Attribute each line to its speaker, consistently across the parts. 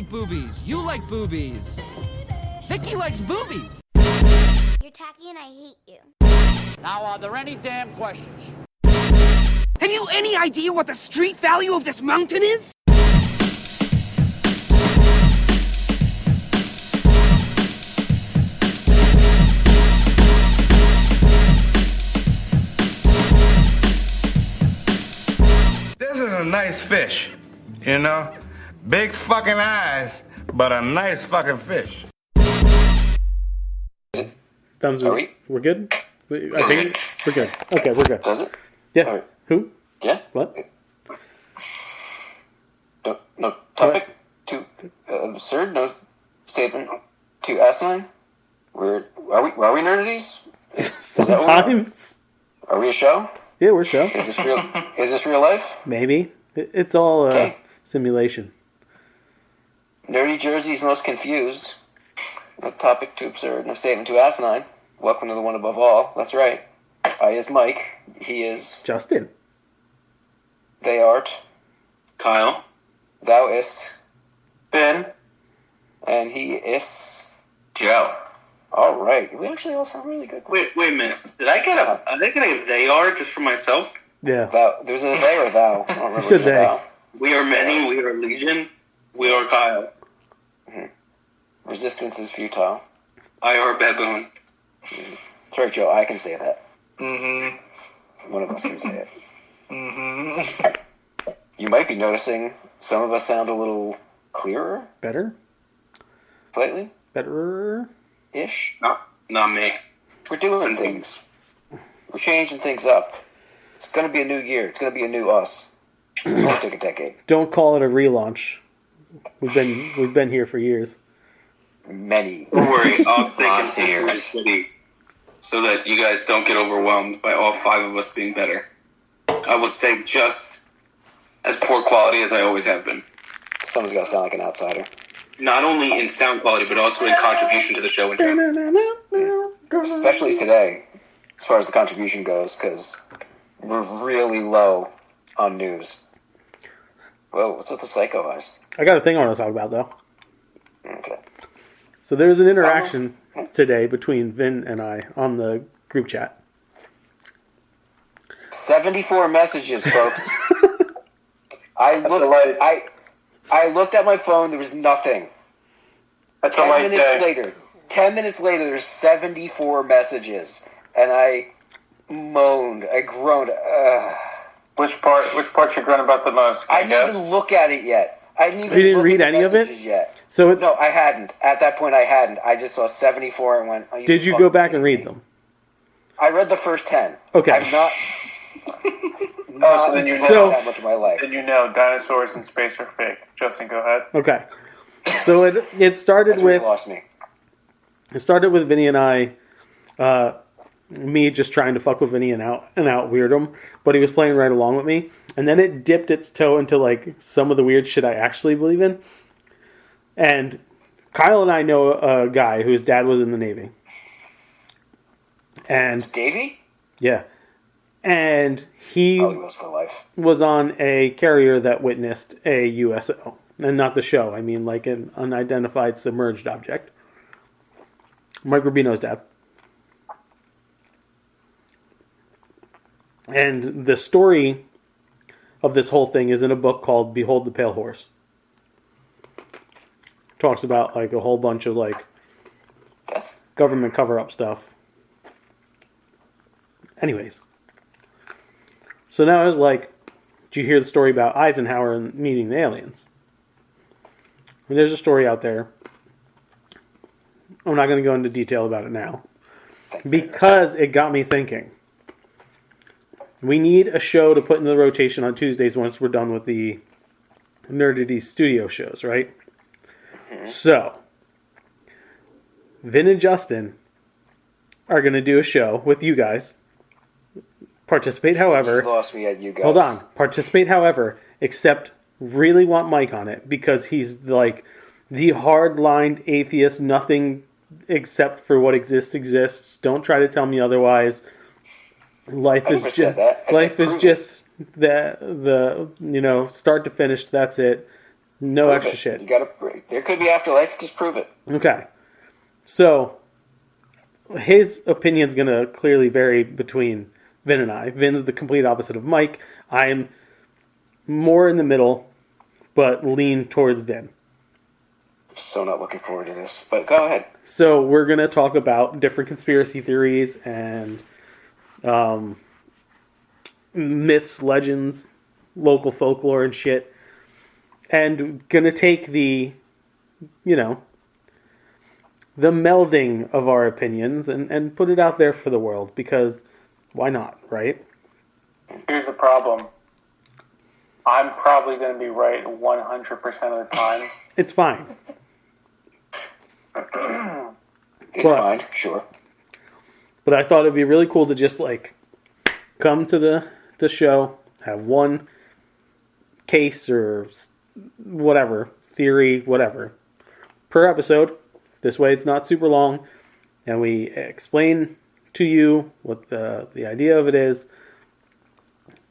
Speaker 1: like boobies. You like boobies. Vicky likes boobies.
Speaker 2: You're tacky and I hate you.
Speaker 3: Now, are there any damn questions?
Speaker 4: Have you any idea what the street value of this mountain is?
Speaker 5: This is a nice fish, you know? Big fucking eyes, but a nice fucking fish.
Speaker 6: Thumbs is, we're good? I think we're good. Okay, we're good.
Speaker 7: Does it?
Speaker 6: Yeah.
Speaker 7: Right.
Speaker 6: Who?
Speaker 7: Yeah.
Speaker 6: What?
Speaker 7: No topic. Too absurd. No statement. Too asinine. Are we nerdities?
Speaker 6: Sometimes.
Speaker 7: Are we a show?
Speaker 6: Yeah, we're a show.
Speaker 7: Is this real? Is this real life?
Speaker 6: Maybe. It's all
Speaker 7: Okay.
Speaker 6: simulation.
Speaker 7: Nerdy Jersey's most confused. No topic too absurd. No statement too asinine. Welcome to the one above all. That's right. I is Mike. He is
Speaker 6: Justin.
Speaker 7: They art.
Speaker 8: Kyle.
Speaker 7: Thou ist.
Speaker 8: Ben.
Speaker 7: And he is
Speaker 8: Joe.
Speaker 7: All right. We actually all sound really good.
Speaker 8: Wait a minute. Did I get a they are just for myself?
Speaker 6: Yeah.
Speaker 7: Thou. There's a they or thou. I don't remember.
Speaker 6: You said they.
Speaker 7: Thou.
Speaker 8: We are many. We are legion. We are Kyle.
Speaker 7: Resistance is futile.
Speaker 8: I are baboon.
Speaker 7: That's right, Joe. I can say that.
Speaker 8: Mm-hmm.
Speaker 7: One of us can say it.
Speaker 8: Mm-hmm.
Speaker 7: You might be noticing some of us sound a little clearer,
Speaker 6: Better?
Speaker 7: slightly,
Speaker 6: Better?
Speaker 7: ish.
Speaker 8: Not me.
Speaker 7: We're doing things. We're changing things up. It's going to be a new year. It's going to be a new us. It won't take a decade.
Speaker 6: Don't call it a relaunch. We've been here for years.
Speaker 7: Many.
Speaker 8: Don't worry. I'll stay
Speaker 7: Lots of
Speaker 8: consistent
Speaker 7: years.
Speaker 8: city so that you guys don't get overwhelmed by all 5 of us being better. I will stay just as poor quality as I always have been.
Speaker 7: Someone's got to sound like an outsider.
Speaker 8: Not only in sound quality, but also in contribution to the show in general.
Speaker 7: Especially today, as far as the contribution goes, because we're really low on news. Whoa, what's with the psycho eyes?
Speaker 6: I got a thing I want to talk about, though.
Speaker 7: Okay.
Speaker 6: So there was an interaction today between Vin and I on the group chat.
Speaker 7: 74 messages, folks. I looked at my phone, there was nothing.
Speaker 8: That's
Speaker 7: 10 minutes later, there's 74 messages. And I moaned, I groaned.
Speaker 8: Which part you grown about the most?
Speaker 7: I didn't even look at it yet. I didn't even
Speaker 6: You didn't
Speaker 7: look
Speaker 6: read
Speaker 7: at the
Speaker 6: any of it?
Speaker 7: messages yet.
Speaker 6: So it's.
Speaker 7: No, I hadn't. At that point, I hadn't. I just saw 74 and went, oh,
Speaker 6: Did you go back and read them?
Speaker 7: I read the first 10.
Speaker 6: Okay.
Speaker 7: I've not
Speaker 8: so then you
Speaker 6: know-
Speaker 7: that much of my life.
Speaker 8: Then you know dinosaurs in space are fake. Justin, go ahead.
Speaker 6: Okay. So it started
Speaker 7: That's where
Speaker 6: with.
Speaker 7: you lost me.
Speaker 6: It started with Vinny and I, me just trying to fuck with Vinny and out weird him, but he was playing right along with me, and then it dipped its toe into like some of the weird shit I actually believe in. And Kyle and I know a guy whose dad was in the Navy, and
Speaker 7: Davey?
Speaker 6: yeah, and he
Speaker 7: Oh, he was for life.
Speaker 6: was on a carrier that witnessed a USO, and not the show. I mean, like an unidentified submerged object. Mike Rubino's dad. And the story of this whole thing is in a book called Behold the Pale Horse. Talks about like a whole bunch of like
Speaker 7: Death.
Speaker 6: government cover-up stuff. Anyways. So now I was like, did you hear the story about Eisenhower and meeting the aliens? And there's a story out there. I'm not going to go into detail about it now. Because it got me thinking. We need a show to put in the rotation on Tuesdays once we're done with the Nerdity studio shows, right? Mm-hmm. So, Vin and Justin are going to do a show with you guys. Participate, however.
Speaker 7: You lost me at you guys.
Speaker 6: Hold on. Participate, however, except really want Mike on it because he's like the hard-lined atheist, nothing except for what exists. Don't try to tell me otherwise. Life is just the start to finish. That's it. No
Speaker 7: Prove
Speaker 6: extra
Speaker 7: it.
Speaker 6: shit.
Speaker 7: You gotta. There could be afterlife. Just prove it.
Speaker 6: Okay. So, his opinion's going to clearly vary between Vin and I. Vin's the complete opposite of Mike. I'm more in the middle, but lean towards Vin.
Speaker 7: So not looking forward to this. But go ahead.
Speaker 6: So, we're going to talk about different conspiracy theories and myths, legends, local folklore and shit. And going to take the, the melding of our opinions and put it out there for the world, because why not, right?
Speaker 9: Here's the problem. I'm probably going to be right 100% of the time.
Speaker 6: It's fine.
Speaker 7: It's fine, sure.
Speaker 6: But I thought it'd be really cool to just come to the show, have one case or whatever, theory, whatever, per episode. This way it's not super long, and we explain to you what the idea of it is,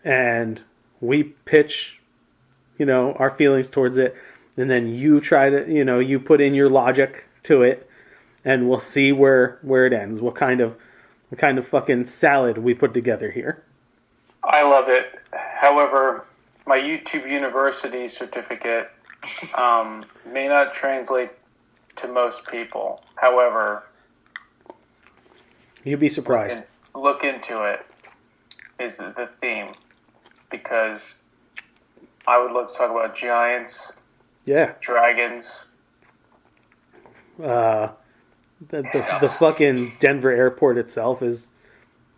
Speaker 6: and we pitch, our feelings towards it, and then you try to, you put in your logic to it, and we'll see where it ends, what kind of fucking salad we put together here.
Speaker 9: I love it. However, my YouTube University certificate may not translate to most people. However,
Speaker 6: you'd be surprised.
Speaker 9: Look into it is the theme, because I would love to talk about giants, dragons.
Speaker 6: The fucking Denver airport itself is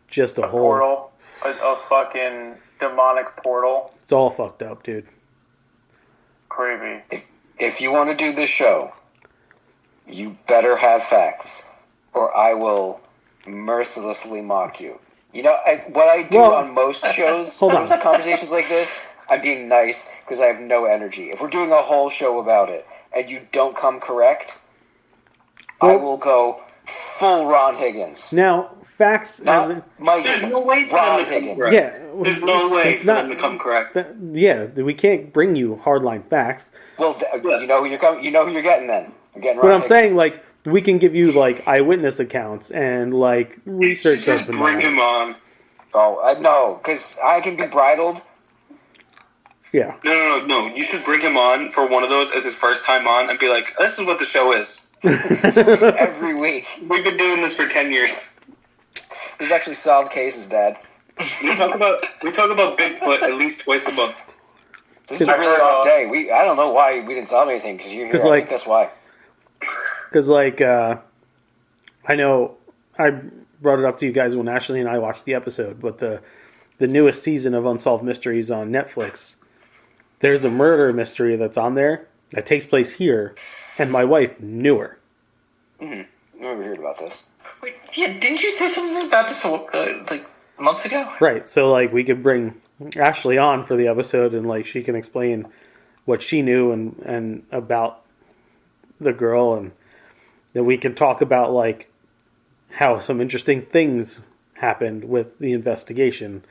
Speaker 6: just a whole
Speaker 9: portal, a fucking demonic portal.
Speaker 6: It's all fucked up, dude.
Speaker 9: Crazy.
Speaker 7: If you want to do this show, you better have facts, or I will mercilessly mock you. What I do on most shows, conversations like this, I'm being nice because I have no energy. If we're doing a whole show about it and you don't come correct, I will go full Ron Higgins.
Speaker 6: Now, facts...
Speaker 7: Mike
Speaker 8: There's no way for them to come correct.
Speaker 6: Yeah.
Speaker 8: There's no way for them to come correct.
Speaker 6: We can't bring you hardline facts.
Speaker 7: Well, you know who you're getting then. You're getting Ron
Speaker 6: But I'm
Speaker 7: Higgins.
Speaker 6: saying, we can give you, eyewitness accounts and, research.
Speaker 8: Just bring him on.
Speaker 7: Oh, no, because I can be bridled.
Speaker 6: Yeah.
Speaker 8: No. You should bring him on for one of those as his first time on and be like, this is what the show is.
Speaker 7: Every week.
Speaker 8: We've been doing this for 10 years.
Speaker 7: These actually solved cases, Dad.
Speaker 8: We talk about Bigfoot at least twice a month.
Speaker 7: This is a really off day. I don't know why we didn't solve anything, because you're here. I think that's why.
Speaker 6: Because, I know I brought it up to you guys when Ashley and I watched the episode, but the newest season of Unsolved Mysteries on Netflix, there's a murder mystery that's on there that takes place here, and my wife knew her.
Speaker 7: I never heard about this.
Speaker 10: Wait, yeah, didn't you say something about this months ago?
Speaker 6: Right, so we could bring Ashley on for the episode, and she can explain what she knew and about the girl, and then we can talk about how some interesting things happened with the investigation.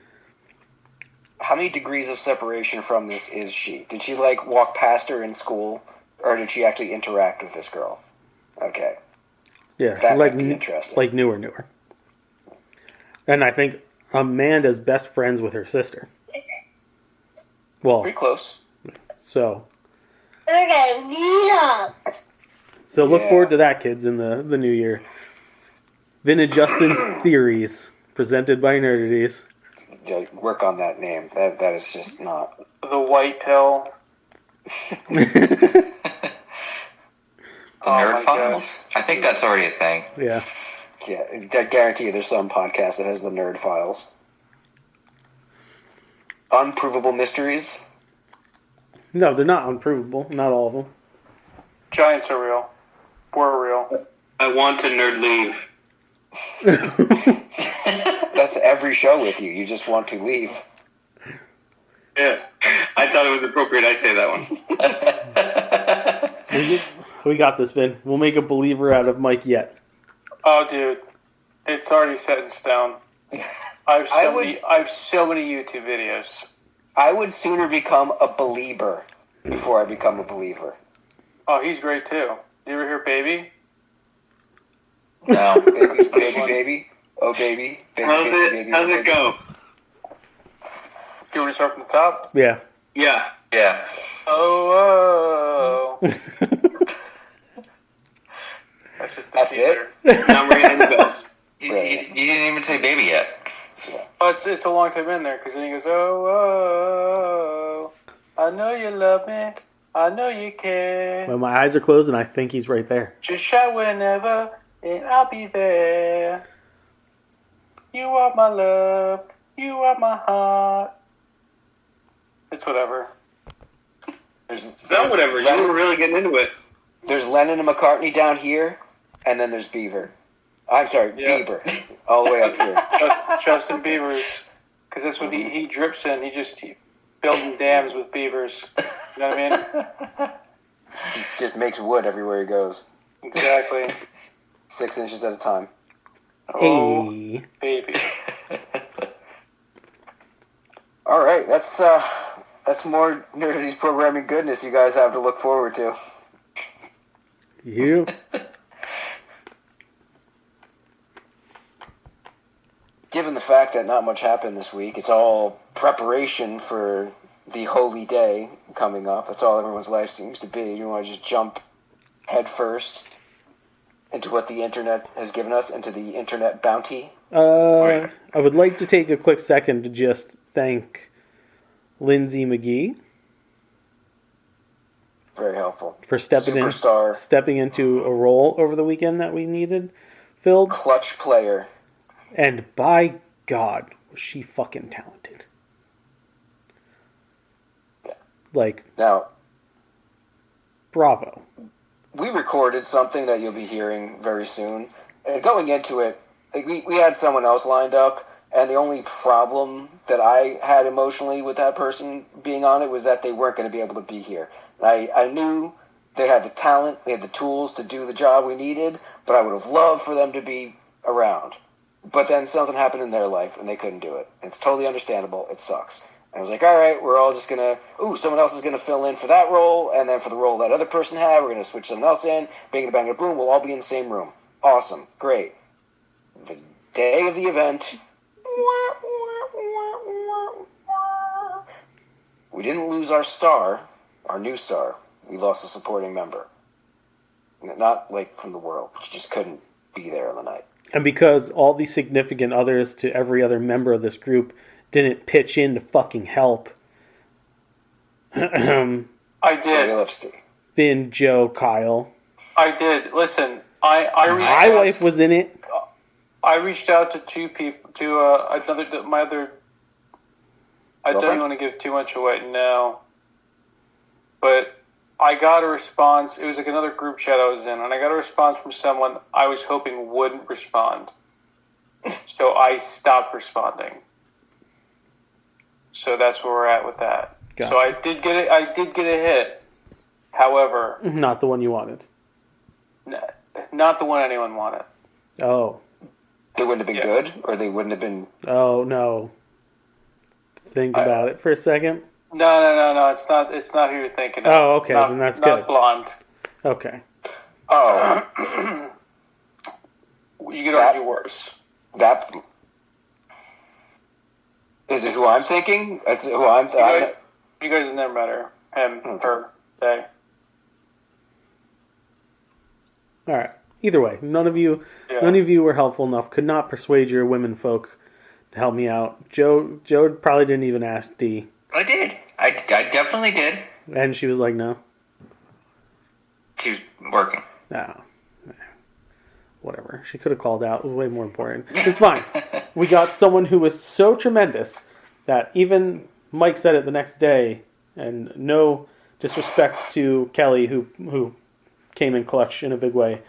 Speaker 7: How many degrees of separation from this is she? Did she walk past her in school, or did she actually interact with this girl? Okay.
Speaker 6: Yeah,
Speaker 7: that might be interesting.
Speaker 6: Knew her. And I think Amanda's best friends with her sister. Well,
Speaker 7: pretty close.
Speaker 6: So look forward to that, kids, in the new year. Vin and Justin's Theories, presented by Nerdities.
Speaker 7: Yeah, work on that name. That is just not...
Speaker 9: The White Pill.
Speaker 10: Nerd Files? I think that's already a thing.
Speaker 6: Yeah.
Speaker 7: Yeah, I guarantee you there's some podcast that has the Nerd Files. Unprovable Mysteries?
Speaker 6: No, they're not unprovable. Not all of them.
Speaker 9: Giants are real. We're real.
Speaker 8: I want to nerd leave.
Speaker 7: That's every show with you. You just want to leave.
Speaker 8: Yeah. I thought it was appropriate I say that one.
Speaker 6: We got this, Vin. We'll make a believer out of Mike yet.
Speaker 9: Oh, dude. It's already set in stone. I have so many YouTube videos.
Speaker 7: I would sooner become a believer before I become a believer.
Speaker 9: Oh, he's great too. You ever hear Baby?
Speaker 7: No. Baby. Oh, baby.
Speaker 8: How's it go?
Speaker 9: You want to start from the top?
Speaker 6: Yeah.
Speaker 8: Yeah.
Speaker 9: Oh. That's
Speaker 7: it?
Speaker 8: Now we're getting the bells.
Speaker 11: You didn't even say baby yet.
Speaker 9: Oh, it's a long time in there, because then he goes, oh, I know you love me. I know you care.
Speaker 6: Well, my eyes are closed and I think he's right there.
Speaker 9: Just shout whenever, and I'll be there. You are my love. You are my heart. It's whatever.
Speaker 8: It's not whatever. You were really getting into it.
Speaker 7: There's Lennon and McCartney down here, and then there's Beaver. I'm sorry, Bieber. All the way up here.
Speaker 9: Justin Bieber's, because that's what he drips in. He building dams with beavers. You know what I mean?
Speaker 7: Just makes wood everywhere he goes.
Speaker 9: Exactly.
Speaker 7: 6 inches at a time.
Speaker 9: Oh,
Speaker 6: Hey.
Speaker 9: baby.
Speaker 7: All right, that's more Nerdity's programming goodness you guys have to look forward to.
Speaker 6: You.
Speaker 7: Given the fact that not much happened this week, it's all preparation for the holy day coming up. That's all everyone's life seems to be. You want to just jump head first into what the internet has given us, into the internet bounty?
Speaker 6: I would like to take a quick second to just thank Lindsay McGee.
Speaker 7: Very helpful.
Speaker 6: For stepping into a role over the weekend that we needed filled.
Speaker 7: Clutch player.
Speaker 6: And by God, was she fucking talented.
Speaker 7: Yeah.
Speaker 6: Like,
Speaker 7: now,
Speaker 6: bravo.
Speaker 7: We recorded something that you'll be hearing very soon. And going into it, like we had someone else lined up, and the only problem that I had emotionally with that person being on it was that they weren't going to be able to be here. And I knew they had the talent, they had the tools to do the job we needed, but I would have loved for them to be around. But then something happened in their life, and they couldn't do it. It's totally understandable. It sucks. And I was like, all right, we're all just going to... someone else is going to fill in for that role, and then for the role that other person had, we're going to switch someone else in. Bing, bang, boom, we'll all be in the same room. Awesome. Great. The day of the event... We didn't lose our star, our new star. We lost a supporting member. Not, like, from the world. She just couldn't be there on the night.
Speaker 6: And because all the significant others to every other member of this group didn't pitch in to fucking help.
Speaker 9: I did.
Speaker 6: Vin, Joe, Kyle.
Speaker 9: I did. Listen, my
Speaker 6: wife was in it.
Speaker 9: I reached out to two people, my other... I don't even want to give too much away now. But I got a response. It was like another group chat I was in, and I got a response from someone I was hoping wouldn't respond. So I stopped responding. So that's where we're at with that. Gotcha. So I did get it. I did get a hit. However,
Speaker 6: not the one you wanted.
Speaker 9: Not the one anyone wanted.
Speaker 6: Oh.
Speaker 7: They wouldn't have been good, or they wouldn't have been.
Speaker 6: Oh no. Think about it for a second.
Speaker 9: No. It's not who you're thinking of.
Speaker 6: Oh, okay. Then that's good.
Speaker 9: Not blonde.
Speaker 6: Okay.
Speaker 7: Oh.
Speaker 9: You could argue worse.
Speaker 7: That. Is it who I'm thinking? Is it who I'm
Speaker 9: you guys have never met her. Him, her, they.
Speaker 6: Alright. Either way, none of you were helpful enough, could not persuade your women folk to help me out. Joe probably didn't even ask Dee.
Speaker 11: I did. I definitely did.
Speaker 6: And she was like, no.
Speaker 11: She was working.
Speaker 6: No. Whatever. She could have called out. It was way more important. It's fine. We got someone who was so tremendous that even Mike said it the next day, and no disrespect to Kelly, who came in clutch in a big way.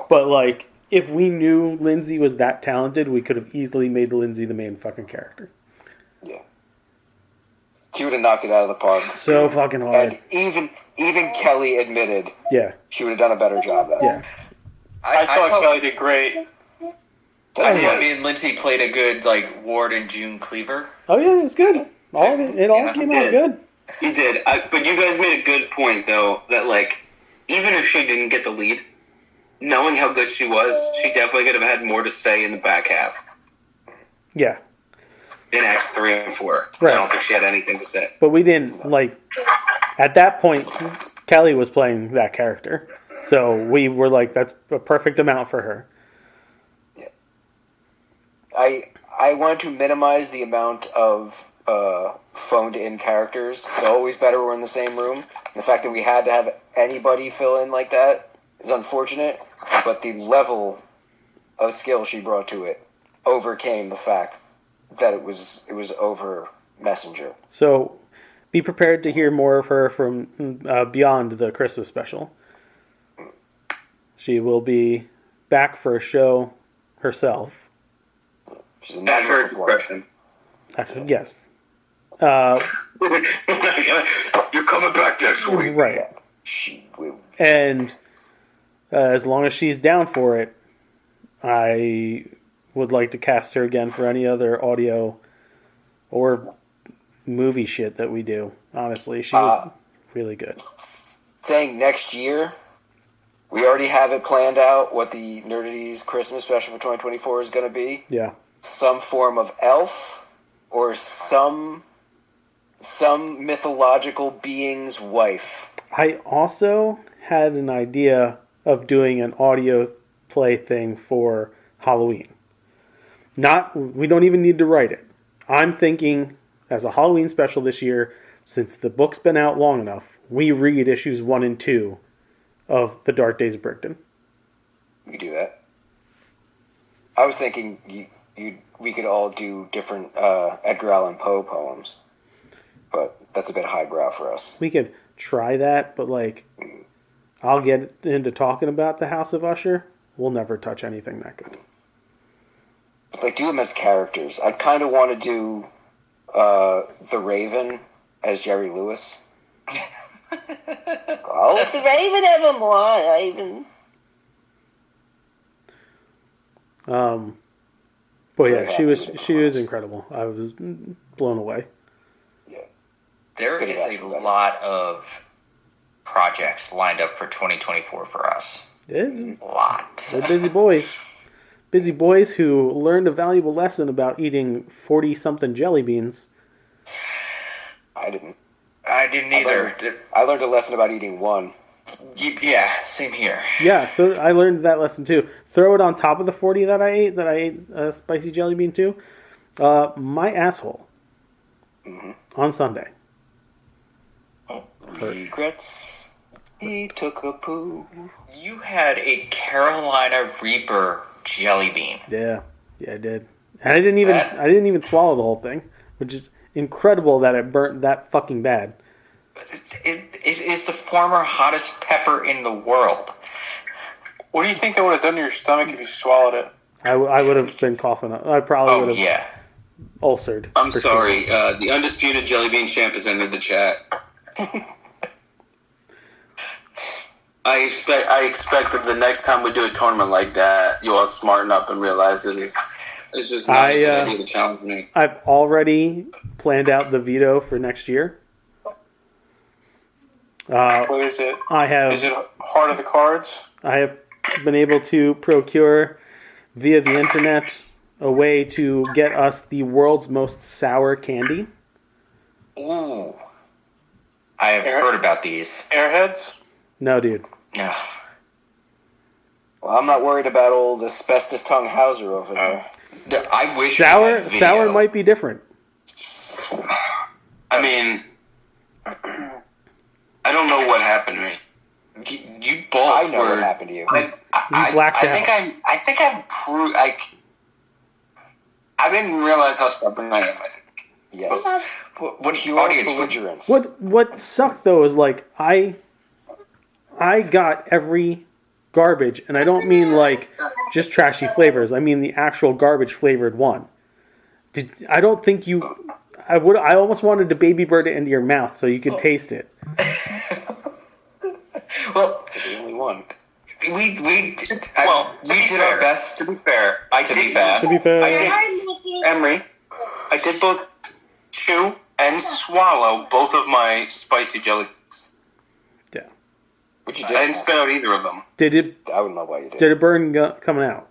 Speaker 6: But, like, if we knew Lindsay was that talented, we could have easily made Lindsay the main fucking character.
Speaker 7: Yeah. She would have knocked it out of the park.
Speaker 6: So fucking hard.
Speaker 7: And even Kelly admitted she would have done a better job at it.
Speaker 6: Yeah.
Speaker 9: I thought Kelly did great.
Speaker 11: I thought me and Lindsay played a good, like, Ward and June Cleaver.
Speaker 6: Oh, yeah, it was good. All of it. It all came out good.
Speaker 8: You did. But you guys made a good point, though, that, like, even if she didn't get the lead, knowing how good she was, she definitely could have had more to say in the back half.
Speaker 6: Yeah.
Speaker 8: In Acts 3 and 4.
Speaker 6: Right.
Speaker 8: I don't think she had anything to say.
Speaker 6: But we didn't, like, at that point, Kelly was playing that character. So we were like, that's a perfect amount for her.
Speaker 7: Yeah. I wanted to minimize the amount of phoned-in characters. It's always better we're in the same room. The fact that we had to have anybody fill in like that is unfortunate, but the level of skill she brought to it overcame the fact that it was over Messenger.
Speaker 6: So be prepared to hear more of her from beyond the Christmas special. She will be back for a show herself.
Speaker 7: She's a
Speaker 8: After a question.
Speaker 6: Yes.
Speaker 8: You're coming back next week.
Speaker 6: Right.
Speaker 7: She will.
Speaker 6: And as long as she's down for it, I would like to cast her again for any other audio or movie shit that we do. Honestly, she was really good.
Speaker 7: Saying next year, we already have it planned out what the Nerdities Christmas special for 2024 is going to be.
Speaker 6: Yeah.
Speaker 7: Some form of elf or some mythological being's wife.
Speaker 6: I also had an idea of doing an audio play thing for Halloween. We don't even need to write it. I'm thinking as a Halloween special this year, since the book's been out long enough, we read issues 1 and 2 of The Dark Days of Brickton.
Speaker 7: We could do that. I was thinking we could all do different Edgar Allan Poe poems, but that's a bit highbrow for us.
Speaker 6: We could try that, but like, I'll get into talking about the House of Usher. We'll never touch anything that good.
Speaker 7: Like, do them as characters. I'd kind of want to do the Raven as Jerry Lewis. Oh, if the Raven ever more, Raven.
Speaker 6: But yeah, she was incredible. I was blown away.
Speaker 7: Yeah.
Speaker 11: There is a lot of projects lined up for 2024 for us.
Speaker 6: It is.
Speaker 11: A lot.
Speaker 6: We're busy boys. Busy boys who learned a valuable lesson about eating 40-something jelly beans.
Speaker 7: I didn't
Speaker 11: either.
Speaker 7: I learned a lesson about eating one.
Speaker 11: Yeah, same here.
Speaker 6: Yeah, so I learned that lesson too. Throw it on top of the 40 that I ate a spicy jelly bean too. My asshole on Sunday.
Speaker 7: Regrets. He took a poo.
Speaker 11: You had a Carolina Reaper jelly bean.
Speaker 6: Yeah, I did. And I didn't even swallow the whole thing, which is incredible that it burnt that fucking bad.
Speaker 11: It is the former hottest pepper in the world.
Speaker 9: What do you think that would have done to your stomach if you swallowed it?
Speaker 6: I would have been coughing. I probably would have ulcered.
Speaker 8: I'm sorry. Sure. The undisputed jelly bean champ has entered the chat. I expect that the next time we do a tournament like that, you all smarten up and realize it's just not a good idea to challenge me.
Speaker 6: I've already planned out the veto for next year.
Speaker 9: What is it? Is it Heart of the Cards?
Speaker 6: I have been able to procure via the internet a way to get us the world's most sour candy.
Speaker 11: Ooh. I have heard about these.
Speaker 9: Airheads?
Speaker 6: No, dude.
Speaker 11: No.
Speaker 7: Well, I'm not worried about old asbestos tongue Hauser over there.
Speaker 11: I wish
Speaker 6: sour might be different.
Speaker 8: I mean, I don't know what happened to me.
Speaker 11: You both
Speaker 7: I know what happened to you.
Speaker 6: You blacked out.
Speaker 8: I think I've proved. I didn't realize how stubborn I am. I think.
Speaker 7: Yes.
Speaker 11: What
Speaker 7: Pure
Speaker 11: audience?
Speaker 7: belligerence.
Speaker 6: What sucked though is like I got every garbage, and I don't mean like just trashy flavors. I mean the actual garbage flavored one. I don't think you. I almost wanted to baby bird it into your mouth so you could taste it.
Speaker 11: Well,
Speaker 7: the only one.
Speaker 11: We did our best.
Speaker 8: To be fair,
Speaker 6: To be fair,
Speaker 8: Emery, I did both chew and swallow both of my spicy jelly beans.
Speaker 6: Yeah.
Speaker 7: Which you
Speaker 8: I
Speaker 7: did.
Speaker 8: didn't spit out either of them.
Speaker 6: Did it?
Speaker 7: I wouldn't know why you did.
Speaker 6: Did it burn coming out?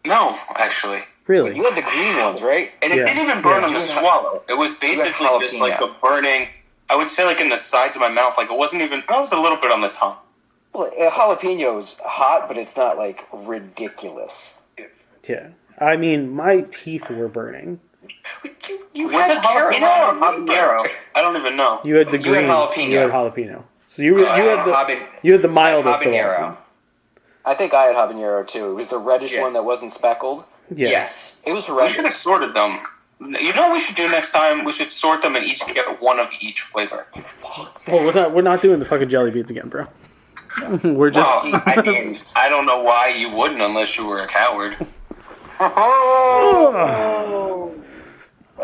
Speaker 8: No, actually.
Speaker 6: Really?
Speaker 7: You had the green ones, right?
Speaker 8: And it didn't even burn on the swallow. It was basically just like a burning, I would say like in the sides of my mouth. Like it wasn't even, it was a little bit on the tongue.
Speaker 7: Well, a jalapeno's hot, but it's not like ridiculous.
Speaker 6: Yeah. I mean, my teeth were burning.
Speaker 7: You
Speaker 8: Was it jalapeno or habanero? I don't even know.
Speaker 6: You had the
Speaker 11: You had
Speaker 6: greens. You had jalapeno. So you
Speaker 11: haban-
Speaker 6: had the mildest of all.
Speaker 11: habanero.
Speaker 7: I think I had habanero too. It was the reddish one that wasn't speckled.
Speaker 6: Yeah.
Speaker 11: Yes.
Speaker 7: It was
Speaker 8: We
Speaker 7: horrendous.
Speaker 8: should have sorted them. You know what we should do next time? We should sort them and each get one of each flavor.
Speaker 6: Oh, we're not doing the fucking jelly beans again, bro. We're just.
Speaker 8: Well, I mean, I don't know why you wouldn't unless you were a coward.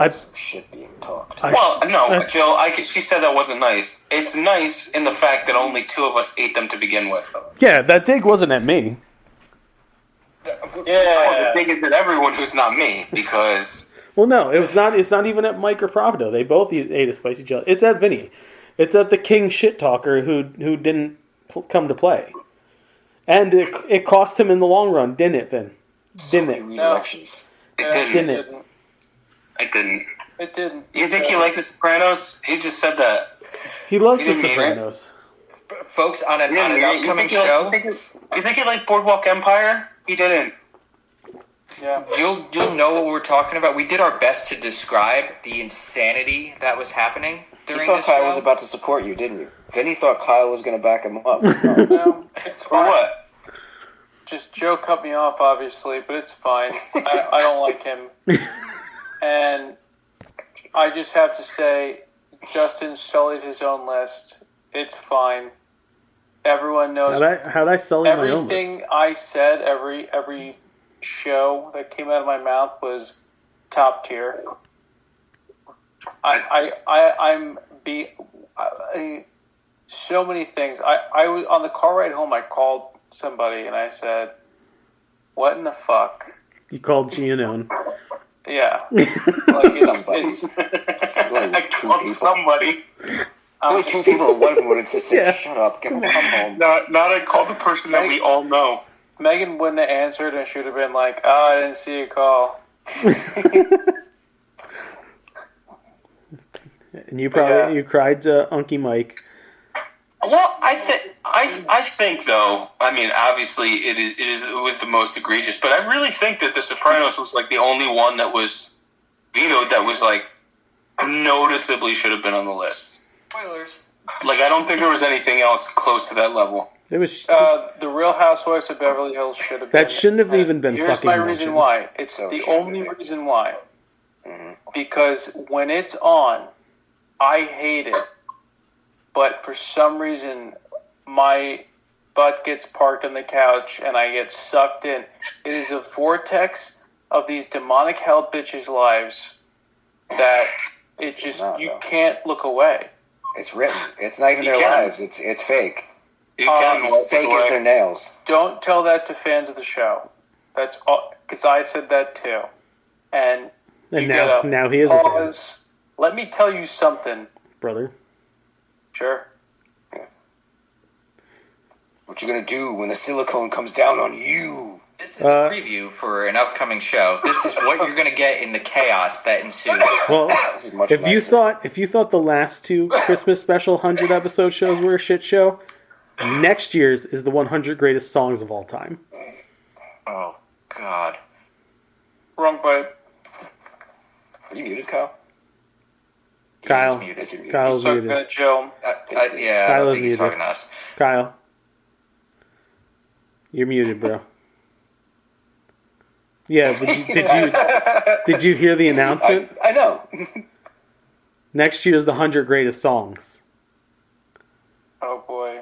Speaker 6: I
Speaker 7: shit being talked.
Speaker 8: Well, no, Jill. She said that wasn't nice. It's nice in the fact that only 2 of us ate them to begin with.
Speaker 6: Yeah, that dig wasn't at me.
Speaker 8: Yeah. The thing is that everyone who's not me, because
Speaker 6: Well, no, it was not. It's not even at Mike or Provido. They both ate a spicy jelly. It's at Vinny. It's at the King Shit Talker who didn't come to play, and it cost him in the long run, didn't it, Vin? Didn't it?
Speaker 7: No.
Speaker 8: it didn't.
Speaker 6: Didn't it?
Speaker 8: It didn't.
Speaker 9: It didn't.
Speaker 8: You think he likes The Sopranos? He just said that.
Speaker 6: He loves
Speaker 8: He
Speaker 6: The
Speaker 8: didn't mean it.
Speaker 6: Sopranos.
Speaker 11: Folks, on an
Speaker 8: You
Speaker 11: upcoming
Speaker 8: think he
Speaker 11: show,
Speaker 8: you think he liked Boardwalk Empire? He didn't.
Speaker 9: Yeah.
Speaker 11: you'll know what we're talking about. We did our best to describe the insanity that was happening
Speaker 7: You
Speaker 11: during
Speaker 7: thought
Speaker 11: this
Speaker 7: Kyle
Speaker 11: show.
Speaker 7: was about to support you, didn't you? Then he thought Kyle was going to back him up.
Speaker 9: No, it's
Speaker 8: For
Speaker 9: fine.
Speaker 8: what?
Speaker 9: Just Joe cut me off, obviously, but it's fine. I don't like him. And I just have to say, Justin sullied his own list. It's fine. Everyone knows.
Speaker 6: How'd I sully my own list?
Speaker 9: Everything I said, every show that came out of my mouth was top tier. So many things. I was on the car ride home. I called somebody and I said, "What in the fuck?"
Speaker 6: You called Gianone.
Speaker 9: Yeah,
Speaker 8: I called somebody.
Speaker 7: Only 2 people, one of them would have just said, "Shut up, come home."
Speaker 8: Not I called the person that we all know.
Speaker 9: Megan wouldn't have answered and should have been like, "Oh, I didn't see a call."
Speaker 6: And you probably you cried to Unky Mike.
Speaker 8: Well, I think though. I mean, obviously, it was the most egregious, but I really think that The Sopranos was like the only one that was vetoed that was like noticeably should have been on the list.
Speaker 11: Spoilers.
Speaker 8: Like, I don't think there was anything else close to that level.
Speaker 6: It was
Speaker 9: The Real Housewives of Beverly Hills should have been.
Speaker 6: that shouldn't have even been
Speaker 9: Here's
Speaker 6: fucking
Speaker 9: my
Speaker 6: mentioned.
Speaker 9: reason why. It's the only reason why. Because when it's on, I hate it. But for some reason, my butt gets parked on the couch and I get sucked in. It is a vortex of these demonic hell bitches' lives that it just, you can't look away.
Speaker 7: It's written. It's not even their lives. It's fake.
Speaker 8: It's
Speaker 7: fake as their nails.
Speaker 9: Don't tell that to fans of the show. That's all, because I said that too. And you
Speaker 6: now he is a fan.
Speaker 9: pause. Let me tell you something.
Speaker 6: Brother.
Speaker 9: Sure.
Speaker 7: What you gonna do when the silicone comes down on you?
Speaker 11: This is a preview for an upcoming show. This is what you're going to get in the chaos that ensues.
Speaker 6: Well, if you thought the last 2 Christmas special 100 episode shows were a shit show, next year's is the 100 greatest songs of all time.
Speaker 11: Oh, God.
Speaker 9: Wrong button.
Speaker 7: Are you muted, Kyle?
Speaker 6: Kyle. Kyle's
Speaker 9: So,
Speaker 6: muted.
Speaker 9: Joe.
Speaker 11: Yeah, I
Speaker 6: Kyle
Speaker 11: don't
Speaker 6: is
Speaker 11: think he's
Speaker 6: muted.
Speaker 11: talking to us.
Speaker 6: Kyle. You're muted, bro. Yeah, did you hear the announcement?
Speaker 7: I know.
Speaker 6: Next year's the 100 greatest songs.
Speaker 9: Oh boy.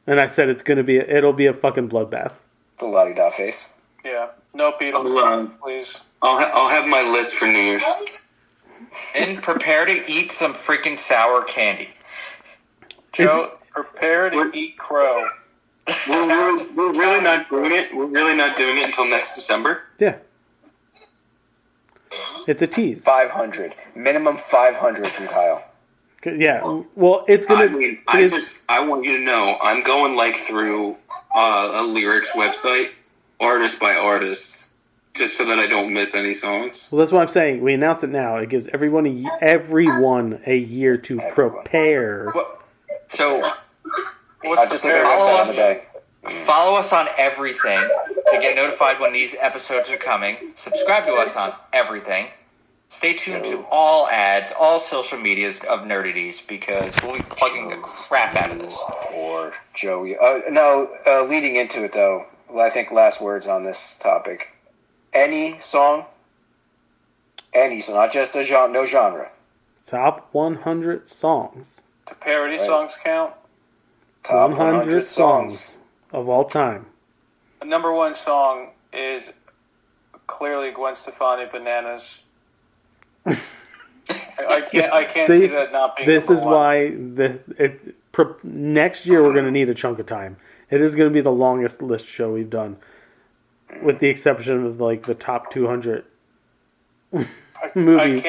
Speaker 6: And I said it'll be a fucking bloodbath.
Speaker 7: It's a la-di-da face.
Speaker 9: Yeah. No Beatles, please.
Speaker 8: I'll have my list for New Year's.
Speaker 11: And prepare to eat some freaking sour candy.
Speaker 9: Joe, prepare to eat crow.
Speaker 8: We're really not doing it. We're really not doing it until next December.
Speaker 6: Yeah. It's a tease.
Speaker 7: 500. Minimum 500 from Kyle.
Speaker 6: Yeah. Well, it's gonna.
Speaker 8: I want you to know, I'm going like through a lyrics website, artist by artist, just so that I don't miss any songs.
Speaker 6: Well, that's what I'm saying. We announce it now. It gives everyone a year to prepare.
Speaker 11: So,
Speaker 7: I just look at our website on the day.
Speaker 11: Follow us on everything to get notified when these episodes are coming. Subscribe to us on everything. Stay tuned to all ads, all social medias of Nerdities, because we'll be plugging the crap out of this.
Speaker 7: Or Joey. Leading into it, though, I think last words on this topic. Any song, not just a genre, no genre.
Speaker 6: Top 100 songs.
Speaker 9: Do parody songs count?
Speaker 7: Top
Speaker 6: 100 songs of all time.
Speaker 9: The number one song is clearly Gwen Stefani, Bananas. I can't see that not being.
Speaker 6: This is
Speaker 9: one.
Speaker 6: why next year we're going to need a chunk of time. It is going to be the longest list show we've done, with the exception of like the top 200 movies.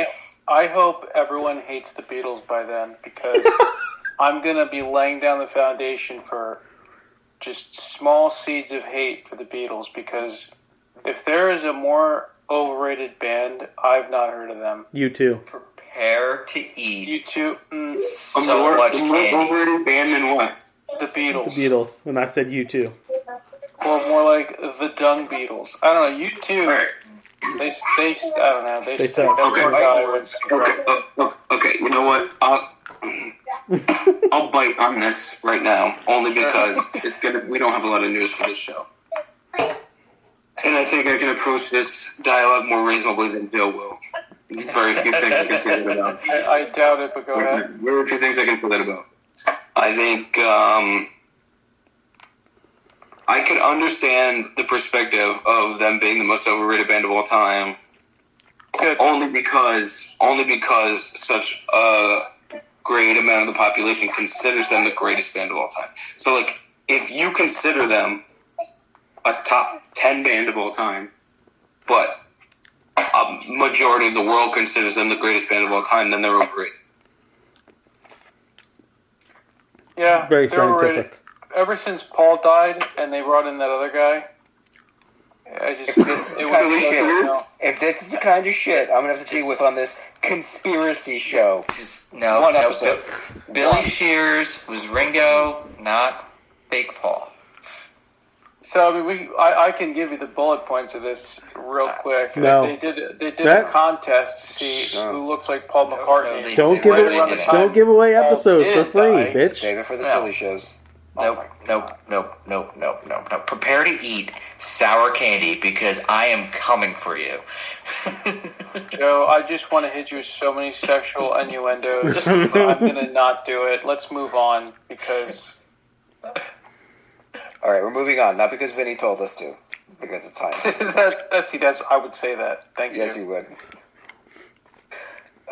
Speaker 9: I hope everyone hates the Beatles by then, because I'm going to be laying down the foundation for just small seeds of hate for the Beatles, because if there is a more overrated band, I've not heard of them.
Speaker 6: U2.
Speaker 11: Prepare to eat.
Speaker 9: U2.
Speaker 11: So much candy.
Speaker 8: Overrated band than what?
Speaker 9: The Beatles.
Speaker 6: The Beatles. And I said U2.
Speaker 9: Or more like the Dung Beatles. I don't know. U2.
Speaker 8: Right.
Speaker 9: They I don't know. They
Speaker 6: said
Speaker 8: okay. You know what? I'll bite on this right now, only because we don't have a lot of news for this show. And I think I can approach this dialogue more reasonably than Bill will. Very few things I can say that about.
Speaker 9: I doubt it, but go ahead.
Speaker 8: Very few things I can say that about. I think I could understand the perspective of them being the most overrated band of all time.
Speaker 9: Good.
Speaker 8: Only because such a great amount of the population considers them the greatest band of all time. So, like, if you consider them a top 10 band of all time, but a majority of the world considers them the greatest band of all time, then they're overrated.
Speaker 9: Yeah,
Speaker 6: very scientific.
Speaker 9: Overrated. Ever since Paul died and they brought in that other guy,
Speaker 7: if this is the kind of shit I'm gonna have to deal with on this conspiracy show. One episode.
Speaker 11: Billy Shears was Ringo, not fake Paul.
Speaker 9: So I mean, I can give you the bullet points of this real quick.
Speaker 6: No.
Speaker 9: They did a contest to see who looks like Paul McCartney.
Speaker 6: Don't give away episodes for free, bitch.
Speaker 7: Save it for the silly shows.
Speaker 11: Nope. Prepare to eat sour candy, because I am coming for you.
Speaker 9: Joe, I just want to hit you with so many sexual innuendos. I'm going to not do it. Let's move on, because...
Speaker 7: All right, we're moving on. Not because Vinny told us to, because it's time.
Speaker 9: I would say that. Thank you.
Speaker 7: Yes, you would.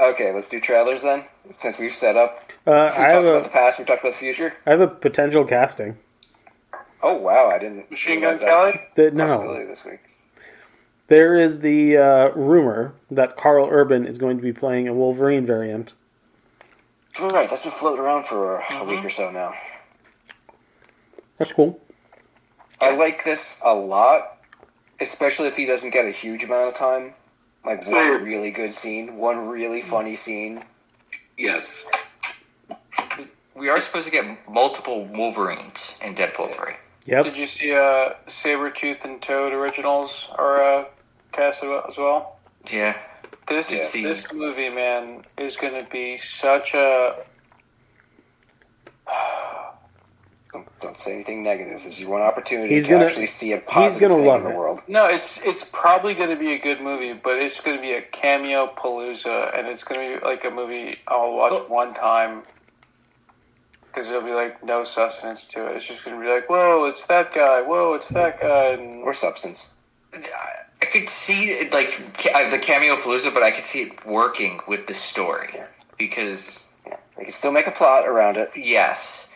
Speaker 7: Okay, let's do trailers then, since we've set up. We talked about the past, we talked about the future.
Speaker 6: I have a potential casting.
Speaker 7: Oh, wow, I didn't...
Speaker 9: Machine Gun Kelly?
Speaker 7: No. This week.
Speaker 6: There is the rumor that Carl Urban is going to be playing a Wolverine variant.
Speaker 7: All right, that's been floating around for a week or so now.
Speaker 6: That's cool.
Speaker 7: I like this a lot, especially if he doesn't get a huge amount of time. Like one really good scene, one really funny scene.
Speaker 8: Yes.
Speaker 11: We are supposed to get multiple Wolverines in Deadpool 3.
Speaker 6: Yep.
Speaker 9: Did you see Sabretooth and Toad originals are cast as well?
Speaker 11: Yeah.
Speaker 9: This movie, man, is going to be such a...
Speaker 7: Don't say anything negative. This is one opportunity to actually see a positive thing in the world.
Speaker 9: No, it's probably going to be a good movie, but it's going to be a cameo palooza, and it's going to be like a movie I'll watch one time, because there'll be like no sustenance to it. It's just going to be like, whoa, it's that guy. Whoa, it's that guy.
Speaker 7: Or substance.
Speaker 11: I could see it, like the cameo palooza, but I could see it working with the story because
Speaker 7: they can still make a plot around it.
Speaker 11: Yes.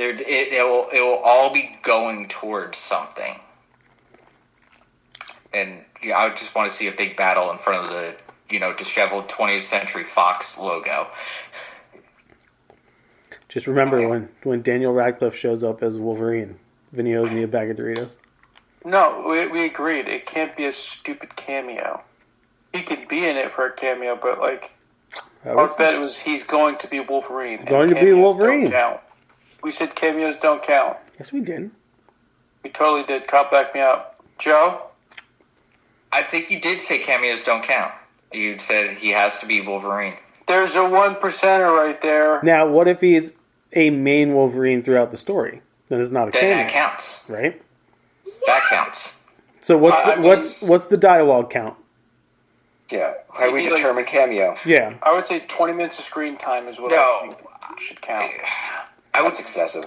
Speaker 11: It will all be going towards something, and I would just want to see a big battle in front of the disheveled 20th Century Fox logo.
Speaker 6: Just remember when Daniel Radcliffe shows up as Wolverine, Vinny owes me a bag of Doritos.
Speaker 9: No, we agreed. It can't be a stupid cameo. He could be in it for a cameo, but our bet was he's going to be Wolverine.
Speaker 6: Going to be Wolverine.
Speaker 9: Don't count. We said cameos don't count.
Speaker 6: Yes, we did.
Speaker 9: We totally did. Cop, back me up. Joe?
Speaker 11: I think you did say cameos don't count. You said he has to be Wolverine.
Speaker 9: There's a 1%er right there.
Speaker 6: Now, what if he's a main Wolverine throughout the story? Then it's not a cameo.
Speaker 11: Then that counts.
Speaker 6: Right?
Speaker 11: That counts.
Speaker 6: So what's the dialogue count?
Speaker 7: Yeah. How do we determine cameo?
Speaker 6: Yeah.
Speaker 9: I would say 20 minutes of screen time is what I think should count.
Speaker 7: That's excessive.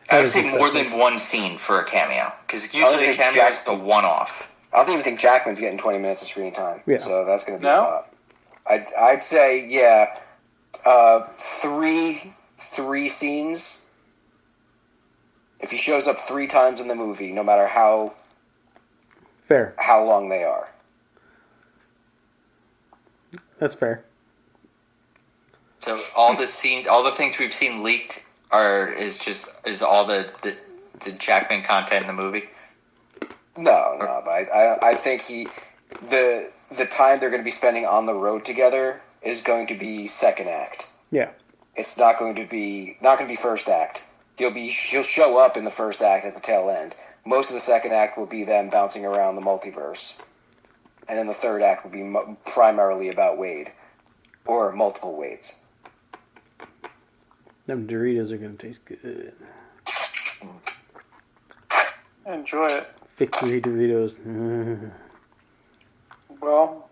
Speaker 11: I would say more than one scene for a cameo. Because usually a cameo is the one-off.
Speaker 7: I don't even think Jackman's getting 20 minutes of screen time.
Speaker 6: Yeah.
Speaker 7: So that's going to be a lot. I'd say, yeah, three scenes. If he shows up 3 times in the movie, no matter how long they are.
Speaker 6: That's fair.
Speaker 11: So all the things we've seen leaked is all the Jackman content in the movie.
Speaker 7: No, but I think the time they're going to be spending on the road together is going to be second act.
Speaker 6: Yeah.
Speaker 7: It's not going to be first act. He'll show up in the first act at the tail end. Most of the second act will be them bouncing around the multiverse. And then the third act will be primarily about Wade. Or multiple Wades.
Speaker 6: Them Doritos are going to taste good.
Speaker 9: Enjoy it.
Speaker 6: Victory Doritos.
Speaker 9: Well,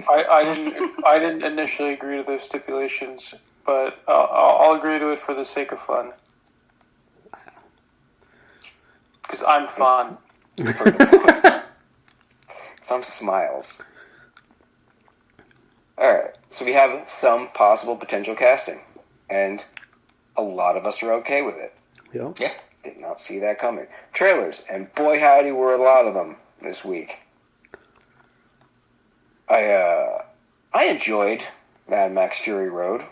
Speaker 9: I didn't initially agree to those stipulations, but I'll agree to it for the sake of fun. Because I'm fun.
Speaker 7: Some smiles. Alright, so we have some possible potential casting. And a lot of us are okay with it.
Speaker 6: Yeah.
Speaker 7: Did not see that coming. Trailers, and boy howdy were a lot of them this week. I enjoyed Mad Max Fury Road.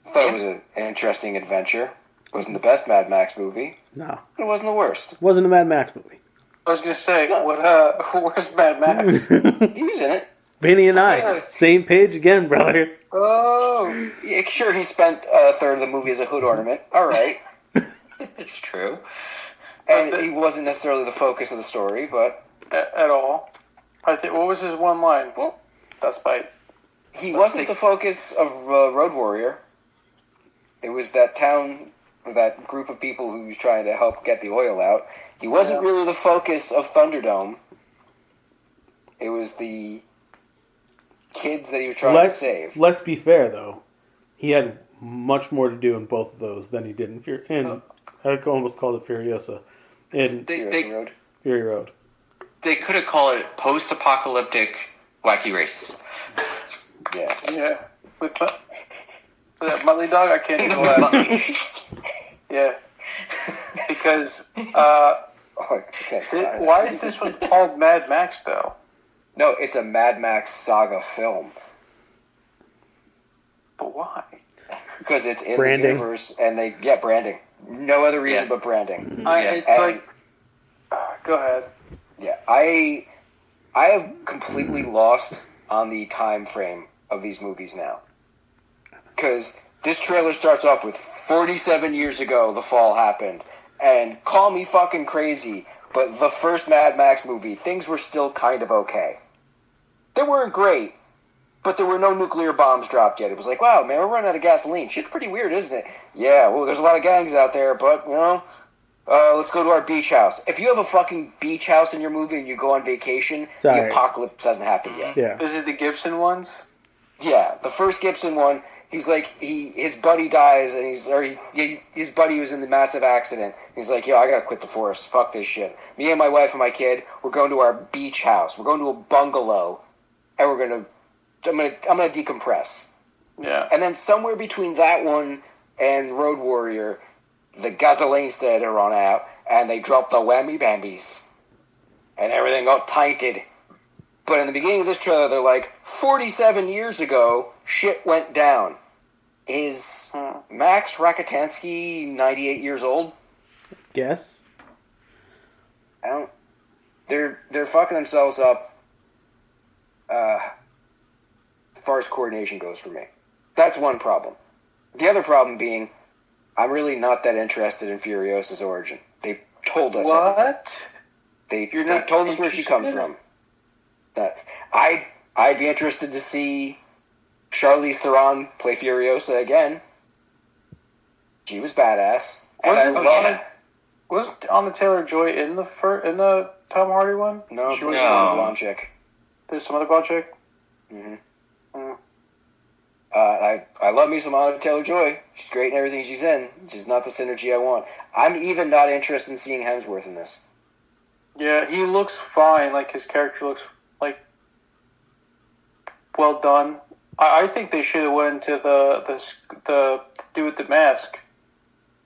Speaker 7: Thought it was an interesting adventure. It wasn't the best Mad Max movie.
Speaker 6: No.
Speaker 7: It wasn't the worst.
Speaker 6: It wasn't a Mad Max movie.
Speaker 9: I was going to say, where's Mad Max?
Speaker 7: He was in it.
Speaker 6: Vinny and I, same page again, brother.
Speaker 7: Oh. Yeah, sure, he spent a third of the movie as a hood ornament. All right.
Speaker 11: It's true.
Speaker 7: And he wasn't necessarily the focus of the story, but...
Speaker 9: At all. I think, what was his one line? Well, that's bite.
Speaker 7: He wasn't the focus of Road Warrior. It was that town, or that group of people who was trying to help get the oil out. He wasn't really the focus of Thunderdome. It was the kids that he was trying to save.
Speaker 6: Let's be fair, though. He had much more to do in both of those than he did in I almost called it Furiosa. In Fury Road.
Speaker 11: They could have called it post-apocalyptic wacky races.
Speaker 7: Yeah.
Speaker 9: Yeah. With that Muttley dog, I can't even laugh. Yeah. Because, why is this one called Mad Max, though?
Speaker 7: No, it's a Mad Max saga film.
Speaker 9: But why?
Speaker 7: Because it's in
Speaker 6: branding.
Speaker 7: The universe, and branding. No other reason but branding.
Speaker 9: Go ahead.
Speaker 7: Yeah, I have completely lost on the time frame of these movies now. Because this trailer starts off with 47 years ago the fall happened. And call me fucking crazy, but the first Mad Max movie, things were still kind of okay. They weren't great, but there were no nuclear bombs dropped yet. It was like, wow, man, we're running out of gasoline. Shit's pretty weird, isn't it? Yeah, well, there's a lot of gangs out there, but, let's go to our beach house. If you have a fucking beach house in your movie and you go on vacation, the apocalypse hasn't happened yet.
Speaker 6: Yeah.
Speaker 9: This is the Gibson ones?
Speaker 7: Yeah, the first Gibson one, he's like, his buddy dies, and his buddy was in the massive accident. He's like, yo, I gotta quit the force. Fuck this shit. Me and my wife and my kid, we're going to our beach house. We're going to a bungalow, and I'm gonna decompress.
Speaker 9: Yeah.
Speaker 7: And then somewhere between that one and Road Warrior, the gasoline started to run out, and they dropped the whammy bambies.
Speaker 12: and everything got tainted. But in the beginning of this trailer, they're like, 47 years ago, shit went down. Is Max Rakatansky 98 years old?
Speaker 6: Guess.
Speaker 12: I don't... They're fucking themselves up as far as coordination goes for me. That's one problem. The other problem being, I'm really not that interested in Furiosa's origin. They told us
Speaker 9: what?
Speaker 12: They told us where she comes from. I'd be interested to see Charlize Theron play Furiosa again. She was badass.
Speaker 9: Wasn't Anna Taylor-Joy in the Tom Hardy one?
Speaker 12: No, she was some blonde chick.
Speaker 9: There's some other blonde chick?
Speaker 12: Mm-hmm. I love me some Anna Taylor-Joy. She's great in everything she's in. Just not the synergy I want. I'm even not interested in seeing Hemsworth in this.
Speaker 9: Yeah, he looks fine. Like, his character looks, like, well done. I think they should have went into the dude with the mask.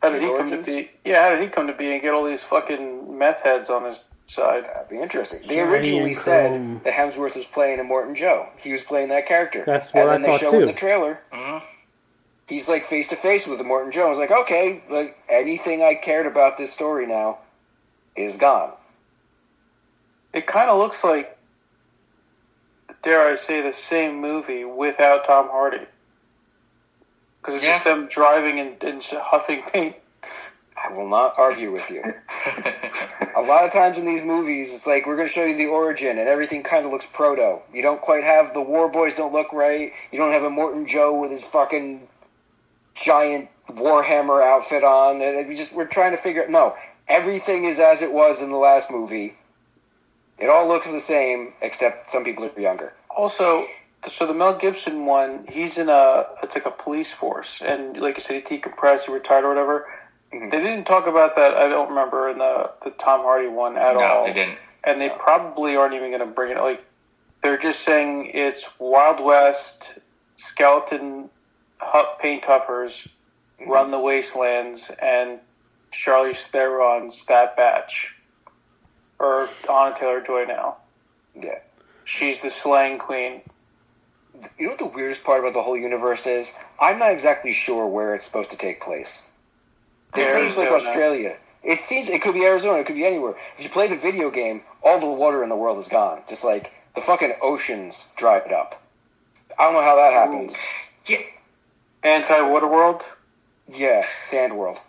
Speaker 9: How did he come to be? Yeah, how did he come to be and get all these fucking meth heads on his side?
Speaker 12: That'd be interesting. They originally said that Hemsworth was playing Immortan Joe. He was playing that character.
Speaker 6: That's what I thought too. And then they show in
Speaker 12: the trailer. Mm-hmm. He's like face to face with Immortan Joe. I was like, okay, like anything I cared about this story now is gone.
Speaker 9: It kind of looks like, dare I say, the same movie without Tom Hardy. Because it's just them driving and huffing paint.
Speaker 12: I will not argue with you. A lot of times in these movies, it's like, we're going to show you the origin, and everything kind of looks proto. You don't quite have, the war boys don't look right. You don't have Immortan Joe with his fucking giant Warhammer outfit on. We're trying to figure it. No, everything is as it was in the last movie. It all looks the same, except some people are younger.
Speaker 9: Also, so the Mel Gibson one, he's in it's like a police force, and like you said, he decompressed, he retired or whatever. Mm-hmm. They didn't talk about that, I don't remember, in the Tom Hardy one at all.
Speaker 11: No, they didn't.
Speaker 9: And they probably aren't even going to bring it, like, they're just saying it's Wild West, skeleton paint huffers, run the wastelands, and Charlize Theron's that batch. Or Anna Taylor-Joy now.
Speaker 12: Yeah.
Speaker 9: She's the slaying queen.
Speaker 12: You know what the weirdest part about the whole universe is? I'm not exactly sure where it's supposed to take place. It seems like Australia. It could be Arizona, it could be anywhere. If you play the video game, all the water in the world is gone. Just like the fucking oceans dried up. I don't know how that happens.
Speaker 9: Yeah. Anti-water world?
Speaker 12: Yeah, sand world.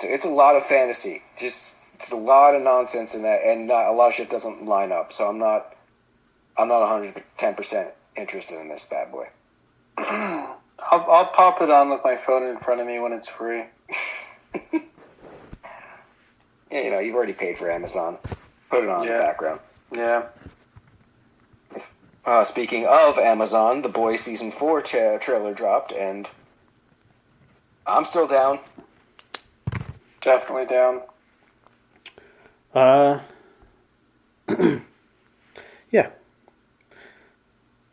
Speaker 12: It's a lot of fantasy. It's a lot of nonsense in that, and a lot of shit doesn't line up. So I'm not 110% interested in this bad boy.
Speaker 9: I'll pop it on with my phone in front of me when it's free.
Speaker 12: Yeah, you've already paid for Amazon. Put it on in the background.
Speaker 9: Yeah.
Speaker 12: Speaking of Amazon, The Boys Season 4 trailer dropped, and I'm still down.
Speaker 9: Definitely down.
Speaker 6: Yeah.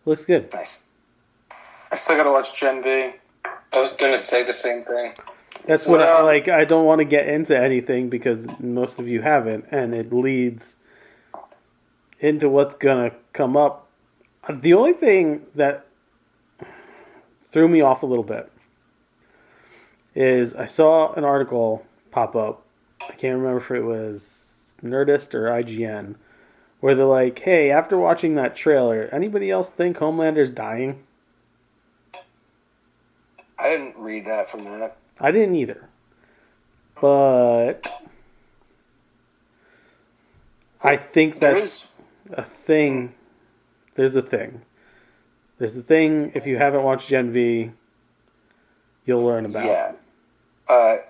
Speaker 6: Looks good.
Speaker 12: Nice.
Speaker 9: I still gotta watch Gen V. I was gonna say the same thing.
Speaker 6: That's what I like. I don't want to get into anything because most of you haven't, and it leads into what's gonna come up. The only thing that threw me off a little bit is I saw an article pop up. I can't remember if it was Nerdist or IGN, where they're like, "Hey, after watching that trailer, anybody else think Homelander's dying?"
Speaker 12: I didn't read that from that.
Speaker 6: I didn't either. But I think that's a thing. There's a thing. There's a thing, if you haven't watched Gen V, you'll learn about.
Speaker 12: Yeah.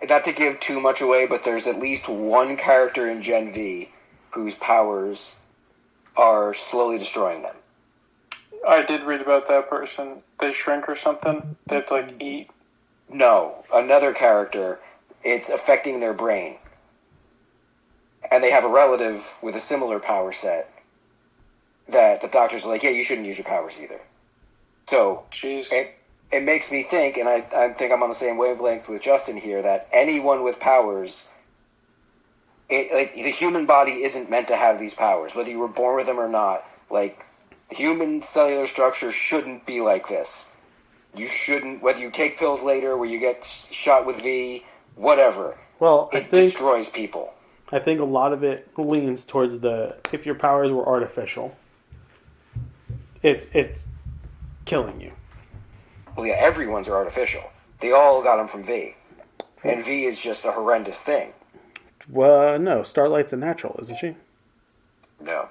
Speaker 12: Not to give too much away, but there's at least one character in Gen V whose powers are slowly destroying them.
Speaker 9: I did read about that person. They shrink or something? They have to, like, eat?
Speaker 12: No. Another character, it's affecting their brain. And they have a relative with a similar power set that the doctors are like, yeah, you shouldn't use your powers either. So, it makes me think, and I think I'm on the same wavelength with Justin here, that anyone with powers like the human body isn't meant to have these powers, whether you were born with them or not. Like, the human cellular structure shouldn't be like this. You shouldn't, whether you take pills later, where you get shot with V, whatever.
Speaker 6: Well,
Speaker 12: it destroys people.
Speaker 6: I think a lot of it leans towards if your powers were artificial, it's killing you.
Speaker 12: Well, yeah, everyone's are artificial. They all got them from V. And V is just a horrendous thing.
Speaker 6: Well, no, Starlight's a natural, isn't she?
Speaker 12: No.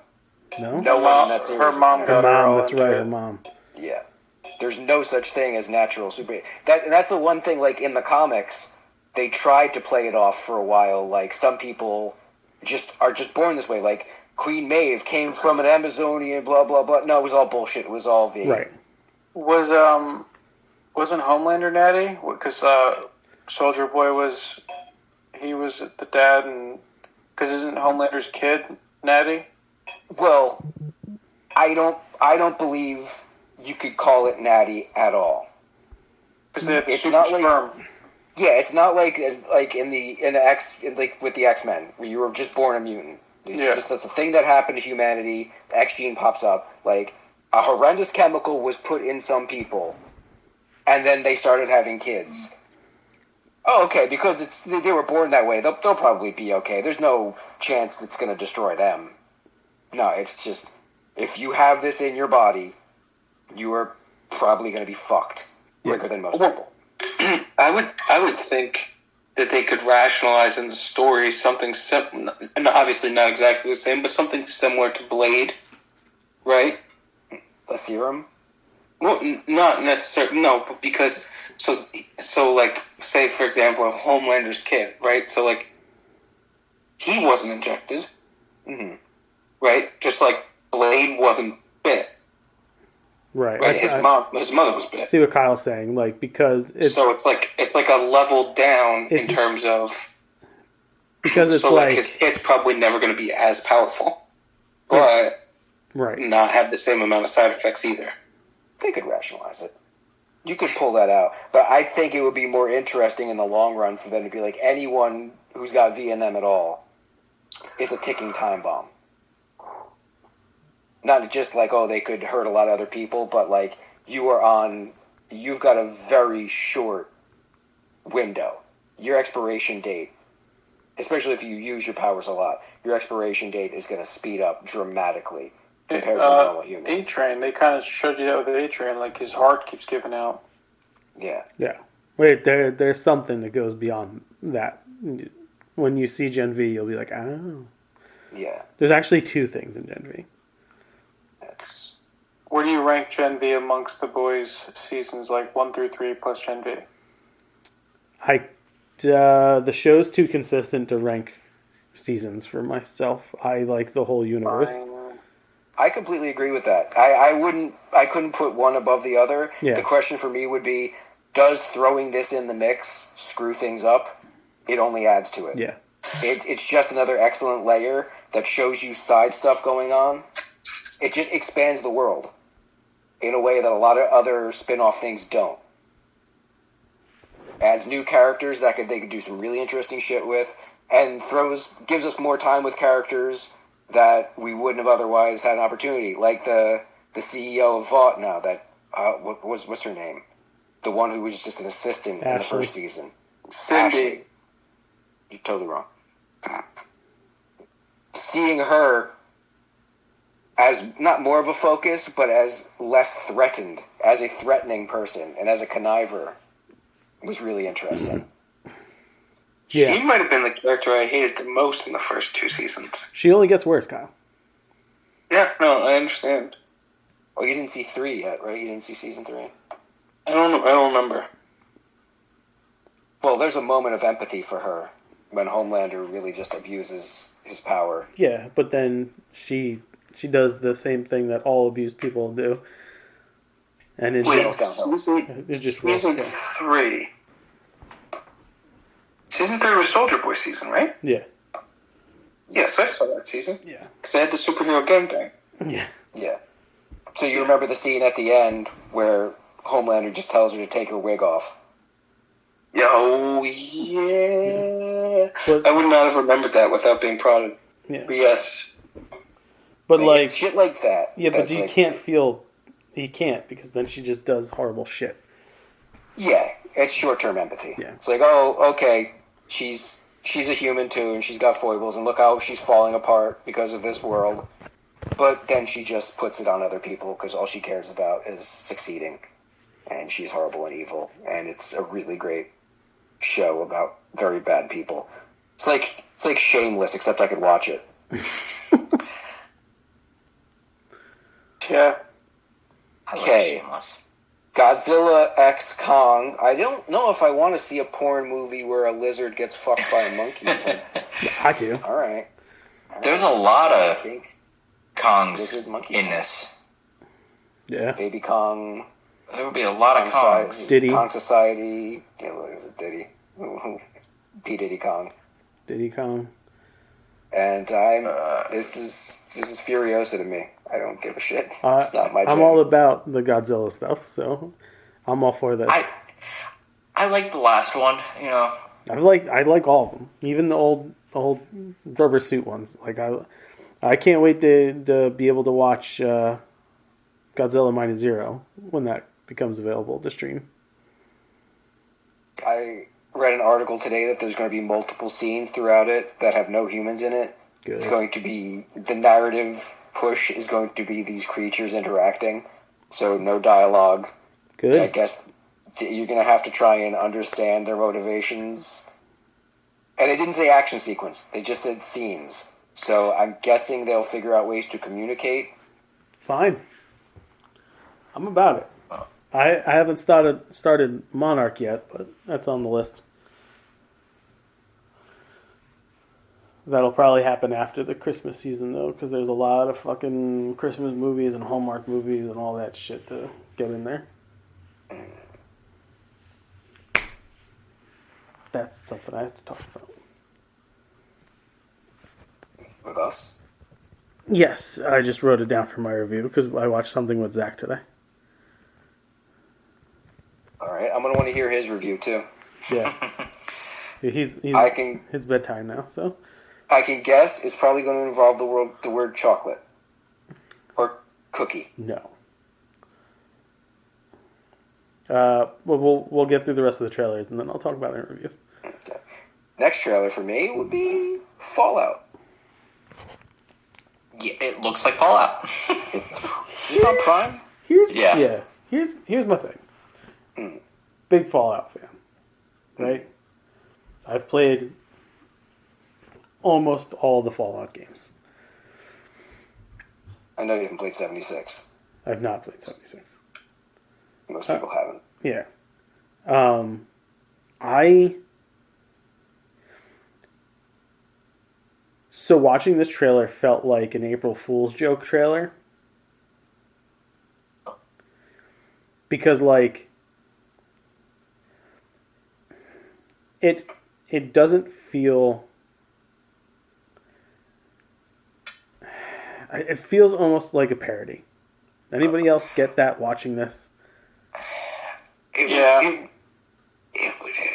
Speaker 6: No?
Speaker 12: No one in that series.
Speaker 9: Her mom got
Speaker 6: her
Speaker 9: her
Speaker 6: mom,
Speaker 9: all
Speaker 6: that's
Speaker 9: into
Speaker 6: right,
Speaker 9: it.
Speaker 6: her mom.
Speaker 12: Yeah. There's no such thing as natural super... That's the one thing, like, in the comics, they tried to play it off for a while. Like, some people are just born this way. Like, Queen Maeve came from an Amazonian, blah, blah, blah. No, it was all bullshit. It was all V.
Speaker 6: Right.
Speaker 9: Wasn't Homelander natty? Because Soldier Boy was the dad, and because isn't Homelander's kid natty?
Speaker 12: Well, I don't believe you could call it natty at all.
Speaker 9: Because they had
Speaker 12: It's
Speaker 9: super
Speaker 12: not like-
Speaker 9: sperm.
Speaker 12: Yeah, it's not like with the X-Men where you were just born a mutant. It's just that's the thing that happened to humanity. The X gene pops up. Like, a horrendous chemical was put in some people, and then they started having kids. Oh, okay, because they were born that way. They'll probably be okay. There's no chance it's going to destroy them. No, it's just, if you have this in your body, you are probably going to be fucked quicker than most people.
Speaker 8: I would think that they could rationalize in the story something and obviously not exactly the same, but something similar to Blade, right?
Speaker 12: A serum?
Speaker 8: Well, not necessarily. No, but because so like, say for example, Homelander's kid, right? So like, he wasn't injected, right? Just like Blade wasn't bit.
Speaker 6: Right.
Speaker 8: Right. His mother was bit.
Speaker 6: See what Kyle's saying, like, because it's
Speaker 8: like a level down in terms of,
Speaker 6: because it's
Speaker 8: so
Speaker 6: like
Speaker 8: his hit's probably never going to be as powerful, but not have the same amount of side effects either.
Speaker 12: They could rationalize it. You could pull that out. But I think it would be more interesting in the long run for them to be like, anyone who's got V in them at all is a ticking time bomb. Not just like, oh, they could hurt a lot of other people, but like, you've got a very short window. Your expiration date, especially if you use your powers a lot, your expiration date is going to speed up dramatically compared to normal humans.
Speaker 9: A-Train, they kind of showed you that with A-Train, like his heart keeps giving out.
Speaker 12: Yeah.
Speaker 6: Yeah. Wait, there's something that goes beyond that. When you see Gen V, you'll be like, oh.
Speaker 12: Yeah.
Speaker 6: There's actually two things in Gen V.
Speaker 9: Where do you rank Gen V amongst the boys' seasons, like 1 through 3 plus Gen V?
Speaker 6: The show's too consistent to rank seasons for myself. I like the whole universe.
Speaker 12: I completely agree with that. I couldn't put one above the other.
Speaker 6: Yeah.
Speaker 12: The question for me would be, does throwing this in the mix screw things up? It only adds to it.
Speaker 6: Yeah.
Speaker 12: It's just another excellent layer that shows you side stuff going on. It just expands the world in a way that a lot of other spin-off things don't. Adds new characters that they could do some really interesting shit with, and gives us more time with characters that we wouldn't have otherwise had an opportunity. Like the CEO of Vought now, that what's her name? The one who was just an assistant in the first season.
Speaker 9: Cindy.
Speaker 12: Ashley. You're totally wrong. Seeing her as not more of a focus, but as less threatened, as a threatening person, and as a conniver, was really interesting.
Speaker 6: Yeah.
Speaker 8: He might have been the character I hated the most in the first 2 seasons.
Speaker 6: She only gets worse, Kyle.
Speaker 8: Yeah, no, I understand.
Speaker 12: Oh, you didn't see 3 yet, right? You didn't see season 3?
Speaker 8: I don't remember.
Speaker 12: Well, there's a moment of empathy for her when Homelander really just abuses his power.
Speaker 6: Yeah, but then she does the same thing that all abused people do. And it just
Speaker 8: season 3. Season 3 was Soldier Boy season, right?
Speaker 6: Yeah.
Speaker 8: Yes, I saw that season.
Speaker 6: Yeah.
Speaker 8: Because I had the superhero gang thing.
Speaker 6: Yeah.
Speaker 12: Yeah. So you remember the scene at the end where Homelander just tells her to take her wig off?
Speaker 8: Oh, yeah.
Speaker 6: But,
Speaker 8: I would not have remembered that without being prodded.
Speaker 6: Yeah.
Speaker 8: But yes.
Speaker 6: But like
Speaker 12: it's shit like that.
Speaker 6: Yeah, but
Speaker 12: that's
Speaker 6: you
Speaker 12: like,
Speaker 6: can't feel. He can't because then she just does horrible shit.
Speaker 12: Yeah, it's short-term empathy.
Speaker 6: Yeah.
Speaker 12: It's like, oh, okay, she's a human too, and she's got foibles, and look how she's falling apart because of this world. But then she just puts it on other people because all she cares about is succeeding, and she's horrible and evil, and it's a really great show about very bad people. It's like Shameless, except I could watch it.
Speaker 9: Yeah.
Speaker 12: Okay. Godzilla X Kong. I don't know if I want to see a porn movie where a lizard gets fucked by a monkey.
Speaker 6: I do.
Speaker 12: All right.
Speaker 11: There's a lot of Kongs in this.
Speaker 6: Yeah.
Speaker 12: Baby Kong.
Speaker 11: There would be a lot of Kongs.
Speaker 6: Diddy.
Speaker 12: Kong Society. Yeah, what is it? Diddy. P. Diddy Kong.
Speaker 6: Diddy Kong.
Speaker 12: And this is Furiosa to me. I don't give a shit. It's not my
Speaker 6: I'm
Speaker 12: jam.
Speaker 6: all about the Godzilla stuff, so I'm all for this.
Speaker 11: I like the last one, you know.
Speaker 6: I like all of them, even the old rubber suit ones. Like I can't wait to be able to watch Godzilla Minus Zero when that becomes available to stream.
Speaker 12: I read an article today that there's going to be multiple scenes throughout it that have no humans in it.
Speaker 6: Good.
Speaker 12: It's going to be the narrative push is going to be these creatures interacting, so no dialogue.
Speaker 6: Good.
Speaker 12: I guess you're going to have to try and understand their motivations. And they didn't say action sequence; they just said scenes. So I'm guessing they'll figure out ways to communicate.
Speaker 6: Fine. I'm about it. I haven't started Monarch yet, but that's on the list. That'll probably happen after the Christmas season, though, because there's a lot of fucking Christmas movies and Hallmark movies and all that shit to get in there. That's something I have to talk about.
Speaker 12: With us?
Speaker 6: Yes, I just wrote it down for my review because I watched something with Zach today.
Speaker 12: All right, I'm going to want to hear his review, too.
Speaker 6: Yeah. He's it's bedtime now, so...
Speaker 12: I can guess it's probably going to involve the word chocolate. Or cookie.
Speaker 6: No. We'll get through the rest of the trailers, and then I'll talk about it in reviews.
Speaker 12: Okay. Next trailer for me would be Fallout.
Speaker 11: Yeah, it looks like Fallout.
Speaker 12: Is it on Prime?
Speaker 6: Here's my thing. Big Fallout fan, right? I've played almost all the Fallout games.
Speaker 12: I know you haven't played 76.
Speaker 6: I've not played 76.
Speaker 12: Most people haven't.
Speaker 6: Yeah. So watching this trailer felt like an April Fool's joke trailer. Because, like, it doesn't feel... It feels almost like a parody. Anybody else get that watching this?
Speaker 11: It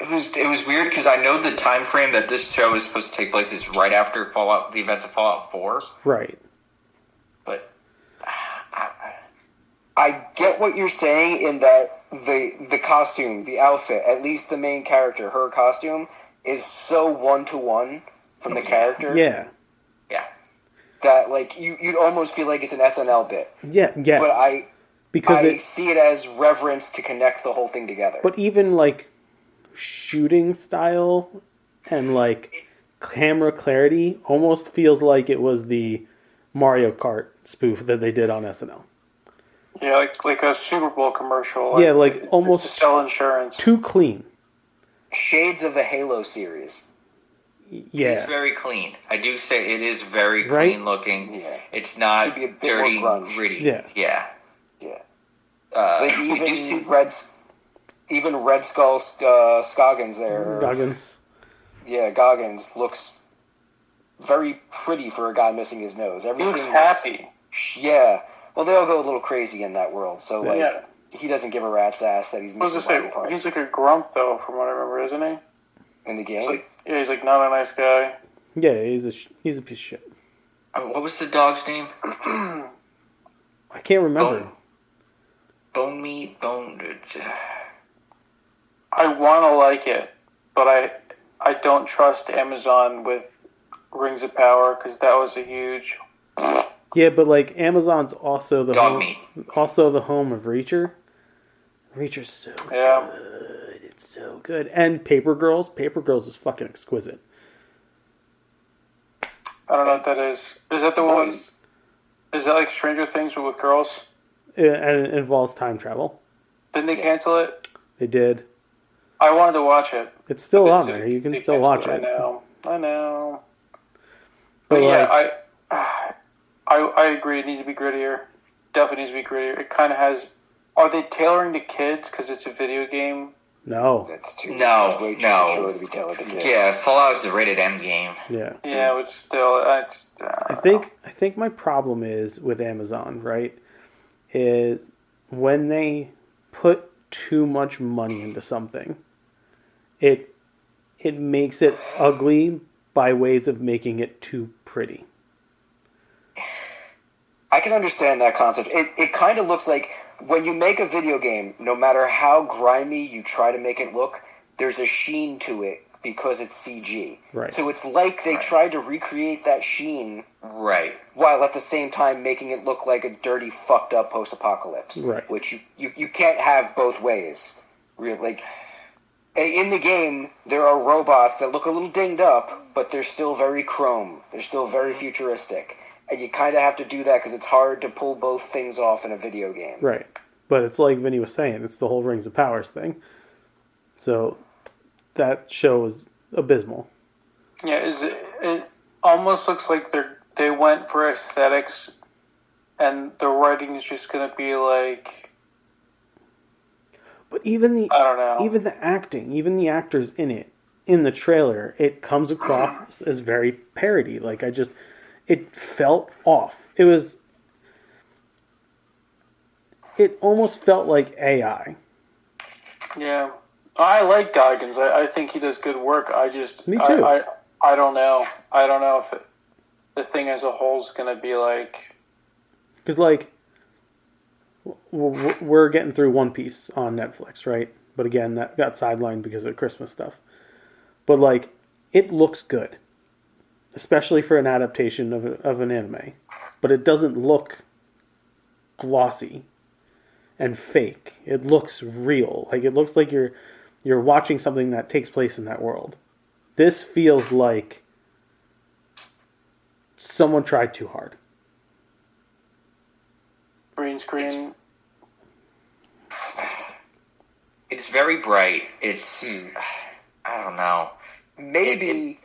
Speaker 11: was weird because I know the time frame that this show is supposed to take place is right after the events of Fallout 4.
Speaker 6: Right.
Speaker 11: But
Speaker 12: I get what you're saying in that the costume, the outfit, at least the main character, her costume, is so one-to-one from the character.
Speaker 6: Yeah.
Speaker 11: Yeah.
Speaker 12: That, like, you'd almost feel like it's an SNL bit.
Speaker 6: Yeah, yes.
Speaker 12: But I
Speaker 6: because
Speaker 12: see it as reverence to connect the whole thing together.
Speaker 6: But even, like, shooting style and, like, camera clarity almost feels like it was the Mario Kart spoof that they did on SNL.
Speaker 9: Yeah, like a Super Bowl commercial.
Speaker 6: Yeah, like almost
Speaker 9: to sell insurance.
Speaker 6: Too clean.
Speaker 12: Shades of the Halo series.
Speaker 6: Yeah.
Speaker 11: It's very clean. I do say it is very clean looking.
Speaker 12: Yeah.
Speaker 11: It's not
Speaker 12: Should be a bit
Speaker 11: dirty,
Speaker 12: more grunge.
Speaker 11: gritty.
Speaker 6: Yeah.
Speaker 11: Yeah.
Speaker 12: Like even Red Skull Scoggins there.
Speaker 6: Goggins.
Speaker 12: Yeah, Goggins looks very pretty for a guy missing his nose.
Speaker 9: He looks happy.
Speaker 12: Yeah. Well, they all go a little crazy in that world. So, like, he doesn't give a rat's ass that he's
Speaker 9: I was
Speaker 12: missing
Speaker 9: gonna
Speaker 12: body
Speaker 9: say,
Speaker 12: parts.
Speaker 9: he's like a grump, though, from what I remember, isn't he?
Speaker 12: In the game?
Speaker 9: He's like not a nice guy.
Speaker 6: Yeah, he's a piece of shit.
Speaker 11: What was the dog's name?
Speaker 6: I can't remember.
Speaker 11: Bone meat,
Speaker 9: I want to like it, but I don't trust Amazon with Rings of Power because that was a huge.
Speaker 6: Yeah, but like Amazon's also the
Speaker 11: Dog
Speaker 6: home,
Speaker 11: meat.
Speaker 6: also the home of Reacher. Reacher's so good. It's so good. And Paper Girls. Paper Girls is fucking exquisite.
Speaker 9: I don't know what that is. Is that the one? Is that like Stranger Things but with girls?
Speaker 6: And it involves time travel.
Speaker 9: Didn't they cancel it?
Speaker 6: They did.
Speaker 9: I wanted to watch it.
Speaker 6: It's still on there. You can still watch it.
Speaker 9: I know.
Speaker 6: But
Speaker 9: yeah, I agree. It needs to be grittier. Definitely needs to be grittier. It kind of has. Are they tailoring to kids because it's a video game?
Speaker 6: No.
Speaker 12: That's too.
Speaker 11: No,
Speaker 12: way too
Speaker 11: no.
Speaker 12: mature to be tailored to kids.
Speaker 11: Yeah, Fallout is a rated M game.
Speaker 6: Yeah.
Speaker 9: Yeah, but still,
Speaker 6: I think my problem is with Amazon, right? Is when they put too much money into something, it makes it ugly by ways of making it too pretty.
Speaker 12: I can understand that concept. It kind of looks like when you make a video game, no matter how grimy you try to make it look, there's a sheen to it because it's CG.
Speaker 6: Right.
Speaker 12: So it's like they tried to recreate that sheen,
Speaker 11: right,
Speaker 12: while at the same time making it look like a dirty, fucked up post-apocalypse.
Speaker 6: Right.
Speaker 12: Which you can't have both ways. Like in the game, there are robots that look a little dinged up, but they're still very chrome. They're still very futuristic. And you kind of have to do that because it's hard to pull both things off in a video game.
Speaker 6: Right. But it's like Vinny was saying, it's the whole Rings of Powers thing. So that show was abysmal.
Speaker 9: Yeah, it almost looks like they went for aesthetics, and the writing is just going to be like.
Speaker 6: But even the
Speaker 9: I don't know.
Speaker 6: Even the acting, even the actors in it, in the trailer, it comes across as very parody. Like it felt off. It almost felt like AI.
Speaker 9: Yeah. I like Goggins. I think he does good work.
Speaker 6: Me too.
Speaker 9: I don't know. I don't know if the thing as a whole is going to be like.
Speaker 6: Because like, we're getting through One Piece on Netflix, right? But again, that got sidelined because of Christmas stuff. But like, it looks good, especially for an adaptation of an anime. But it doesn't look glossy and fake. It looks real. Like it looks like you're watching something that takes place in that world. This feels like someone tried too hard.
Speaker 9: Green screen.
Speaker 11: It's very bright. It's I don't know.
Speaker 12: Maybe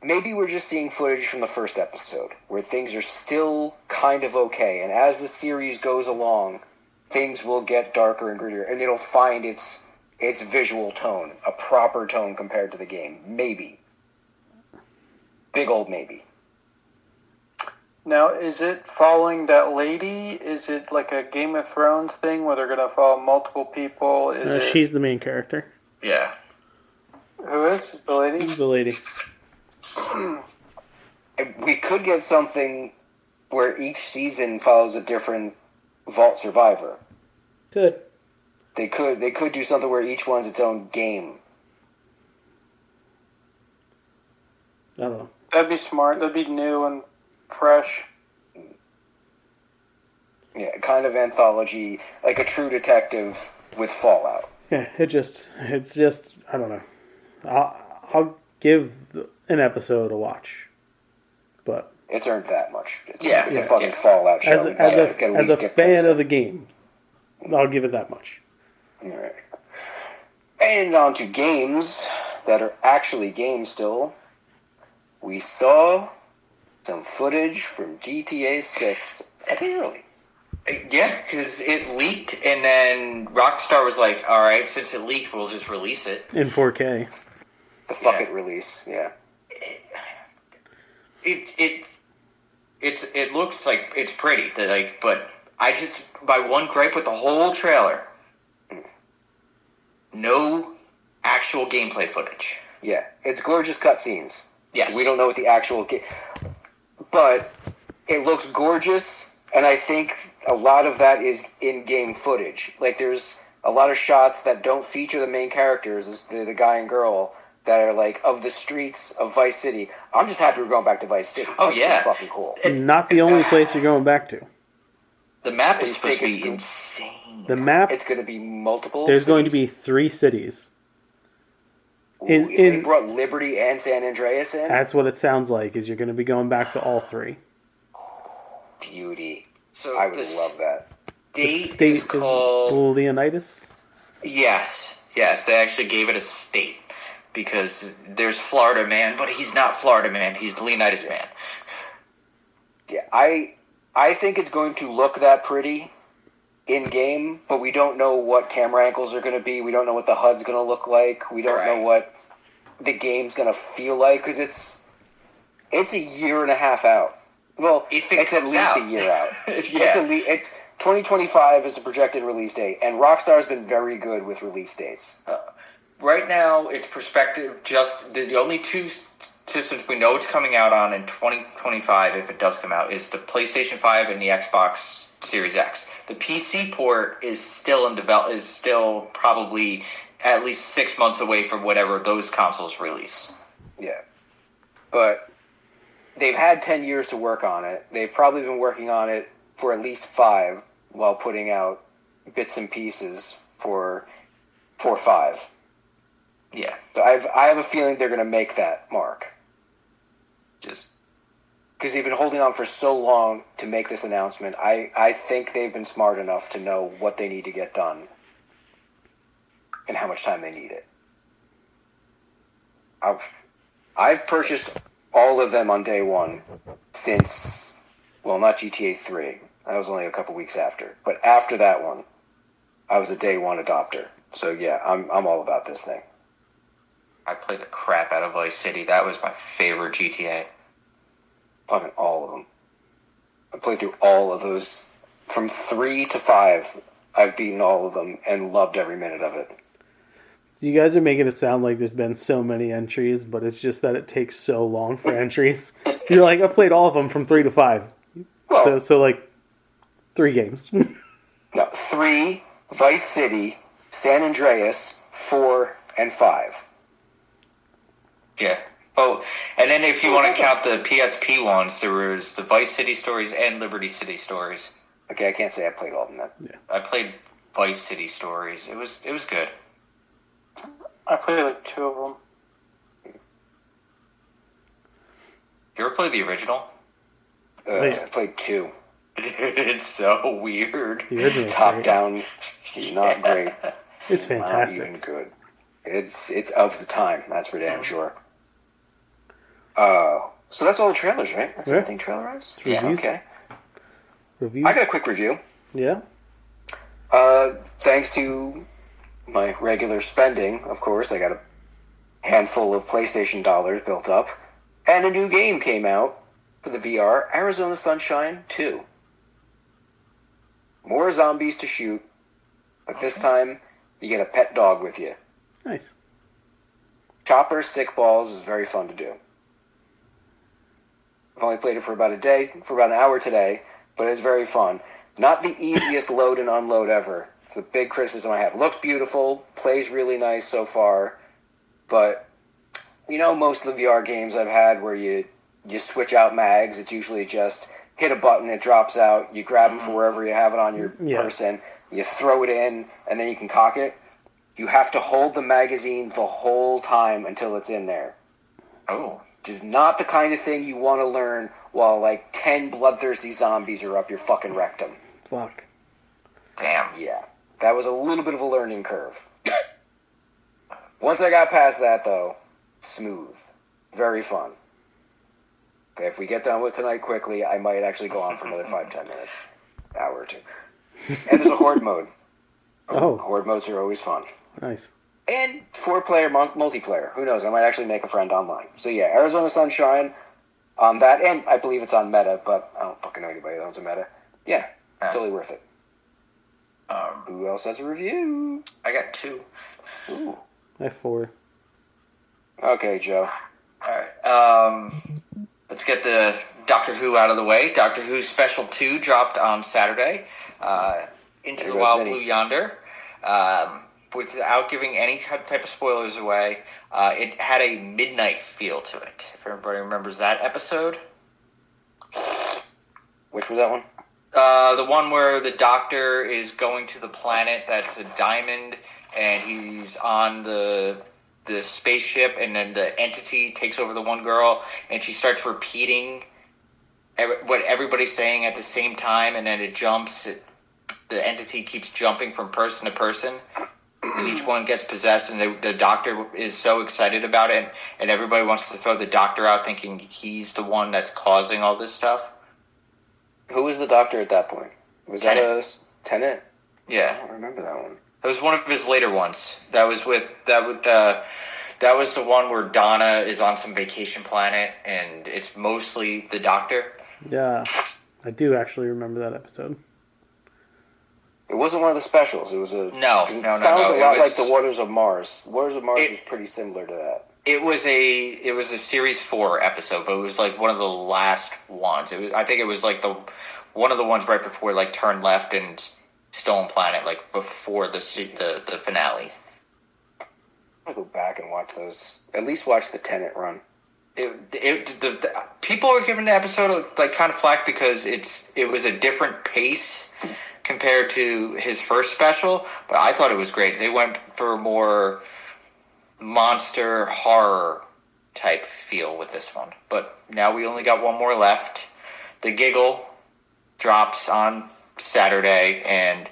Speaker 12: we're just seeing footage from the first episode where things are still kind of okay, and as the series goes along, things will get darker and grittier, and it'll find its visual tone, a proper tone compared to the game. Maybe. Big old maybe.
Speaker 9: Now, is it following that lady? Is it like a Game of Thrones thing where they're going to follow multiple people?
Speaker 6: She's the main character.
Speaker 11: Yeah.
Speaker 9: Who is the lady?
Speaker 6: The lady.
Speaker 12: We could get something where each season follows a different Vault Survivor.
Speaker 6: Good.
Speaker 12: They could do something where each one's its own game.
Speaker 6: I don't know.
Speaker 9: That'd be smart. That'd be new and fresh.
Speaker 12: Yeah, kind of anthology, like a True Detective with Fallout.
Speaker 6: Yeah, it's just I don't know. I'll give an episode a watch, but
Speaker 12: it's earned that much. It's
Speaker 11: a
Speaker 12: fucking Fallout show.
Speaker 6: As a fan of the game, I'll give it that much.
Speaker 12: All right. And on to games that are actually games still. We saw some footage from GTA 6 early.
Speaker 11: Yeah, because it leaked, and then Rockstar was like, all right, since it leaked, we'll just release it.
Speaker 6: In 4K.
Speaker 12: The fuck it release, yeah.
Speaker 11: It looks like it's pretty, but my one gripe with the whole trailer, no actual gameplay footage.
Speaker 12: Yeah, it's gorgeous cutscenes.
Speaker 11: Yes.
Speaker 12: We don't know what the actual game... But it looks gorgeous, and I think a lot of that is in-game footage. Like, there's a lot of shots that don't feature the main characters, the guy and girl, that are, like, of the streets of Vice City. I'm just happy we're going back to Vice City.
Speaker 11: Oh,
Speaker 12: That's
Speaker 11: yeah.
Speaker 12: fucking cool.
Speaker 6: Not the only place you're going back to.
Speaker 11: The map is supposed to be insane.
Speaker 6: The map...
Speaker 12: It's going to be multiple
Speaker 6: There's
Speaker 12: cities.
Speaker 6: going to be 3 cities.
Speaker 12: Ooh, they brought Liberty and San Andreas in?
Speaker 6: That's what it sounds like, is you're going to be going back to all 3.
Speaker 12: Beauty.
Speaker 11: So
Speaker 12: I would love that.
Speaker 6: The state is
Speaker 11: called
Speaker 6: Leonidas?
Speaker 11: Yes, they actually gave it a state because there's Florida Man, but he's not Florida Man. He's the Leonidas Man.
Speaker 12: Yeah, I think it's going to look that pretty in game, but we don't know what camera angles are going to be. We don't know what the HUD's going to look like. We don't know what the game's going to feel like because it's a year and a half out. Well, it's at least a year out. It's 2025 is the projected release date, and Rockstar's been very good with release dates.
Speaker 11: Right now, it's perspective. Just the only 2 systems we know it's coming out on in 2025, if it does come out, is the PlayStation 5 and the Xbox Series X. The PC port is still in develop. Is still probably at least 6 months away from whatever those consoles release.
Speaker 12: Yeah, but they've had 10 years to work on it. They've probably been working on it for at least 5 while putting out bits and pieces for 5.
Speaker 11: Yeah.
Speaker 12: So I have a feeling they're going to make that mark.
Speaker 11: Just
Speaker 12: because they've been holding on for so long to make this announcement. I think they've been smart enough to know what they need to get done and how much time they need it. I've purchased all of them on day one since, well, not GTA 3. That was only a couple weeks after. But after that one, I was a day one adopter. So yeah, I'm all about this thing.
Speaker 11: I played the crap out of Vice City. That was my favorite GTA.
Speaker 12: Fucking all of them. I played through all of those. From 3 to 5, I've beaten all of them and loved every minute of it.
Speaker 6: So you guys are making it sound like there's been so many entries, but it's just that it takes so long for entries. You're like, I've played all of them from 3 to 5.
Speaker 12: Well,
Speaker 6: so like 3 games.
Speaker 12: No, 3, Vice City, San Andreas, 4, and 5.
Speaker 11: Yeah. Oh, and then if you want to count the PSP ones, there was the Vice City stories and Liberty City stories.
Speaker 12: Okay, I can't say I played all of them then.
Speaker 6: Yeah.
Speaker 11: I played Vice City stories. It was good.
Speaker 9: I played like 2 of them.
Speaker 11: You ever play the original?
Speaker 12: I played 2.
Speaker 11: It's so weird.
Speaker 6: The original's
Speaker 12: Top
Speaker 6: great.
Speaker 12: down, not great.
Speaker 6: It's fantastic.
Speaker 12: Not even good. It's of the time, that's for damn sure. So that's all the trailers, right? That's everything trailer-wise?
Speaker 6: It's reviews.
Speaker 12: Okay.
Speaker 6: Reviews.
Speaker 12: I got a quick review.
Speaker 6: Yeah.
Speaker 12: Thanks to my regular spending, of course, I got a handful of PlayStation dollars built up, and a new game came out for the VR, Arizona Sunshine 2. More zombies to shoot, but this time you get a pet dog with you.
Speaker 6: Nice.
Speaker 12: Chopper sick balls is very fun to do. I've only played it for about an hour today, but it's very fun. Not the easiest load and unload ever. It's the big criticism I have. Looks beautiful, plays really nice so far, but you know most of the VR games I've had where you switch out mags, it's usually just hit a button, it drops out, you grab them from wherever you have it on your person, you throw it in, and then you can cock it. You have to hold the magazine the whole time until it's in there.
Speaker 11: Oh.
Speaker 12: It is not the kind of thing you want to learn while like 10 bloodthirsty zombies are up your fucking rectum.
Speaker 6: Fuck.
Speaker 11: Damn.
Speaker 12: Yeah. That was a little bit of a learning curve. Once I got past that, though, smooth. Very fun. Okay, if we get done with tonight quickly, I might actually go on for another 5-10 minutes. Hour or 2. And there's a horde mode.
Speaker 6: Oh.
Speaker 12: Horde modes are always fun.
Speaker 6: Nice.
Speaker 12: And 4-player multiplayer. Who knows? I might actually make a friend online. So yeah, Arizona Sunshine on that, and I believe it's on Meta, but I don't fucking know anybody that owns a Meta. Yeah, Totally worth it. Who else has a review?
Speaker 11: I got 2.
Speaker 12: Ooh.
Speaker 6: I have 4.
Speaker 12: Okay, Joe.
Speaker 11: Alright. Let's get the Doctor Who out of the way. Doctor Who Special 2 dropped on Saturday. Into the Wild Blue Yonder. Without giving any type of spoilers away, it had a midnight feel to it. If everybody remembers that episode.
Speaker 12: Which was that one?
Speaker 11: The one where the Doctor is going to the planet that's a diamond, and he's on the spaceship, and then the entity takes over the one girl, and she starts repeating what everybody's saying at the same time, and then it jumps. The entity keeps jumping from person to person. And each one gets possessed, and the Doctor is so excited about it, and everybody wants to throw the Doctor out, thinking he's the one that's causing all this stuff.
Speaker 12: Who was the Doctor at that point? Was that a Tennant?
Speaker 11: Yeah,
Speaker 12: I don't remember that one.
Speaker 11: That was one of his later ones. That was the one where Donna is on some vacation planet, and it's mostly the Doctor.
Speaker 6: Yeah, I do actually remember that episode.
Speaker 12: It wasn't one of the specials. It was a...
Speaker 11: No.
Speaker 12: It sounds a lot like the Waters of Mars. Waters of Mars was pretty similar to that.
Speaker 11: It was a Series 4 episode, but it was like one of the last ones. I think it was like one of the ones right before like Turn Left and Stolen Planet, like before the finale.
Speaker 12: I'm gonna go back and watch those. At least watch the Tennant run.
Speaker 11: The people are giving the episode like kind of flack because it was a different pace compared to his first special, but I thought it was great. They went for a more monster horror type feel with this one. But now we only got one more left. The Giggle drops on Saturday, and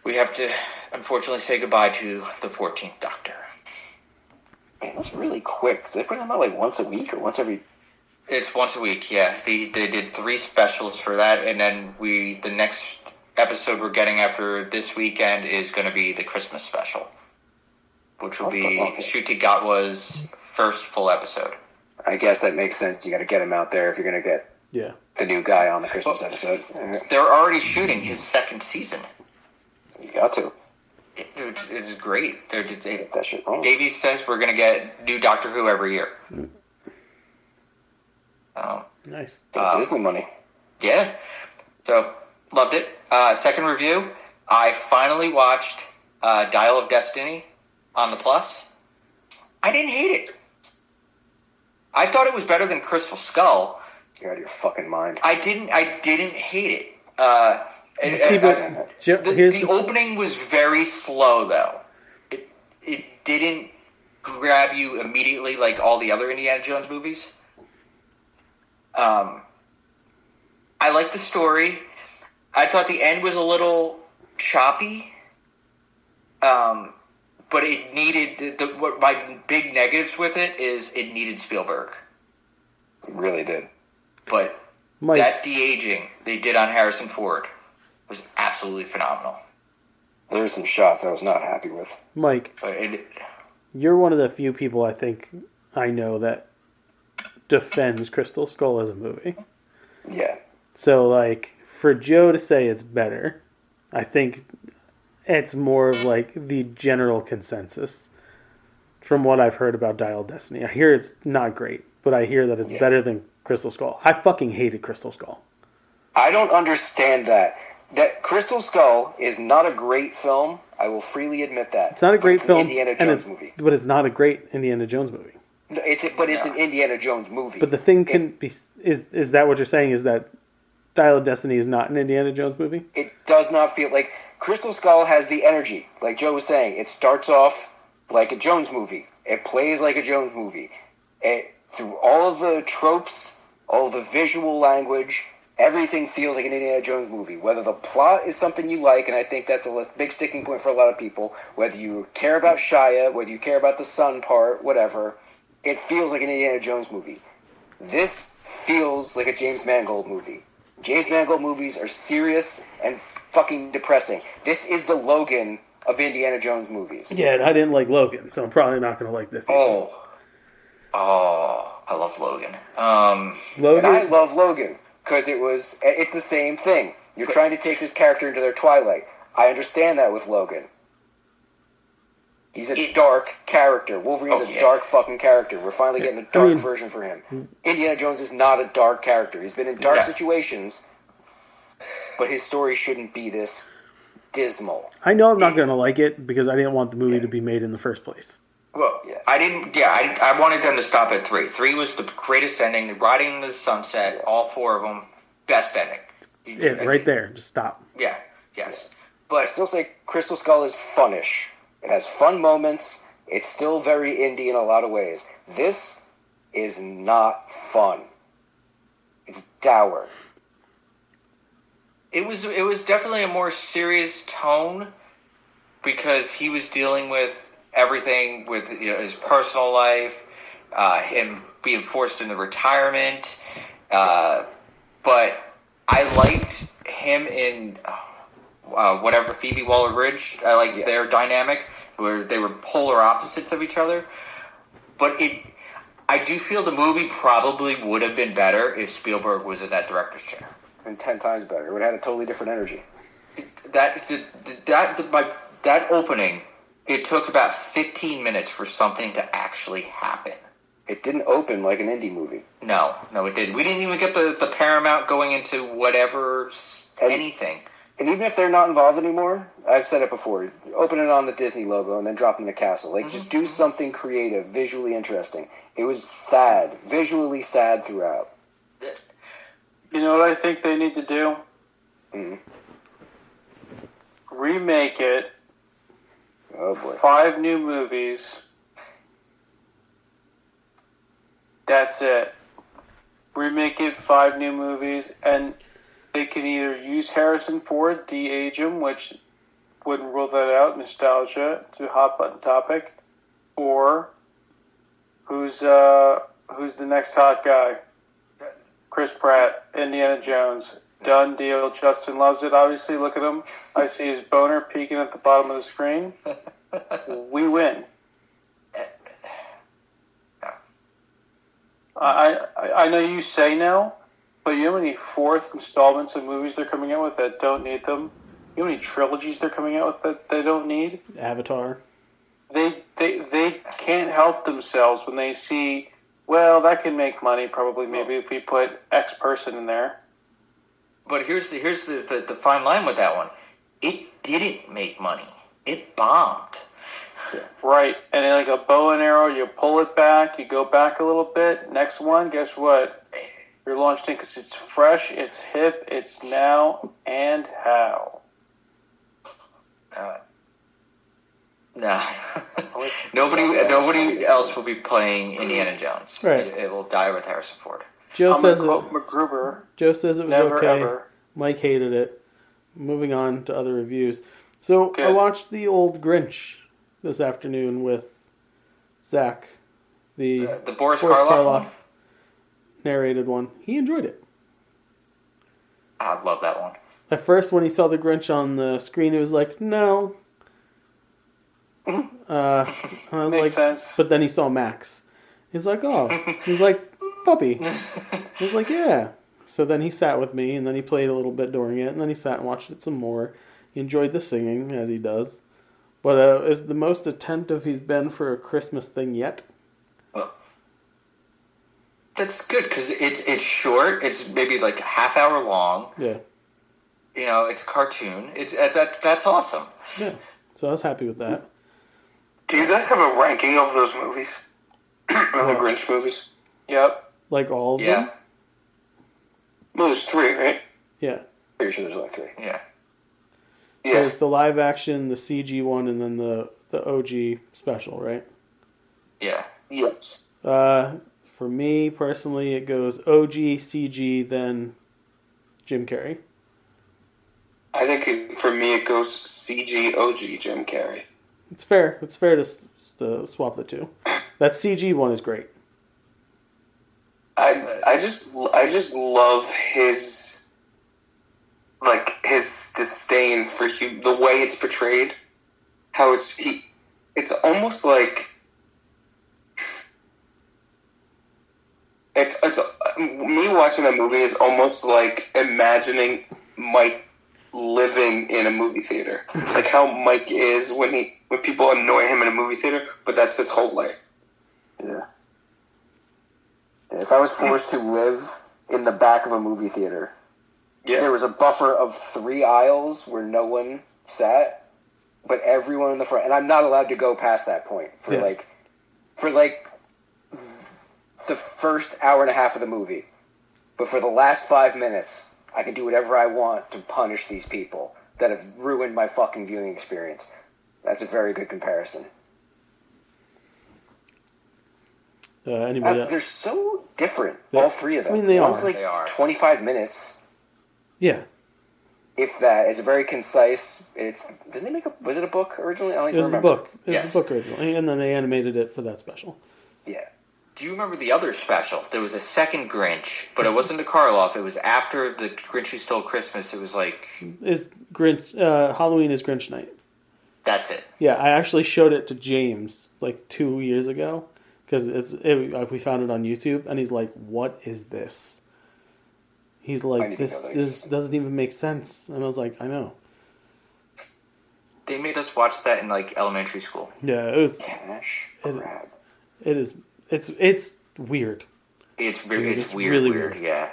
Speaker 11: we have to unfortunately say goodbye to the 14th Doctor.
Speaker 12: Man, that's really quick. Do they put them out like once a week or once every...
Speaker 11: It's once a week, yeah. They did 3 specials for that, and then the next episode we're getting after this weekend is going to be the Christmas special, which will be Ncuti Gatwa's first full episode.
Speaker 12: I guess that makes sense. You got to get him out there if you're going to get the new guy on the Christmas episode.
Speaker 11: They're already shooting his second season.
Speaker 12: You got to.
Speaker 11: It is great.
Speaker 12: That shit wrong.
Speaker 11: Davies says we're going to get new Doctor Who every year.
Speaker 6: Nice.
Speaker 12: Disney money.
Speaker 11: Yeah. So, loved it. Second review, I finally watched Dial of Destiny on the Plus. I didn't hate it. I thought it was better than Crystal Skull.
Speaker 12: You're out of your fucking mind.
Speaker 11: I didn't hate it. The opening was very slow, though. It didn't grab you immediately like all the other Indiana Jones movies. I liked the story. I thought the end was a little choppy. But it needed... what my big negatives with it is it needed Spielberg.
Speaker 12: It really did.
Speaker 11: But that de-aging they did on Harrison Ford was absolutely phenomenal.
Speaker 12: There were some shots I was not happy with.
Speaker 6: Mike, you're one of the few people I think I know that defends Crystal Skull as a movie.
Speaker 12: Yeah.
Speaker 6: So, like, for Joe to say it's better, I think it's more of, like, the general consensus from what I've heard about Dial Destiny. I hear it's not great, but I hear that it's better than Crystal Skull. I fucking hated Crystal Skull.
Speaker 12: I don't understand that. That Crystal Skull is not a great film. I will freely admit that.
Speaker 6: It's not a great film,
Speaker 12: Indiana Jones movie.
Speaker 6: But it's not a great Indiana Jones movie.
Speaker 12: No, it's an Indiana Jones movie.
Speaker 6: But the thing is that what you're saying is that Dial of Destiny is not an Indiana Jones movie?
Speaker 12: It does not feel like Crystal Skull has the energy. Like Joe was saying, it starts off like a Jones movie. It plays like a Jones movie. Through all of the tropes, all of the visual language, everything feels like an Indiana Jones movie. Whether the plot is something you like, and I think that's a big sticking point for a lot of people, whether you care about Shia, whether you care about the son part, whatever, it feels like an Indiana Jones movie. This feels like a James Mangold movie. James Mangold movies are serious and fucking depressing. This is the Logan of Indiana Jones movies.
Speaker 6: Yeah, and I didn't like Logan, so I'm probably not going to like this either.
Speaker 11: I love Logan.
Speaker 12: Logan? And I love Logan, because it's the same thing. You're trying to take this character into their twilight. I understand that with Logan. He's a dark character. Wolverine's a dark fucking character. We're finally getting a dark version for him. Indiana Jones is not a dark character. He's been in dark situations, but his story shouldn't be this dismal.
Speaker 6: I know I'm not going to like it because I didn't want the movie to be made in the first place.
Speaker 11: Well, I didn't. Yeah, I wanted them to stop at 3. 3 was the greatest ending. Riding into the sunset. All 4 of them, best ending.
Speaker 6: Yeah, right there. Just stop.
Speaker 11: Yeah. Yes.
Speaker 12: But I still say Crystal Skull is funnish. It has fun moments. It's still very indie in a lot of ways. This is not fun. It's dour.
Speaker 11: It was definitely a more serious tone because he was dealing with everything with his personal life, him being forced into retirement. But I liked him in whatever Phoebe Waller-Bridge. I liked their dynamic where they were polar opposites of each other. But I do feel the movie probably would have been better if Spielberg was in that director's chair.
Speaker 12: And 10 times better. It would have had a totally different energy.
Speaker 11: That opening, it took about 15 minutes for something to actually happen.
Speaker 12: It didn't open like an indie movie.
Speaker 11: No, it didn't. We didn't even get the Paramount going into whatever, anything.
Speaker 12: And even if they're not involved anymore, I've said it before, open it on the Disney logo and then drop in the castle. Like, just do something creative, visually interesting. It was sad, visually sad throughout.
Speaker 9: You know what I think they need to do? Remake it.
Speaker 12: Oh boy.
Speaker 9: 5 new movies. That's it. Remake it, 5 new movies, and they can either use Harrison Ford, de-age him, which wouldn't rule that out, nostalgia, it's a hot button topic, or who's the next hot guy? Chris Pratt, Indiana Jones. Done deal. Justin loves it. Obviously, look at him. I see his boner peeking at the bottom of the screen. We win. I know you say no, but you know how many 4th installments of movies they're coming out with that don't need them? You know how many trilogies they're coming out with that they don't need?
Speaker 6: Avatar.
Speaker 9: They can't help themselves when they see, well, that can make money probably maybe if we put X person in there.
Speaker 11: But here's the fine line with that one. It didn't make money. It bombed.
Speaker 9: Right. And like a bow and arrow, you pull it back, you go back a little bit. Next one, guess what? You're launched in because it's fresh, it's hip, it's now, and how?
Speaker 11: No. Nobody else will be playing Indiana Jones.
Speaker 6: Right.
Speaker 11: It will die with Harrison Ford.
Speaker 6: Joe says it was
Speaker 9: Never,
Speaker 6: okay.
Speaker 9: Ever.
Speaker 6: Mike hated it. Moving on to other reviews. So I watched the old Grinch this afternoon with Zach, the
Speaker 11: Boris Karloff
Speaker 6: narrated one. He enjoyed it.
Speaker 11: I love that one.
Speaker 6: At first, when he saw the Grinch on the screen, he was like, "No." And I was
Speaker 9: Makes
Speaker 6: like,
Speaker 9: sense.
Speaker 6: But then he saw Max. He's like, "Oh," he's like, "Puppy." He was like, "Yeah." So then he sat with me, and then he played a little bit during it, and then he sat and watched it some more. He enjoyed the singing, as he does. But is the most attentive he's been for a Christmas thing yet.
Speaker 11: That's good, because it's short. It's maybe like a half hour long.
Speaker 6: Yeah.
Speaker 11: You know, it's a cartoon. That's awesome.
Speaker 6: Yeah. So I was happy with that.
Speaker 10: Do you guys have a ranking of those movies? Of the Grinch movies?
Speaker 9: Yep.
Speaker 6: Like all of them?
Speaker 10: Well, there's 3, right?
Speaker 6: Yeah.
Speaker 12: Pretty sure there's like 3.
Speaker 11: Yeah.
Speaker 6: So it's the live action, the CG one, and then the OG special, right?
Speaker 11: Yeah.
Speaker 10: Yes.
Speaker 6: For me, personally, it goes OG, CG, then Jim Carrey.
Speaker 10: I think for me it goes CG, OG, Jim Carrey.
Speaker 6: It's fair. It's fair to swap the two. That CG one is great.
Speaker 10: I just love his disdain for the way it's portrayed. How it's almost like it's me watching that movie is almost like imagining Mike living in a movie theater. Like how Mike is when people annoy him in a movie theater, but that's his whole life.
Speaker 12: Yeah. If I was forced to live in the back of a movie theater, there was a buffer of 3 aisles where no one sat, but everyone in the front, and I'm not allowed to go past that point for the first hour and a half of the movie. But for the last 5 minutes, I can do whatever I want to punish these people that have ruined my fucking viewing experience. That's a very good comparison. They're so different, all 3 of them.
Speaker 6: I mean, they
Speaker 12: One's
Speaker 6: are.
Speaker 12: like 25 minutes.
Speaker 6: Yeah.
Speaker 12: If that. It's very concise. Didn't they make was it a book originally? I don't
Speaker 6: It was
Speaker 12: remember.
Speaker 6: the book. It was the book originally, and then they animated it for that special.
Speaker 12: Yeah.
Speaker 11: Do you remember the other special? There was a second Grinch, but it wasn't a Karloff. It was after the Grinch Who Stole Christmas. It was like...
Speaker 6: Is Grinch Halloween is Grinch Night.
Speaker 11: That's it.
Speaker 6: Yeah, I actually showed it to James like 2 years ago because we found it on YouTube, and he's like, "What is this?" He's like, "This doesn't even make sense," and I was like, "I know."
Speaker 11: They made us watch that in like elementary school.
Speaker 6: Yeah, it was.
Speaker 12: Cash
Speaker 6: grab. It is. It's weird.
Speaker 11: It's
Speaker 6: It's
Speaker 11: weird,
Speaker 6: really
Speaker 11: weird. Yeah.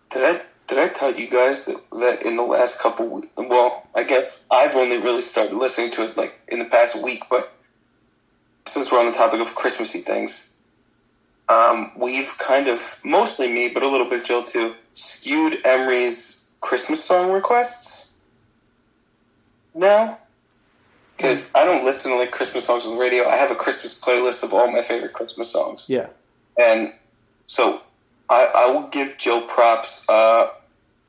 Speaker 10: Did I tell you guys that in the last couple weeks, well, I guess I've only really started listening to it like in the past week, but since we're on the topic of Christmassy things, we've kind of, mostly me, but a little bit Jill too, skewed Emery's Christmas song requests now. Because I don't listen to like Christmas songs on the radio. I have a Christmas playlist of all my favorite Christmas songs.
Speaker 6: Yeah.
Speaker 10: And so I will give Jill props.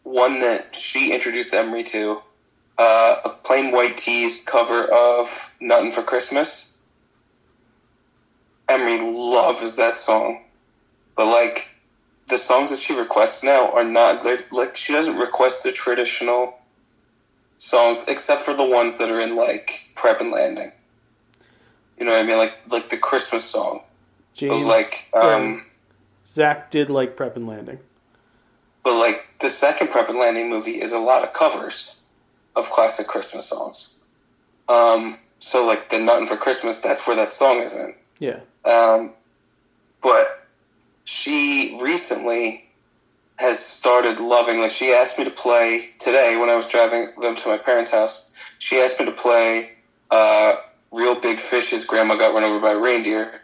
Speaker 10: One that she introduced Emery to, a Plain White Tees cover of Nuttin' for Christmas. Emery loves that song. But like, the songs that she requests now are not, like, she doesn't request the traditional songs, except for the ones that are in like Prep and Landing. You know what I mean? Like the Christmas song.
Speaker 6: James,
Speaker 10: but like,
Speaker 6: Zach did like Prep and Landing.
Speaker 10: But like the second Prep and Landing movie is a lot of covers of classic Christmas songs. So like the Nuttin' for Christmas, that's where that song is in.
Speaker 6: Yeah.
Speaker 10: But she recently has started loving, like she asked me to play today when I was driving them to my parents' house. She asked me to play Real Big Fish's Grandma Got Run Over by a Reindeer.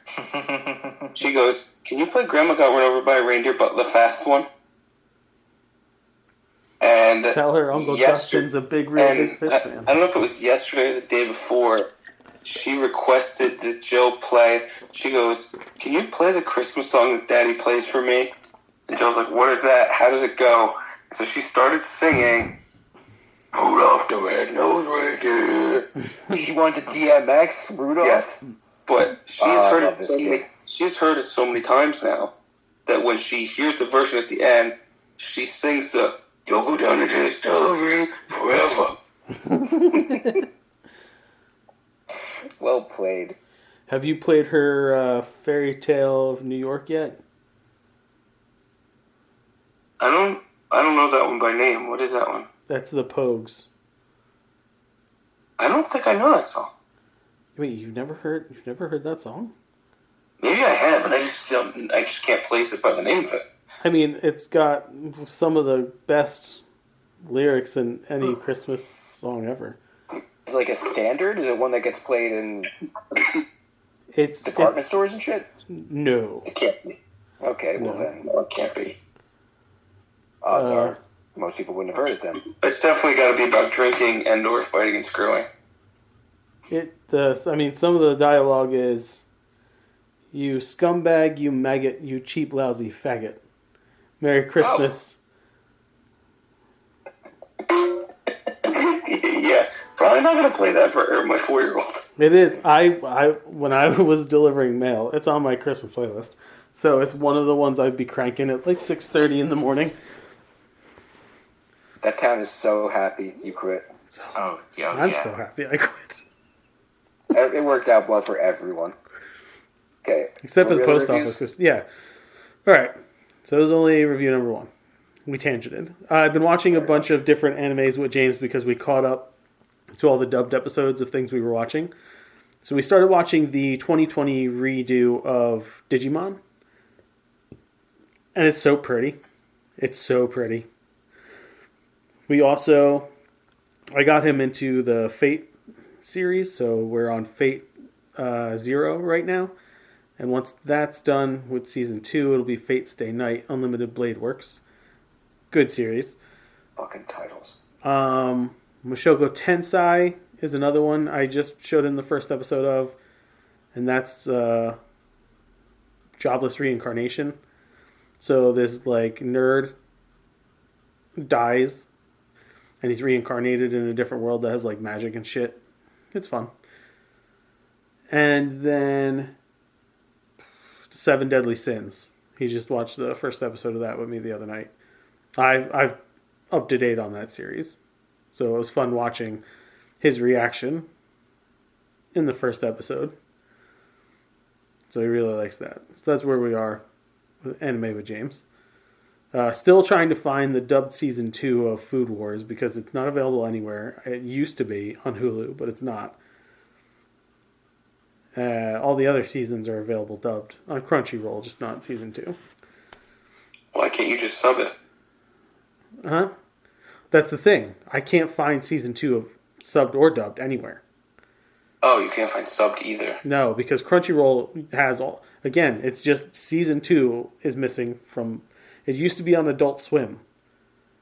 Speaker 10: She goes, "Can you play Grandma Got Run Over by a Reindeer, but the fast one?" And
Speaker 6: tell her Uncle Justin's a big Real Big Fish fan.
Speaker 10: I don't know if it was yesterday or the day before. She requested that Jill play. She goes, "Can you play the Christmas song that Daddy plays for me?" And Jill's like, "What is that? How does it go?" So she started singing, "Rudolph the Red-Nosed Reindeer."
Speaker 12: She wanted to DMX Rudolph?
Speaker 10: Yes. But she's heard it so many times now that when she hears the version at the end, she sings the "You'll go down in history forever."
Speaker 12: Well played.
Speaker 6: Have you played her Fairy Tale of New York yet?
Speaker 10: I don't know that one by name. What is that one?
Speaker 6: That's the Pogues.
Speaker 10: I don't think I know that song.
Speaker 6: Wait, you've never heard that song?
Speaker 10: Maybe I have, but I just can't place it by the name of it.
Speaker 6: I mean, it's got some of the best lyrics in any Christmas song ever.
Speaker 12: Is it like a standard? Is it one that gets played in
Speaker 6: it's
Speaker 12: department stores and shit?
Speaker 6: No.
Speaker 10: It can't be.
Speaker 12: Okay, well then.
Speaker 10: No, it can't be.
Speaker 12: Odds are most people wouldn't have heard it then.
Speaker 10: It's definitely got to be about drinking and or fighting and screwing.
Speaker 6: Some of the dialogue is, "You scumbag, you maggot, you cheap, lousy faggot. Merry Christmas."
Speaker 10: Yeah, probably not going to play that for my 4-year-old.
Speaker 6: It is. When I was delivering mail, it's on my Christmas playlist. So it's one of the ones I'd be cranking at like 6:30 in the morning.
Speaker 12: That town is so happy you quit.
Speaker 6: I'm so happy I quit.
Speaker 12: It worked out well for everyone. Okay.
Speaker 6: Except for the post office. Yeah. All right. So it was only review number 1. We tangented. I've been watching a bunch of different animes with James because we caught up to all the dubbed episodes of things we were watching. So we started watching the 2020 redo of Digimon. And it's so pretty. It's so pretty. We also... I got him into the Fate series, so we're on Fate 0 right now. And once that's done with Season 2, it'll be Fate Stay Night, Unlimited Blade Works. Good series.
Speaker 12: Fucking titles.
Speaker 6: Mushoku Tensei is another one I just showed in the first episode of. And that's Jobless Reincarnation. So this like nerd dies and he's reincarnated in a different world that has like magic and shit. It's fun. And then 7 Deadly Sins. He just watched the first episode of that with me the other night. I've up to date on that series. So it was fun watching his reaction in the first episode. So he really likes that. So that's where we are with Anime with James. Still trying to find the dubbed season 2 of Food Wars because it's not available anywhere. It used to be on Hulu, but it's not. All the other seasons are available dubbed on Crunchyroll, just not season 2.
Speaker 10: Why can't you just sub it?
Speaker 6: Huh? That's the thing. I can't find season 2 of subbed or dubbed anywhere.
Speaker 10: Oh, you can't find subbed either.
Speaker 6: No, because Crunchyroll has all... Again, it's just season 2 is missing from... It used to be on Adult Swim.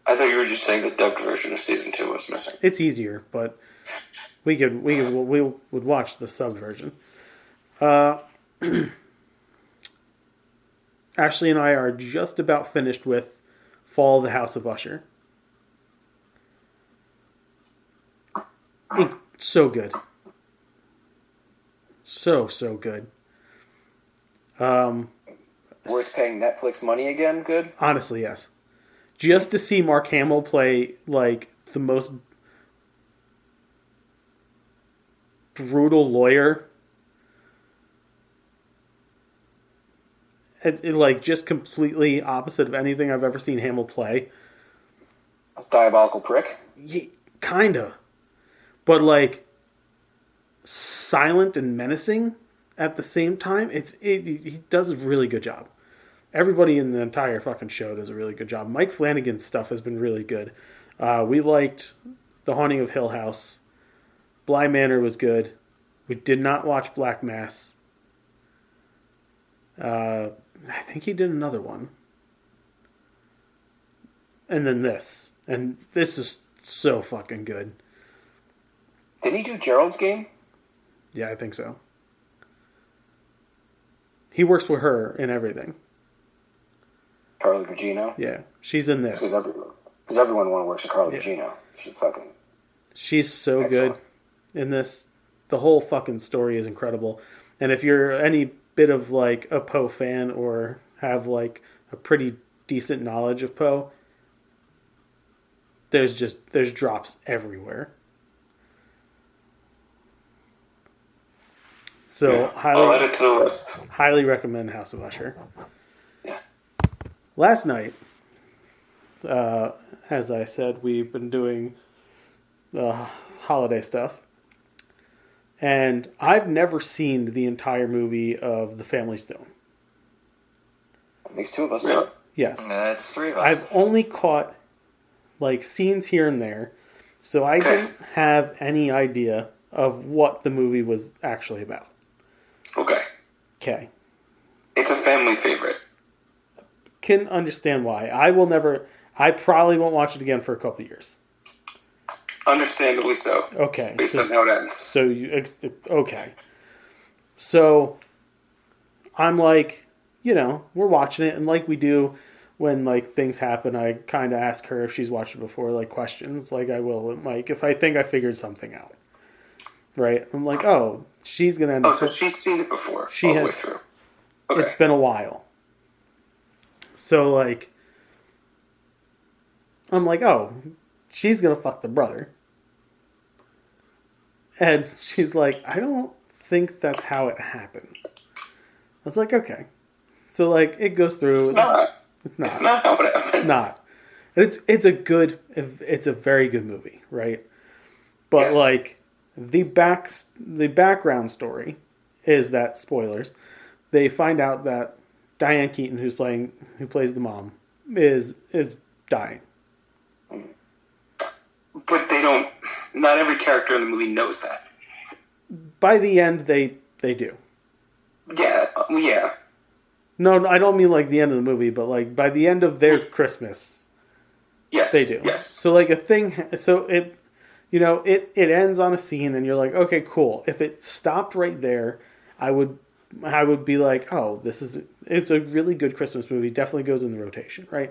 Speaker 10: I thought you were just saying the dubbed version of season 2 was missing.
Speaker 6: It's easier, but we would watch the subbed version. Ashley and I are just about finished with Fall of the House of Usher. So good. So good.
Speaker 12: Worth paying Netflix money again? Good?
Speaker 6: Honestly, yes. Just to see Mark Hamill play, like, the most brutal lawyer. Like, just completely opposite of anything I've ever seen Hamill play.
Speaker 12: A diabolical prick?
Speaker 6: Yeah, kinda. But, like, silent and menacing at the same time. He does a really good job. Everybody in the entire fucking show does a really good job. Mike Flanagan's stuff has been really good. We liked The Haunting of Hill House. Bly Manor was good. We did not watch Black Mass. I think he did another one. And then this. And this is so fucking good.
Speaker 12: Did he do Gerald's Game?
Speaker 6: Yeah, I think so. He works with her in everything.
Speaker 12: Carly Gugino?
Speaker 6: Yeah, she's in this.
Speaker 12: Because everyone works with Carly Gugino.
Speaker 6: She's so
Speaker 12: excellent.
Speaker 6: good in this. The whole fucking story is incredible. And if you're any bit of like a Poe fan or have like a pretty decent knowledge of Poe, there's drops everywhere. So
Speaker 10: I'll add it to the list.
Speaker 6: Highly recommend House of Usher.
Speaker 10: Yeah.
Speaker 6: Last night, as I said, we've been doing holiday stuff. And I've never seen the entire movie of The Family Stone.
Speaker 12: Makes 2 of us.
Speaker 10: Yeah.
Speaker 6: Yes.
Speaker 11: That's 3 of us.
Speaker 6: I've only caught like scenes here and there. So I didn't have any idea of what the movie was actually about. Okay.
Speaker 10: It's a family favorite.
Speaker 6: Can understand why. I probably won't watch it again for a couple of years.
Speaker 10: Understandably so.
Speaker 6: Okay.
Speaker 10: Based on how it ends.
Speaker 6: Okay. So I'm like, we're watching it, and like we do when like things happen, I kind of ask her if she's watched it before, like questions, like I will with Mike if I think I figured something out. Right? I'm like, oh, she's gonna end up.
Speaker 10: So she's seen it before.
Speaker 6: She
Speaker 10: all
Speaker 6: has.
Speaker 10: The way through. Okay.
Speaker 6: It's been a while. So like, I'm like, oh, she's gonna fuck the brother. And she's like, I don't think that's how it happened. I was like, okay. So like, it goes through.
Speaker 10: It's not.
Speaker 6: It's not.
Speaker 10: It's not how it happens.
Speaker 6: It's not. It's a very good movie, right? But like the background story is that, spoilers, they find out that Diane Keaton, who plays the mom, is dying.
Speaker 10: But they don't. Not every character in the movie knows that.
Speaker 6: By the end, they do.
Speaker 10: Yeah.
Speaker 6: No, I don't mean like the end of the movie, but like by the end of their Christmas,
Speaker 10: yes,
Speaker 6: they do.
Speaker 10: Yes.
Speaker 6: So like it ends on a scene, and you're like, okay, cool. If it stopped right there, I would be like, oh, it's a really good Christmas movie. Definitely goes in the rotation, right?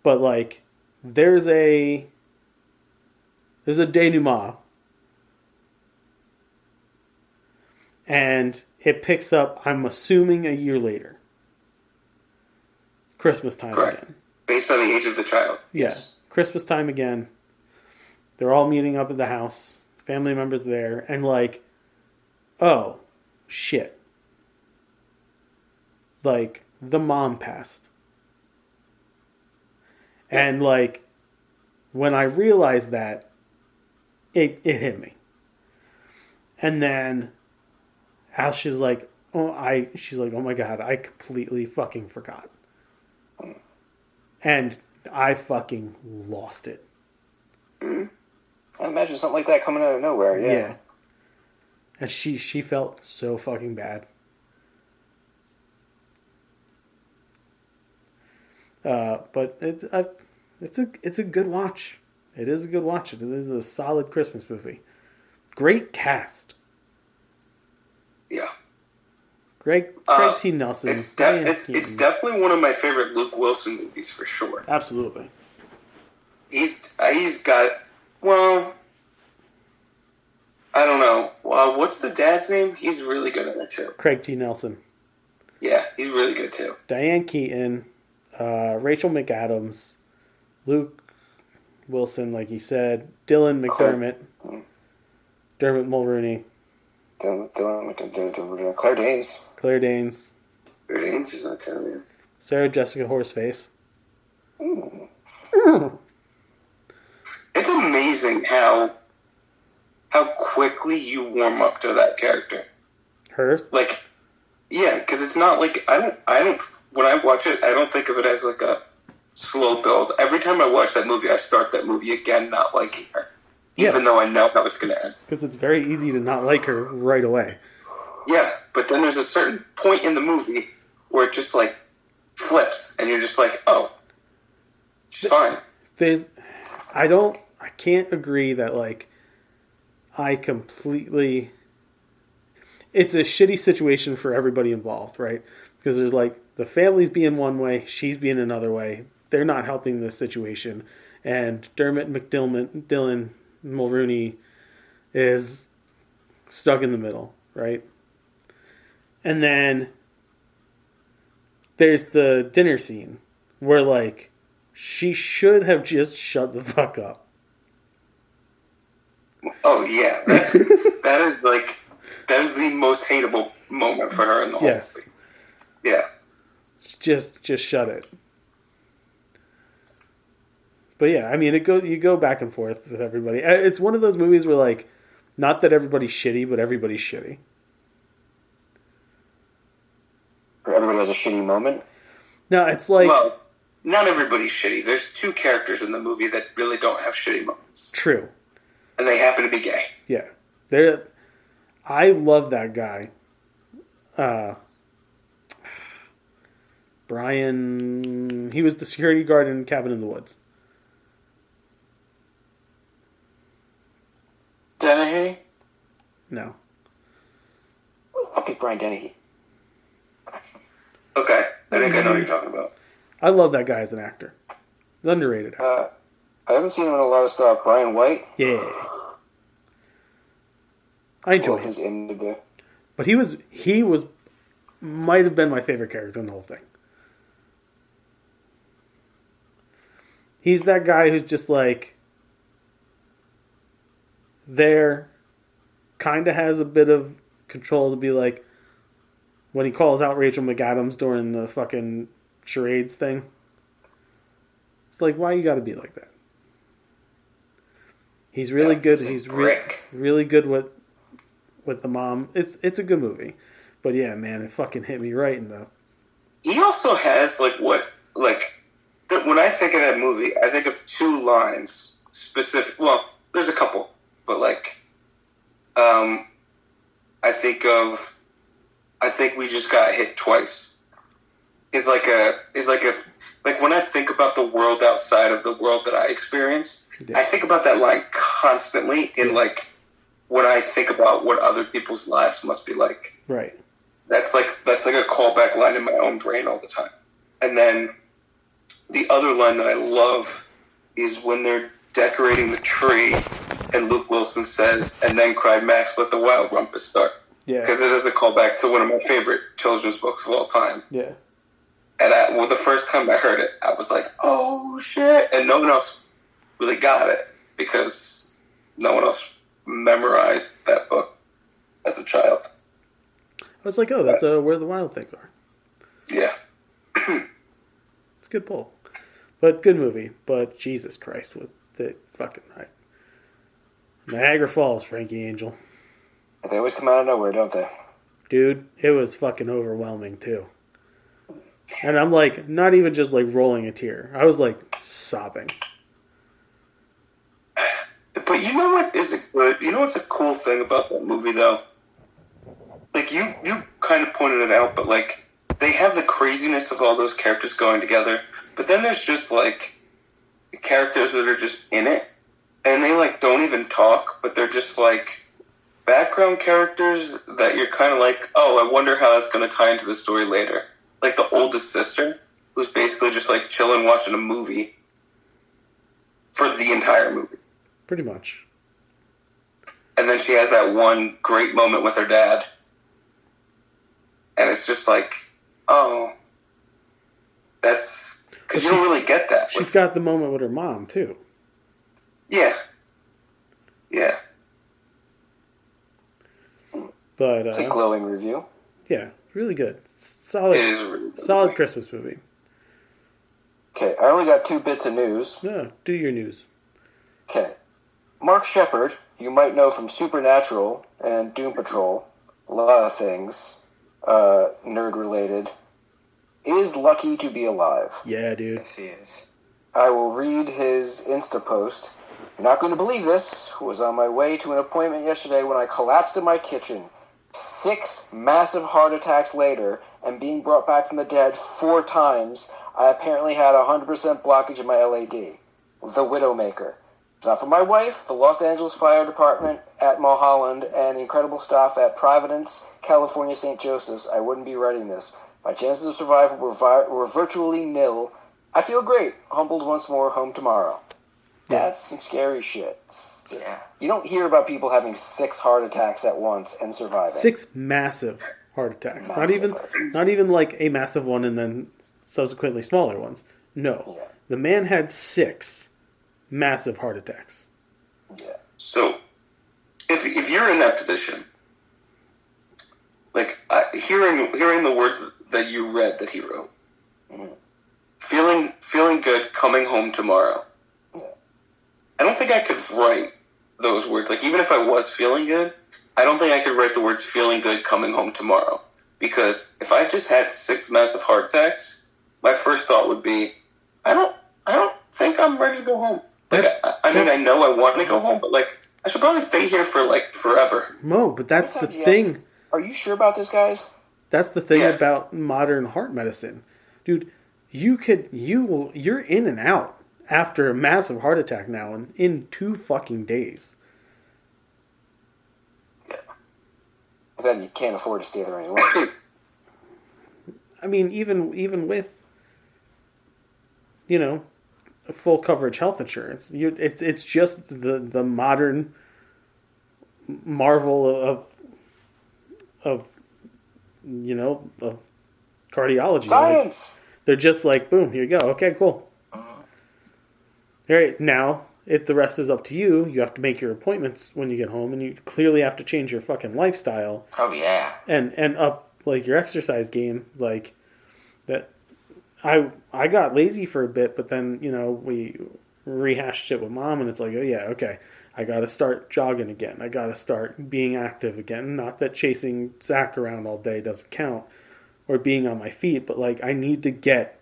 Speaker 6: But like, there's a denouement, and it picks up, I'm assuming, a year later. Christmas time again.
Speaker 10: Based on the age of the child.
Speaker 6: Yes. Yeah. Christmas time again. They're all meeting up at the house. Family members there. And like, oh, shit. Like, the mom passed. And like, when I realized that, it hit me. And then Al, she's like, oh my God, I completely fucking forgot. And I fucking lost it.
Speaker 12: I imagine something like that coming out of nowhere, yeah.
Speaker 6: And she felt so fucking bad. But it's a good watch. It is a good watch. It is a solid Christmas movie. Great cast.
Speaker 10: Yeah.
Speaker 6: Craig T. Nelson.
Speaker 10: It's definitely one of my favorite Luke Wilson movies for sure.
Speaker 6: Absolutely.
Speaker 10: He's got, well, I don't know. What's the dad's name? He's really good at it too.
Speaker 6: Craig T. Nelson.
Speaker 10: Yeah, he's really good too.
Speaker 6: Diane Keaton, Rachel McAdams, Luke Wilson, like he said, Dylan McDermott, Dermot Mulroney.
Speaker 12: Claire Danes.
Speaker 6: Claire Danes
Speaker 10: is not telling you.
Speaker 6: Sarah Jessica Horseface.
Speaker 10: It's amazing how quickly you warm up to that character.
Speaker 6: Hers?
Speaker 10: Like, yeah, because it's not like I don't. When I watch it, I don't think of it as like a slow build. Every time I watch that movie, I start that movie again not liking her. Even though I know how it's going to end.
Speaker 6: Because it's very easy to not like her right away.
Speaker 10: Yeah, but then there's a certain point in the movie where it just, like, flips, and you're just like, oh, she's fine.
Speaker 6: I can't agree that, like, it's a shitty situation for everybody involved, right? Because there's, like, the family's being one way, she's being another way. They're not helping this situation. And Dermot Dylan Mulrooney is stuck in the middle, right? And then there's the dinner scene where, like, she should have just shut the fuck up.
Speaker 10: Oh, yeah. That is the most hateable moment for her in the whole movie. Yeah.
Speaker 6: Just shut it. But yeah, I mean, you go back and forth with everybody. It's one of those movies where, like, not that everybody's shitty, but everybody's shitty.
Speaker 12: Or everybody has a shitty moment?
Speaker 6: No, it's like...
Speaker 10: Well, not everybody's shitty. There's two characters in the movie that really don't have shitty moments.
Speaker 6: True.
Speaker 10: And they happen to be gay.
Speaker 6: Yeah. I love that guy. Brian... He was the security guard in Cabin in the Woods.
Speaker 9: Dennehy?
Speaker 6: No.
Speaker 12: Who the fuck is Brian Dennehy?
Speaker 10: Okay, I think I know what you're talking about.
Speaker 6: I love that guy as an actor. He's underrated.
Speaker 12: I haven't seen him in a lot of stuff. Brian White?
Speaker 6: Yeah. I enjoy him. But he was might have been my favorite character in the whole thing. He's that guy who's just like there, kind of has a bit of control to be like, when he calls out Rachel McAdams during the fucking charades thing. It's like, why you got to be like that? He's really good. He's really good with the mom. It's a good movie, but yeah, man, it fucking hit me right in the.
Speaker 10: He also has when I think of that movie, I think of two lines specific. Well, there's a couple, but I think we just got hit twice. Is like when I think about the world outside of the world that I experience, I think about that line constantly in when I think about what other people's lives must be like.
Speaker 6: Right.
Speaker 10: That's like a callback line in my own brain all the time. And then the other line that I love is when they're decorating the tree and Luke Wilson says, "And then cried Max, let the wild rumpus start."
Speaker 6: Yeah.
Speaker 10: Because it is a callback to one of my favorite children's books of all time.
Speaker 6: Yeah.
Speaker 10: And the first time I heard it, I was like, "Oh shit!" And no one else really got it because no one else memorized that book as a child.
Speaker 6: I was like, "Oh, that's Where the Wild Things Are."
Speaker 10: Yeah.
Speaker 6: It's a good pull, but good movie. But Jesus Christ, was the fucking right. Niagara Falls, Frankie Angel.
Speaker 12: They always come out of nowhere, don't they?
Speaker 6: Dude, it was fucking overwhelming too. And I'm like, not even just like rolling a tear. I was like sobbing.
Speaker 10: But you know what is good? You know what's a cool thing about that movie though? Like you kind of pointed it out, but like they have the craziness of all those characters going together. But then there's just like characters that are just in it, and they like don't even talk, but they're just like background characters that you're kind of like, oh, I wonder how that's going to tie into the story later. Like the oldest sister, who's basically just like chilling watching a movie for the entire movie.
Speaker 6: Pretty much.
Speaker 10: And then she has that one great moment with her dad. And it's just like, oh, that's... Because you don't really get that.
Speaker 6: She's got the moment with her mom, too.
Speaker 10: Yeah. Yeah.
Speaker 6: But,
Speaker 12: it's a glowing review.
Speaker 6: Yeah, really good. Solid,
Speaker 10: really
Speaker 6: solid Christmas movie.
Speaker 12: Okay, I only got 2 bits of news.
Speaker 6: No, do your news.
Speaker 12: Okay. Mark Shepard, you might know from Supernatural and Doom Patrol, a lot of things, nerd-related, is lucky to be alive.
Speaker 6: Yeah, dude.
Speaker 11: Yes, he is.
Speaker 12: I will read his Insta post. You're not going to believe this. Was on my way to an appointment yesterday when I collapsed in my kitchen. 6 massive heart attacks later, and being brought back from the dead 4 times, I apparently had a 100% blockage in my LAD. The Widowmaker. It's not for my wife, the Los Angeles Fire Department at Mulholland, and the incredible staff at Providence, California St. Joseph's. I wouldn't be writing this. My chances of survival were virtually nil. I feel great. Humbled once more, home tomorrow. That's some scary shit.
Speaker 11: Yeah.
Speaker 12: You don't hear about people having 6 heart attacks at once and surviving.
Speaker 6: 6 massive heart attacks.
Speaker 12: Massive
Speaker 6: Not even like a massive one and then subsequently smaller ones. No.
Speaker 12: Yeah.
Speaker 6: The man had 6 massive heart attacks.
Speaker 12: Yeah.
Speaker 10: So, if you're in that position, like hearing the words that you read that he wrote, feeling good, coming home tomorrow.
Speaker 12: Yeah.
Speaker 10: I don't think I could write those words. Like even if I was feeling good, I don't think I could write the words "feeling good, coming home tomorrow." Because if I just had 6 massive heart attacks, my first thought would be, I don't think I'm ready to go home. Like, I mean, I know I want to go home, but like, I should probably stay here for like forever.
Speaker 6: Mo, but that's the thing.
Speaker 12: Are you sure about this, guys?
Speaker 6: That's the thing about modern heart medicine, dude. You're in and out after a massive heart attack now, in 2 fucking days.
Speaker 12: Then you can't afford to stay there any longer.
Speaker 6: I mean, even with, full coverage health insurance, it's just the modern marvel of cardiology.
Speaker 12: Science.
Speaker 6: They're just like, boom, here you go. Okay, cool. All right, now the rest is up to you. You have to make your appointments when you get home, and you clearly have to change your fucking lifestyle.
Speaker 11: Oh yeah.
Speaker 6: And up like your exercise game, like that. I got lazy for a bit, but then, we rehashed it with Mom, and it's like, oh yeah, okay, I got to start jogging again. I got to start being active again. Not that chasing Zach around all day doesn't count, or being on my feet, but like I need to get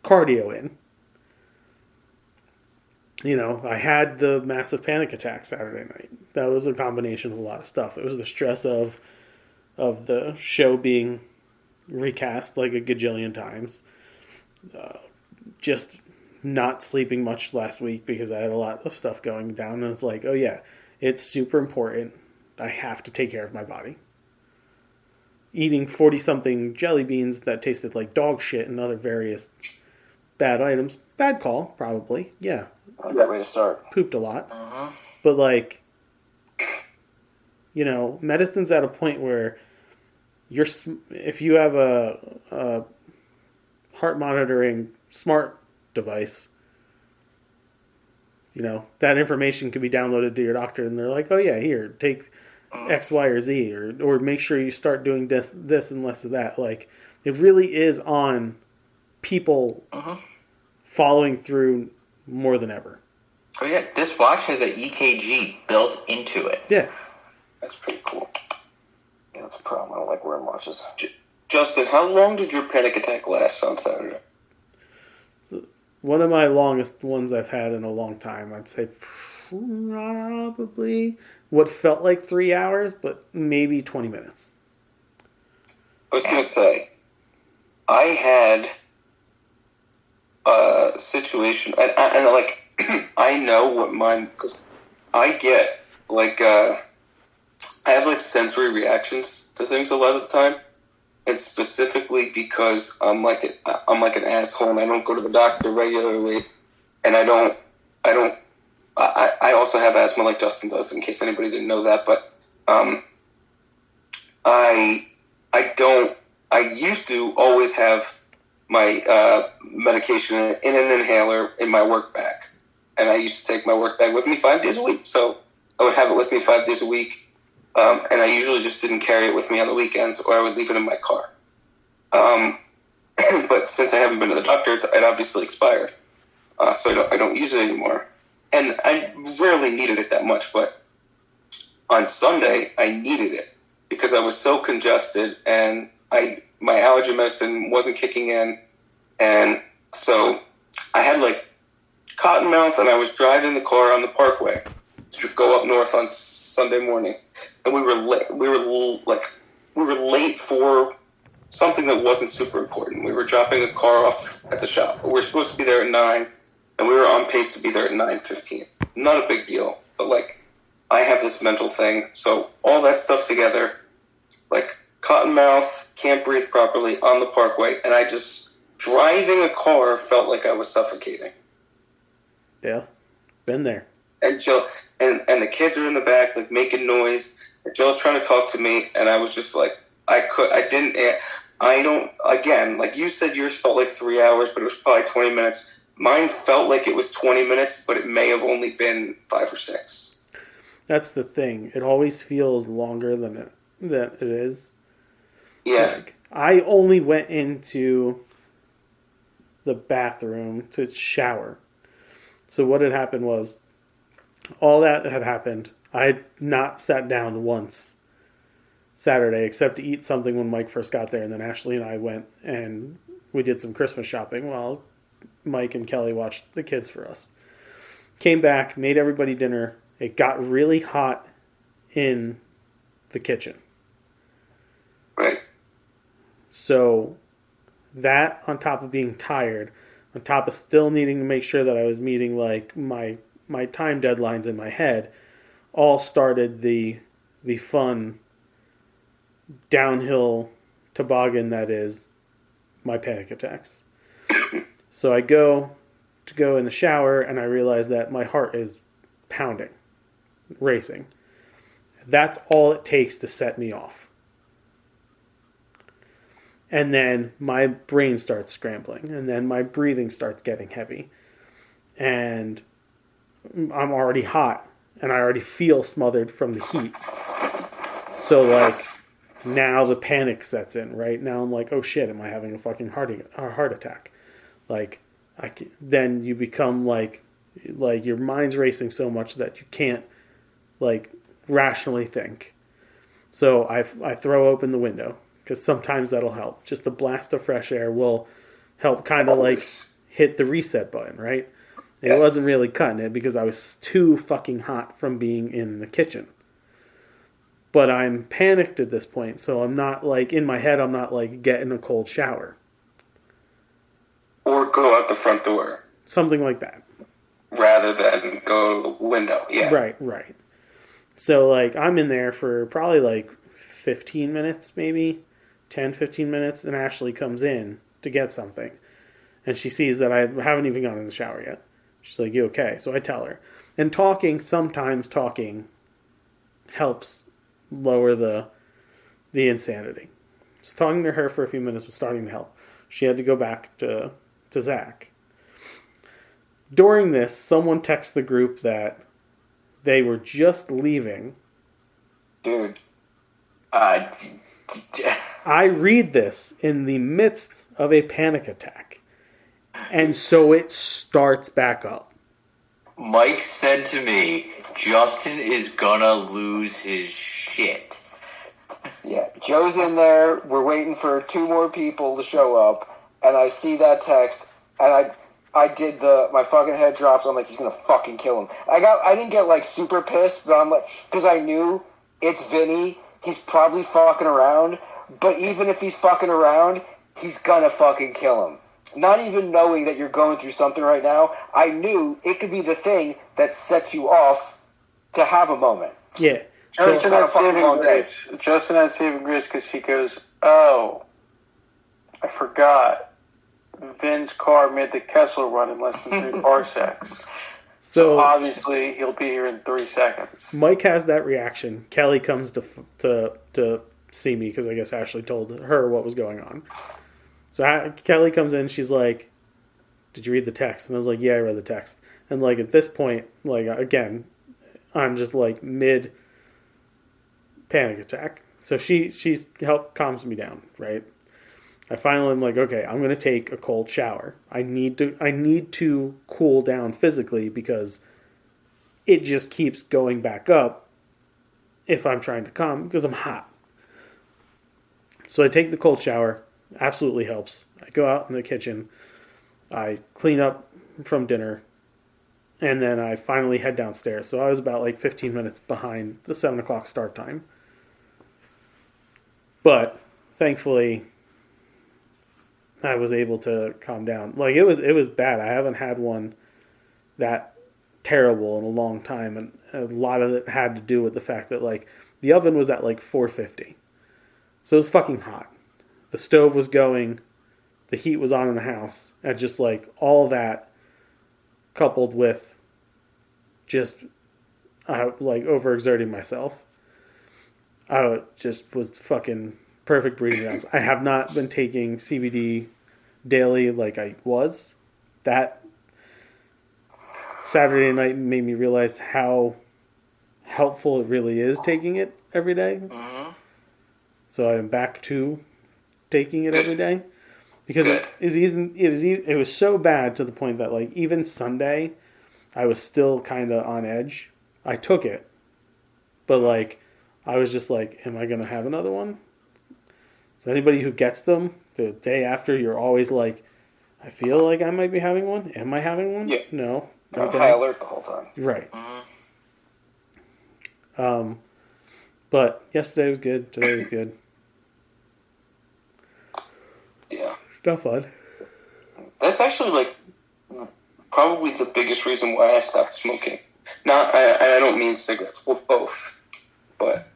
Speaker 6: cardio in. I had the massive panic attack Saturday night. That was a combination of a lot of stuff. It was the stress of the show being recast like a gajillion times. Just not sleeping much last week because I had a lot of stuff going down. And it's like, oh yeah, it's super important. I have to take care of my body. Eating 40-something jelly beans that tasted like dog shit and other various bad items. Bad call, probably. Yeah.
Speaker 12: A good way to start.
Speaker 6: Pooped a lot. But like, medicine's at a point where if you have a heart monitoring smart device, that information can be downloaded to your doctor, and they're like, oh yeah, here, take X, Y, or Z, or make sure you start doing this and less of that. Like, it really is on people following through more than ever.
Speaker 11: Oh yeah, this watch has an EKG built into it.
Speaker 6: Yeah.
Speaker 12: That's pretty cool. Yeah, that's a problem. I don't like wearing watches.
Speaker 10: Justin, how long did your panic attack last on Saturday?
Speaker 6: So, one of my longest ones I've had in a long time. I'd say probably what felt like 3 hours, but maybe 20 minutes.
Speaker 10: I was going to say, I had a situation, and I know what mine, because I get, I have, sensory reactions to things a lot of the time. And specifically because I'm like an asshole, and I don't go to the doctor regularly, and I also have asthma like Justin does, in case anybody didn't know that, but I used to always have my medication in an inhaler in my work bag, and I used to take my work bag with me 5 days a week, so I would have it with me 5 days a week. And I usually just didn't carry it with me on the weekends, or I would leave it in my car. But since I haven't been to the doctor, it obviously expired. So I don't use it anymore. And I rarely needed it that much, but on Sunday, I needed it because I was so congested and my allergy medicine wasn't kicking in. And so I had cotton mouth, and I was driving the car on the parkway to go up north on Sunday morning, and we were late. We were late for something that wasn't super important. We were dropping a car off at the shop. We were supposed to be there at 9, and we were on pace to be there at 9:15. Not a big deal, but I have this mental thing. So all that stuff together, cotton mouth, can't breathe properly on the parkway, and I just driving a car felt like I was suffocating.
Speaker 6: Yeah, been there.
Speaker 10: And Joe and the kids are in the back making noise. And Joe's trying to talk to me, and I was just again, you said yours felt like 3 hours, but it was probably 20 minutes. Mine felt like it was 20 minutes, but it may have only been 5 or 6.
Speaker 6: That's the thing. It always feels longer than it is.
Speaker 10: Yeah.
Speaker 6: I only went into the bathroom to shower. So what had happened was, all that had happened. I had not sat down once Saturday except to eat something when Mike first got there, and then Ashley and I went and we did some Christmas shopping while Mike and Kelly watched the kids for us. Came back, made everybody dinner. It got really hot in the kitchen.
Speaker 10: Right.
Speaker 6: So that, on top of being tired, on top of still needing to make sure that I was meeting my time deadlines in my head, all started the fun downhill toboggan that is my panic attacks. So I go in the shower, and I realize that my heart is pounding, racing. That's all it takes to set me off. And then my brain starts scrambling, and then my breathing starts getting heavy. And I'm already hot, and I already feel smothered from the heat. So now the panic sets in, right? Now I'm like, oh shit, am I having a fucking heart attack? Like, then you become like your mind's racing so much that you can't like rationally think. So I throw open the window because sometimes that'll help. Just a blast of fresh air will help kind of like hit the reset button, right? It wasn't really cutting it because I was too fucking hot from being in the kitchen. But I'm panicked at this point, so I'm not like, in my head, I'm not like getting a cold shower.
Speaker 10: Or go out the front door.
Speaker 6: Something like that.
Speaker 10: Rather than go to the window, yeah.
Speaker 6: Right. So like, I'm in there for probably like 15 minutes, maybe 10, 15 minutes, and Ashley comes in to get something. And she sees that I haven't even gone in the shower yet. She's like, you okay? So I tell her. And sometimes talking helps lower the insanity. So talking to her for a few minutes was starting to help. She had to go back to Zach. During this, someone texts the group that they were just leaving.
Speaker 11: Dude.
Speaker 6: I read this in the midst of a panic attack. And so it starts back up.
Speaker 11: Mike said to me, Justin is gonna lose his shit.
Speaker 12: Yeah, Joe's in there. We're waiting for 2 more people to show up, and I see that text, and I did my fucking head drops. I'm like, he's gonna fucking kill him. I didn't get like super pissed, but I'm like, because I knew it's Vinny. He's probably fucking around, but even if he's fucking around, he's gonna fucking kill him. Not even knowing that you're going through something right now, I knew it could be the thing that sets you off to have a moment.
Speaker 6: Yeah.
Speaker 9: Justin had saving grace. Justin had saving grace because she goes, oh, I forgot. Vin's car made the Kessel run in less than 3 parsecs. So obviously he'll be here in 3 seconds.
Speaker 6: Mike has that reaction. Kelly comes to see me because I guess Ashley told her what was going on. So Kelly comes in, she's like, did you read the text? And I was like, yeah, I read the text. And like at this point, like again, I'm just like mid panic attack. So she's helped calms me down, right? I finally am like, okay, I'm gonna take a cold shower. I need to cool down physically because it just keeps going back up if I'm trying to calm because I'm hot. So I take the cold shower. Absolutely helps. I go out in the kitchen, I clean up from dinner, and then I finally head downstairs. So I was about like 15 minutes behind the 7 o'clock start time. But thankfully, I was able to calm down. Like it was bad. I haven't had one that terrible in a long time, and a lot of it had to do with the fact that like the oven was at like 450, so it was fucking hot. The stove was going, the heat was on in the house, and just like all that coupled with just like overexerting myself, I just was fucking perfect breeding grounds. I have not been taking CBD daily like I was. That Saturday night made me realize how helpful it really is taking it every day. Mm-hmm. So I'm back to taking it every day because it was so bad to the point that like even Sunday I was still kind of on edge. I took it, but like I was just like, am I gonna have another one? So anybody who gets them the day after, you're always like, I feel like I might be having one. Am I having one?
Speaker 12: Yeah.
Speaker 6: No.
Speaker 12: You're on high alert the whole time.
Speaker 6: Right. But yesterday was good. Today was good.
Speaker 10: Yeah.
Speaker 6: Not fun.
Speaker 10: That's actually like probably the biggest reason why I stopped smoking. Not, I don't mean cigarettes. Well, both. But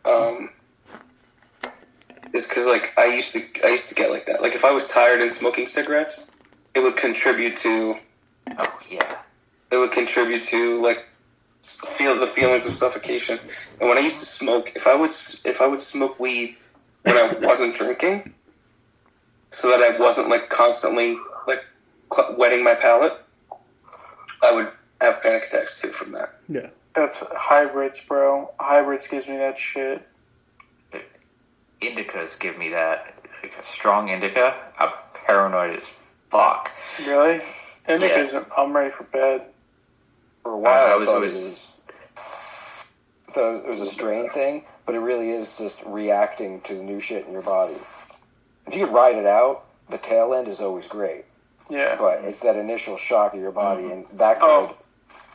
Speaker 10: it's because like I used to get like that. Like if I was tired and smoking cigarettes, it would contribute to.
Speaker 11: Oh yeah.
Speaker 10: It would contribute to like feel the feelings of suffocation. And when I used to smoke, if I would smoke weed when I wasn't drinking, so that I wasn't like constantly like wetting my palate, I would have panic attacks too from that.
Speaker 6: Yeah.
Speaker 9: That's hybrids, bro. Hybrids gives me that shit.
Speaker 11: indicas give me that. Like a strong indica, I'm paranoid as fuck.
Speaker 9: Really? Indicas, I'm ready for bed.
Speaker 12: For a while,
Speaker 11: I thought
Speaker 12: it was a strain thing, but it really is just reacting to new shit in your body. If you could ride it out, the tail end is always great.
Speaker 9: Yeah.
Speaker 12: But it's that initial shock of your body, and that could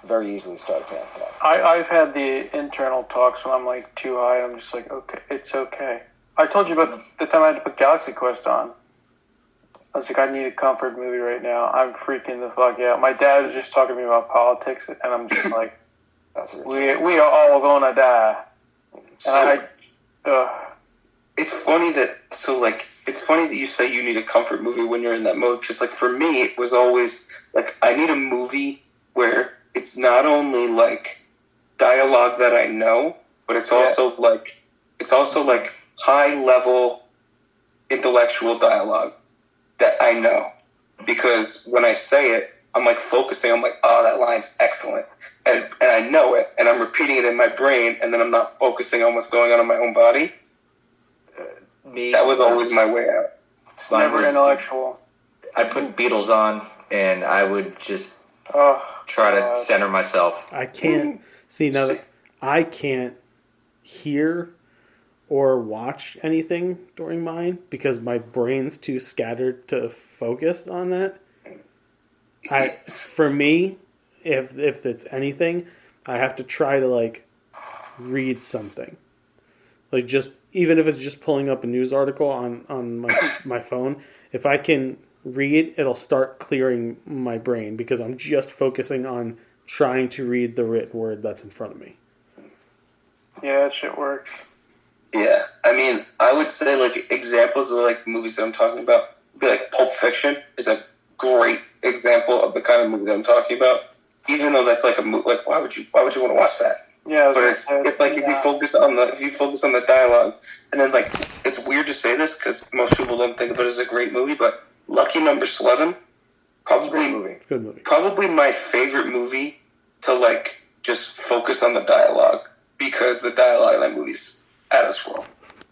Speaker 12: very easily start a panic attack.
Speaker 9: I've had the internal talks when I'm like too high. I'm just like, okay, it's okay. I told you about the time I had to put Galaxy Quest on. I was like, I need a comfort movie right now. I'm freaking the fuck out. My dad was just talking to me about politics, and I'm just like, we are all gonna die. And
Speaker 10: it's funny that it's funny that you say you need a comfort movie when you're in that mode. Because like for me, it was always like I need a movie where it's not only like dialogue that I know, but it's also like high level intellectual dialogue that I know. Because when I say it, I'm like focusing. I'm like, oh, that line's excellent, and I know it, and I'm repeating it in my brain, and then I'm not focusing on what's going on in my own body. That was always my way out.
Speaker 9: It's never intellectual.
Speaker 11: I'd put Beatles on, and I would just try to center myself.
Speaker 6: I can't see now that I can't hear or watch anything during mine because my brain's too scattered to focus on that. For me, if it's anything, I have to try to like read something, like just even if it's just pulling up a news article on my phone. If I can read, it'll start clearing my brain because I'm just focusing on trying to read the written word that's in front of me.
Speaker 9: Yeah, that shit works.
Speaker 10: Yeah, I mean, I would say like examples of like movies that I'm talking about would be like Pulp Fiction is a great example of the kind of movie that I'm talking about. Even though that's like a movie, like why would you want to watch that?
Speaker 9: Yeah,
Speaker 10: but it's like if you focus on the dialogue, and then like it's weird to say this because most people don't think of it as a great movie, but Lucky Number 11, probably my favorite movie to like just focus on the dialogue because the dialogue in that movie's out of this world.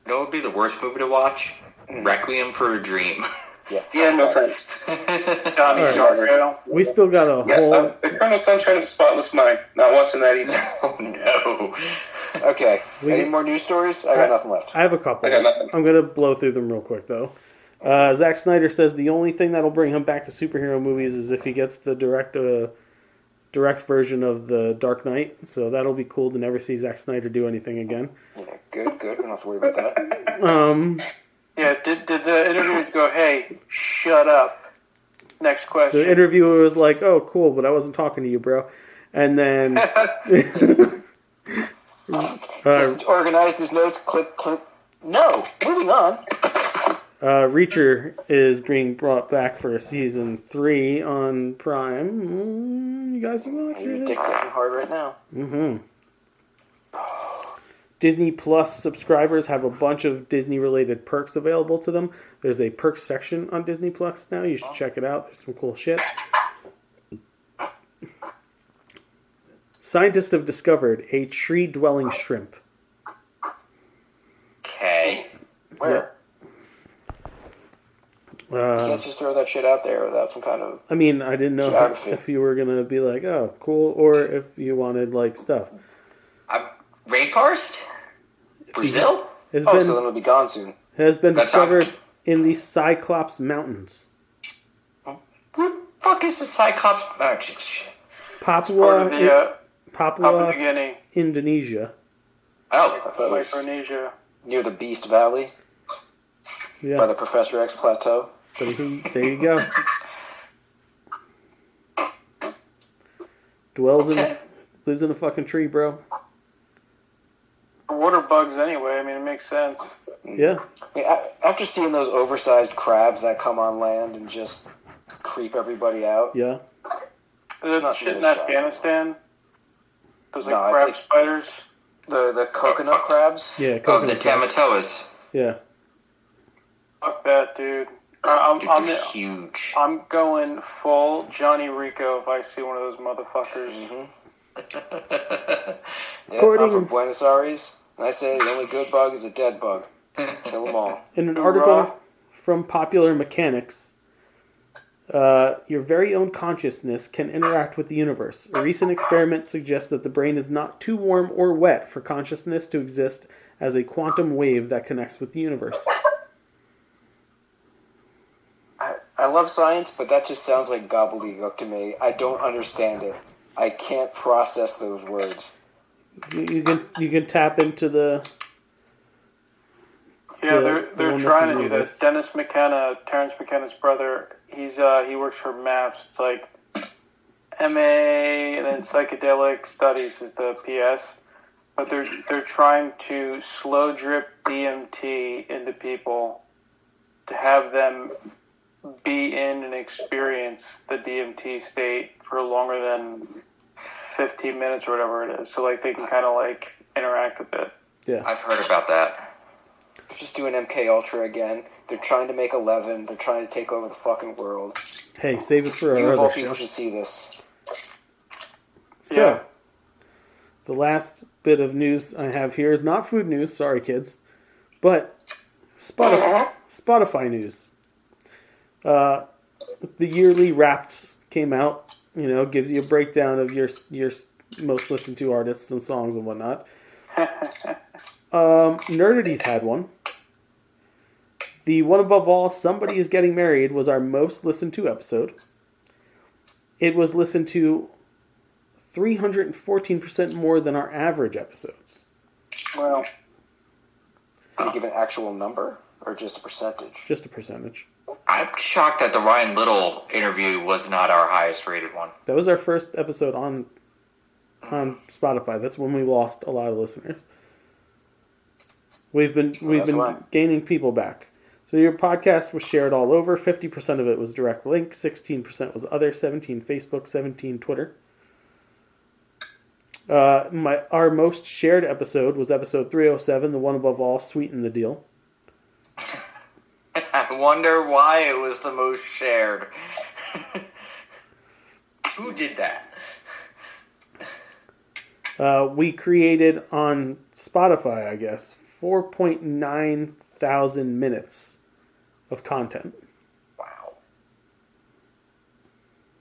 Speaker 11: You know what would be the worst movie to watch? Requiem for a Dream.
Speaker 10: Yeah, no thanks.
Speaker 6: Right. We still got a whole...
Speaker 10: Eternal Sunshine of the Spotless Mind. Not watching that either.
Speaker 11: Oh, no.
Speaker 12: Okay. Any more news stories? I got nothing left.
Speaker 6: I have a couple.
Speaker 10: I got nothing.
Speaker 6: I'm going to blow through them real quick, though. Zack Snyder says the only thing that'll bring him back to superhero movies is if he gets the direct version of The Dark Knight. So that'll be cool to never see Zack Snyder do anything again.
Speaker 12: Yeah, good. We don't have to worry about that.
Speaker 9: Yeah, did the interviewer go, hey, shut up? Next question.
Speaker 6: The interviewer was like, oh, cool, but I wasn't talking to you, bro. And then...
Speaker 12: Just organized his notes, clip. No, moving on.
Speaker 6: Reacher is being brought back for season 3 on Prime. You guys can watch
Speaker 12: You're
Speaker 6: it.
Speaker 12: dictating hard right now.
Speaker 6: Mm-hmm. Disney Plus subscribers have a bunch of Disney-related perks available to them. There's a perks section on Disney Plus now. You should check it out. There's some cool shit. Scientists have discovered a tree-dwelling shrimp.
Speaker 11: Okay.
Speaker 12: Where? You can't just throw that shit out there without some kind of...
Speaker 6: I mean, I didn't know if you were going to be like, oh, cool, or if you wanted, like, stuff.
Speaker 11: Rainforest? Brazil?
Speaker 12: So then it'll be gone soon.
Speaker 6: Has been discovered in the Cyclops Mountains.
Speaker 11: Where the fuck is the Cyclops Mountains?
Speaker 6: Papua
Speaker 9: Papua New Guinea.
Speaker 6: Indonesia.
Speaker 11: Oh.
Speaker 9: Micronesia.
Speaker 12: Near the Beast Valley.
Speaker 6: Yeah.
Speaker 12: By the Professor X Plateau.
Speaker 6: There you go. Lives in a fucking tree, bro.
Speaker 9: Water bugs anyway. I mean, it makes sense.
Speaker 6: Yeah.
Speaker 12: I mean, after seeing those oversized crabs that come on land and just creep everybody out.
Speaker 6: Yeah.
Speaker 9: Is it shit in Afghanistan? Those crab spiders?
Speaker 12: The coconut crabs?
Speaker 6: Yeah,
Speaker 11: the Tamatoas.
Speaker 6: Yeah.
Speaker 9: Fuck that, dude. I'm
Speaker 11: huge.
Speaker 9: I'm going full Johnny Rico if I see one of those motherfuckers.
Speaker 12: Mm-hmm. I'm from Buenos Aires, and I say the only good bug is a dead bug. Kill them all.
Speaker 6: In an article from Popular Mechanics, your very own consciousness can interact with the universe. A recent experiment suggests that the brain is not too warm or wet for consciousness to exist as a quantum wave that connects with the universe.
Speaker 12: I love science, but that just sounds like gobbledygook to me. I don't understand it. I can't process those words.
Speaker 6: You can tap into the...
Speaker 9: Yeah, they're trying to do this. Dennis McKenna, Terrence McKenna's brother, he works for MAPS. It's like MA and then psychedelic studies is the PS. But they're trying to slow drip DMT into people to have them be in and experience the DMT state for longer than 15 minutes or whatever it is. So like they can kind of like interact with it.
Speaker 6: Yeah,
Speaker 11: I've heard about that.
Speaker 12: They're just doing MK Ultra again. They're trying to make 11. They're trying to take over the fucking world.
Speaker 6: Hey, save it for our
Speaker 12: You
Speaker 6: other
Speaker 12: of all
Speaker 6: show.
Speaker 12: people should see this.
Speaker 6: So, the last bit of news I have here is not food news. Sorry, kids. But Spotify news. The yearly Wrapped came out. You know, gives you a breakdown of your most listened to artists and songs and whatnot. Nerdity's had one. The one above all, Somebody is Getting Married, was our most listened to episode. It was listened to 314% more than our average episodes.
Speaker 9: Well,
Speaker 12: Did you give an actual number or just a percentage?
Speaker 6: Just a percentage.
Speaker 11: I'm shocked that the Ryan Little interview was not our highest rated one.
Speaker 6: That was our first episode on Spotify. That's when we lost a lot of listeners. We've been gaining people back. So your podcast was shared all over. 50% of it was direct link. 16% was other. 17 Facebook. 17 Twitter. Our most shared episode was episode 307, the one above all, Sweeten the Deal.
Speaker 11: I wonder why it was the most shared. Who did that?
Speaker 6: We created on Spotify, I guess, 4.9 thousand minutes of content.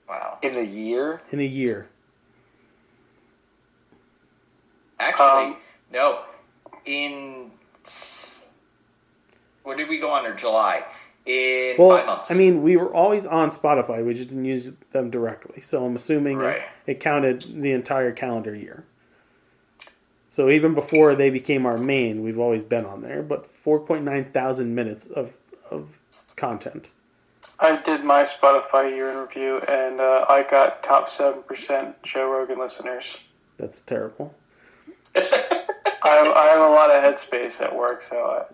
Speaker 11: Wow.
Speaker 12: In a year?
Speaker 6: In a year.
Speaker 11: Actually, no. When did we go on? Or July? In 5 months.
Speaker 6: I mean, we were always on Spotify. We just didn't use them directly. So I'm assuming it counted the entire calendar year. So even before they became our main, we've always been on there. But 4.9 thousand minutes of content.
Speaker 9: I did my Spotify year in review, and I got top 7% Joe Rogan listeners.
Speaker 6: That's terrible.
Speaker 9: I have a lot of headspace at work, so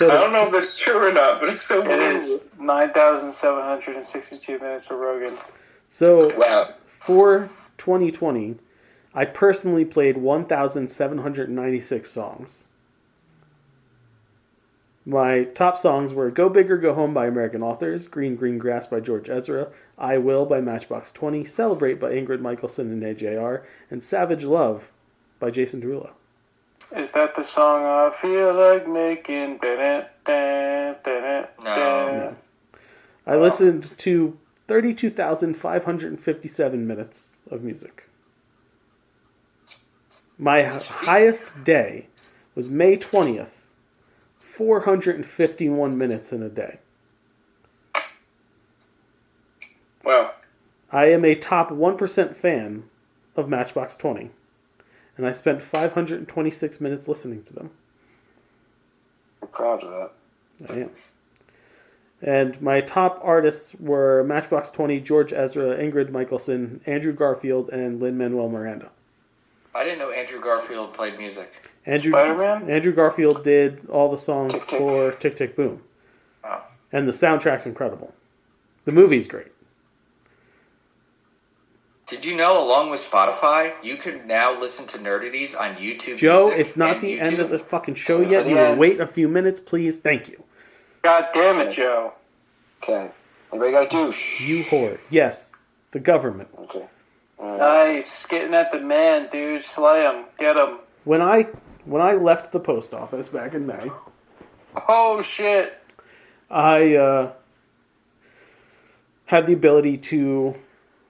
Speaker 10: I don't know if that's true or not, but it's so
Speaker 9: it is 9,762 minutes of Rogan.
Speaker 6: So for 2020, I personally played 1,796 songs. My top songs were Go Big or Go Home by American Authors, Green Green Grass by George Ezra, I Will by Matchbox 20, Celebrate by Ingrid Michaelson and AJR, and Savage Love by Jason Derulo.
Speaker 9: Is that the song I feel like making?
Speaker 6: No. I listened to 32,557 minutes of music. My highest day was May 20th, 451 minutes in a day.
Speaker 10: Wow.
Speaker 6: I am a top 1% fan of Matchbox 20, and I spent 526 minutes listening to them.
Speaker 12: I'm proud of that.
Speaker 6: I am. And my top artists were Matchbox 20, George Ezra, Ingrid Michaelson, Andrew Garfield, and Lin-Manuel Miranda.
Speaker 11: I didn't know Andrew Garfield played music.
Speaker 9: Spider-Man?
Speaker 6: Andrew Garfield did all the songs
Speaker 12: Tick, Tick.
Speaker 6: for Tick Tick Boom.
Speaker 11: Wow.
Speaker 6: And the soundtrack's incredible. The movie's great.
Speaker 11: Did you know, along with Spotify, you can now listen to Nerdities on YouTube
Speaker 6: Joe,
Speaker 11: Music
Speaker 6: it's not
Speaker 11: and
Speaker 6: the
Speaker 11: YouTube.
Speaker 6: end of the fucking show yet. You will wait a few minutes, please. Thank you.
Speaker 9: God damn it, Joe.
Speaker 12: Okay. Anybody got a douche?
Speaker 6: You whore. Yes, the government.
Speaker 12: Okay.
Speaker 9: Nice. Getting at the man, dude. Slay him. Get him.
Speaker 6: When I left the post office back in May,
Speaker 9: Oh, shit.
Speaker 6: I had the ability to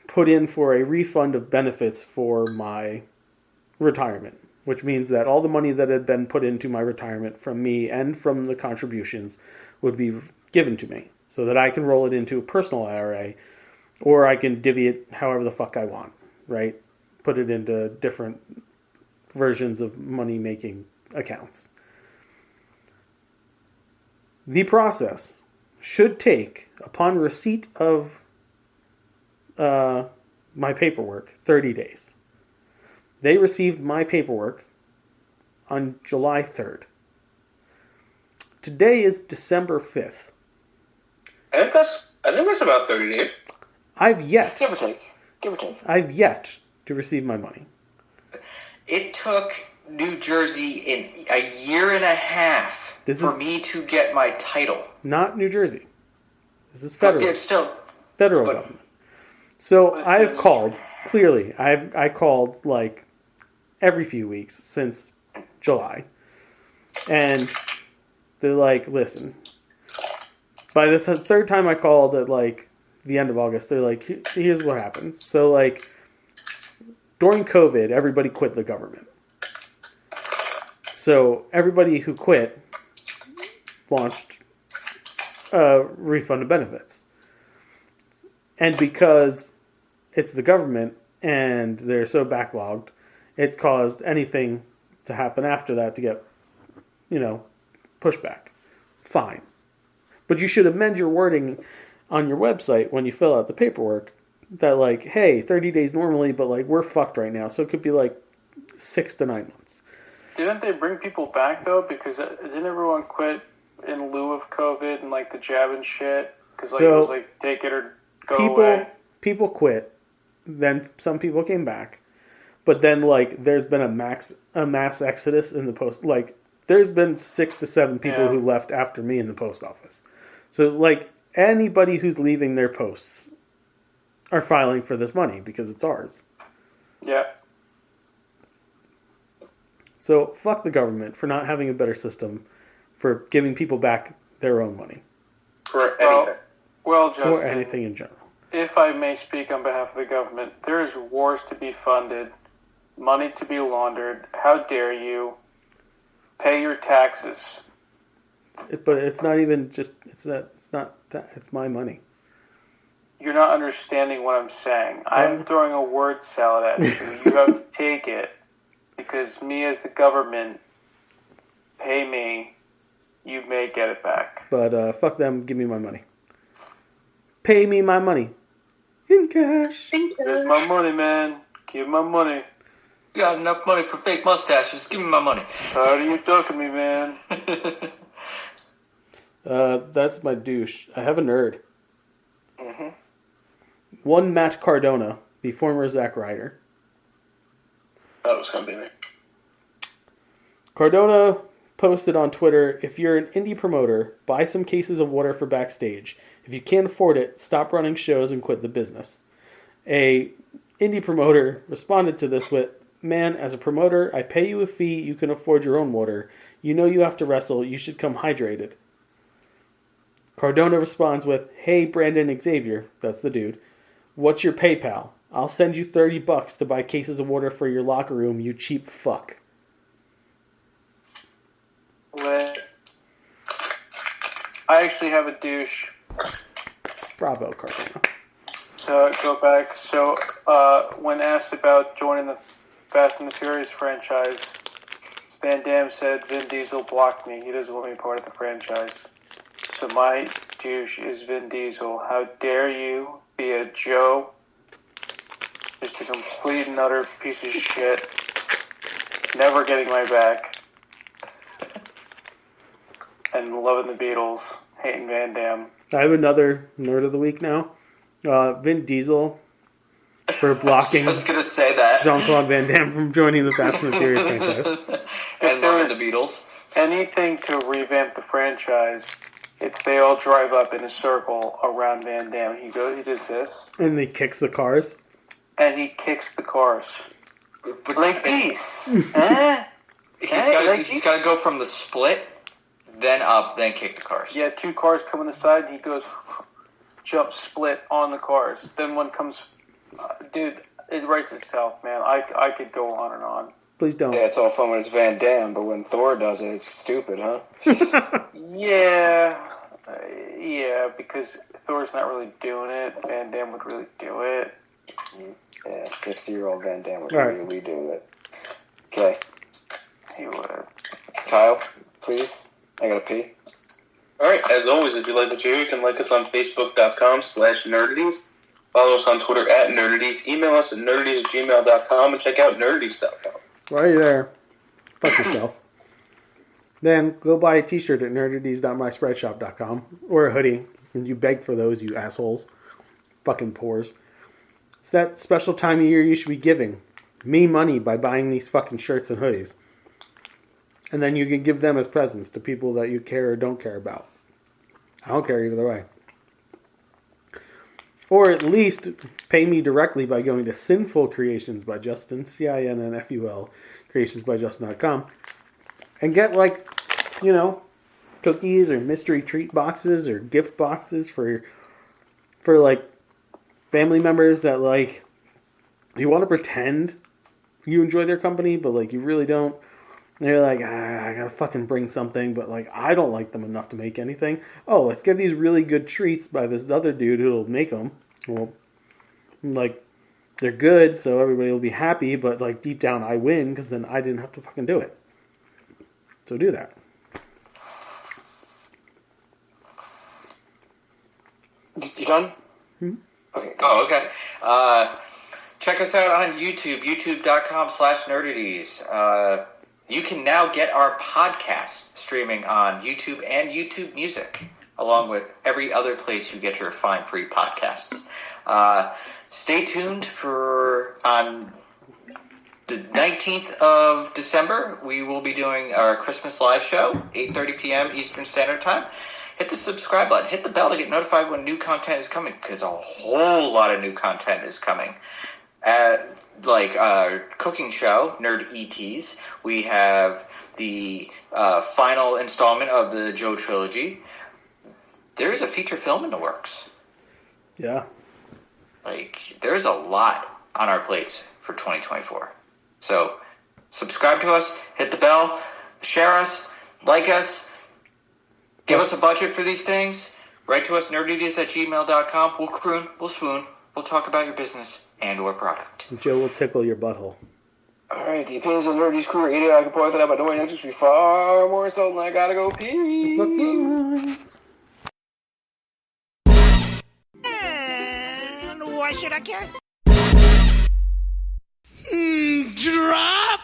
Speaker 6: put in for a refund of benefits for my retirement, which means that all the money that had been put into my retirement from me and from the contributions would be given to me so that I can roll it into a personal IRA, or I can divvy it however the fuck I want, right? Put it into different versions of money-making accounts. The process should take, upon receipt of my paperwork, 30 days. They received my paperwork on July 3rd. Today is December 5th.
Speaker 8: I think that's about 30 days.
Speaker 6: I've yet...
Speaker 12: Give or take.
Speaker 6: I've yet to receive my money.
Speaker 11: It took New Jersey in a year and a half for me to get my title.
Speaker 6: Not New Jersey. This is federal.
Speaker 11: It's still
Speaker 6: federal government. So I've called, clearly, I called like every few weeks since July. And they're like, listen, by the third time I called at like the end of August, they're like, here's what happens. So like during COVID, everybody quit the government. So everybody who quit launched a refund of benefits. And because it's the government and they're so backlogged, it's caused anything to happen after that to get, pushback. Fine. But you should amend your wording on your website when you fill out the paperwork that like, hey, 30 days normally, but like we're fucked right now. So it could be like 6 to 9 months.
Speaker 9: Didn't they bring people back though? Because didn't everyone quit in lieu of COVID and like the jab and shit? Because like it was like take it or go away.
Speaker 6: People quit. Then some people came back. But then like there's been a mass exodus in the post. Like there's been 6 to 7 people who left after me in the post office. So like anybody who's leaving their posts are filing for this money because it's ours.
Speaker 9: Yeah.
Speaker 6: So fuck the government for not having a better system for giving people back their own money.
Speaker 8: For anything.
Speaker 9: Well, Justin,
Speaker 6: or anything in general.
Speaker 9: If I may speak on behalf of the government, there is wars to be funded, money to be laundered. How dare you pay your taxes?
Speaker 6: But it's not even just, it's my money.
Speaker 9: You're not understanding what I'm saying. I'm throwing a word salad at you. You have to take it. Because me as the government, pay me, you may get it back.
Speaker 6: But fuck them, give me my money. Pay me my money. In cash.
Speaker 9: Here's my money, man. Give my money.
Speaker 11: You got enough money for fake mustaches. Give me my money.
Speaker 9: How are you ducking me, man?
Speaker 6: That's my douche. I have a nerd.
Speaker 12: Mm-hmm.
Speaker 6: One Matt Cardona, the former Zack Ryder.
Speaker 8: That was going to be me.
Speaker 6: Cardona posted on Twitter, if you're an indie promoter, buy some cases of water for backstage. If you can't afford it, stop running shows and quit the business. A indie promoter responded to this with, man, as a promoter, I pay you a fee, you can afford your own water. You know you have to wrestle, you should come hydrated. Cardona responds with, hey, Brandon Xavier, that's the dude, what's your PayPal? I'll send you $30 to buy cases of water for your locker room, you cheap fuck.
Speaker 9: I actually have a douche.
Speaker 6: Bravo, Cardona.
Speaker 9: To go back, so when asked about joining the Fast and the Furious franchise, Van Damme said Vin Diesel blocked me. He doesn't want me part of the franchise. So my douche is Vin Diesel. How dare you be a Joe? Just a complete and utter piece of shit. Never getting my back. And loving the Beatles. Hating Van Damme.
Speaker 6: I have another nerd of the week now. Vin Diesel for blocking
Speaker 11: I was going to say that.
Speaker 6: Jean-Claude Van Damme from joining the Fast and the Furious franchise.
Speaker 11: And loving the Beatles.
Speaker 9: Anything to revamp the franchise, it's they all drive up in a circle around Van Damme. He does this.
Speaker 6: And he kicks the cars.
Speaker 9: And he kicks the cars.
Speaker 11: But
Speaker 9: like this. Huh?
Speaker 11: He's got to go from the split then up, then kick the cars.
Speaker 9: Yeah, 2 cars come on the side, and he goes, jump split on the cars. Then one comes, dude, it writes itself, man. I could go on and on.
Speaker 6: Please don't.
Speaker 12: Yeah, it's all fun when it's Van Damme, but when Thor does it, it's stupid, huh?
Speaker 9: Yeah, because Thor's not really doing it. Van Damme would really do it.
Speaker 12: Yeah, 60-year-old Van Damme would
Speaker 6: All right.
Speaker 12: really do it. Okay.
Speaker 9: He would.
Speaker 12: Kyle, please. I gotta pee.
Speaker 10: All right, as always, if you like the show, you can like us on Facebook.com/Nerdities. Follow us on Twitter @Nerdities. Email us at nerdities@gmail.com and check out nerdities.com.
Speaker 6: While you're there, fuck yourself. Then go buy a t-shirt at nerdities.myspreadshop.com or a hoodie. And you beg for those, you assholes. Fucking pores. It's that special time of year you should be giving me money by buying these fucking shirts and hoodies. And then you can give them as presents to people that you care or don't care about. I don't care either way. Or at least pay me directly by going to Sinful Creations by Justin, CINNFUL, creationsbyjustin.com, and get, like, you know, cookies or mystery treat boxes or gift boxes for like, family members that, like, you want to pretend you enjoy their company, but, like, you really don't. And you're like, I gotta fucking bring something, but, like, I don't like them enough to make anything. Oh, let's get these really good treats by this other dude who'll make them. Well, like, they're good, so everybody will be happy, but, like, deep down I win, because then I didn't have to fucking do it. So do that.
Speaker 12: You done?
Speaker 11: Okay. Oh, okay. Check us out on YouTube, youtube.com/nerdities. You can now get our podcast streaming on YouTube and YouTube Music, along with every other place you get your fine free podcasts. Stay tuned for on the 19th of December. We will be doing our Christmas live show, 8:30 p.m. Eastern Standard Time. Hit the subscribe button. Hit the bell to get notified when new content is coming, because a whole lot of new content is coming. Like our cooking show, Nerd ETs. We have the final installment of the Joe trilogy. There's a feature film in the works.
Speaker 6: Yeah.
Speaker 11: Like, there's a lot on our plates for 2024. So, subscribe to us, hit the bell, share us, like us, give us a budget for these things. Write to us, nerdities@gmail.com. We'll croon, we'll swoon, we'll talk about your business and or product.
Speaker 6: Joe will tickle your butthole.
Speaker 12: Alright, the opinions of the Nerdies crew are either I can point that out, but nobody knows to be far more so than I gotta go pee.
Speaker 4: And why should I care?
Speaker 13: Drop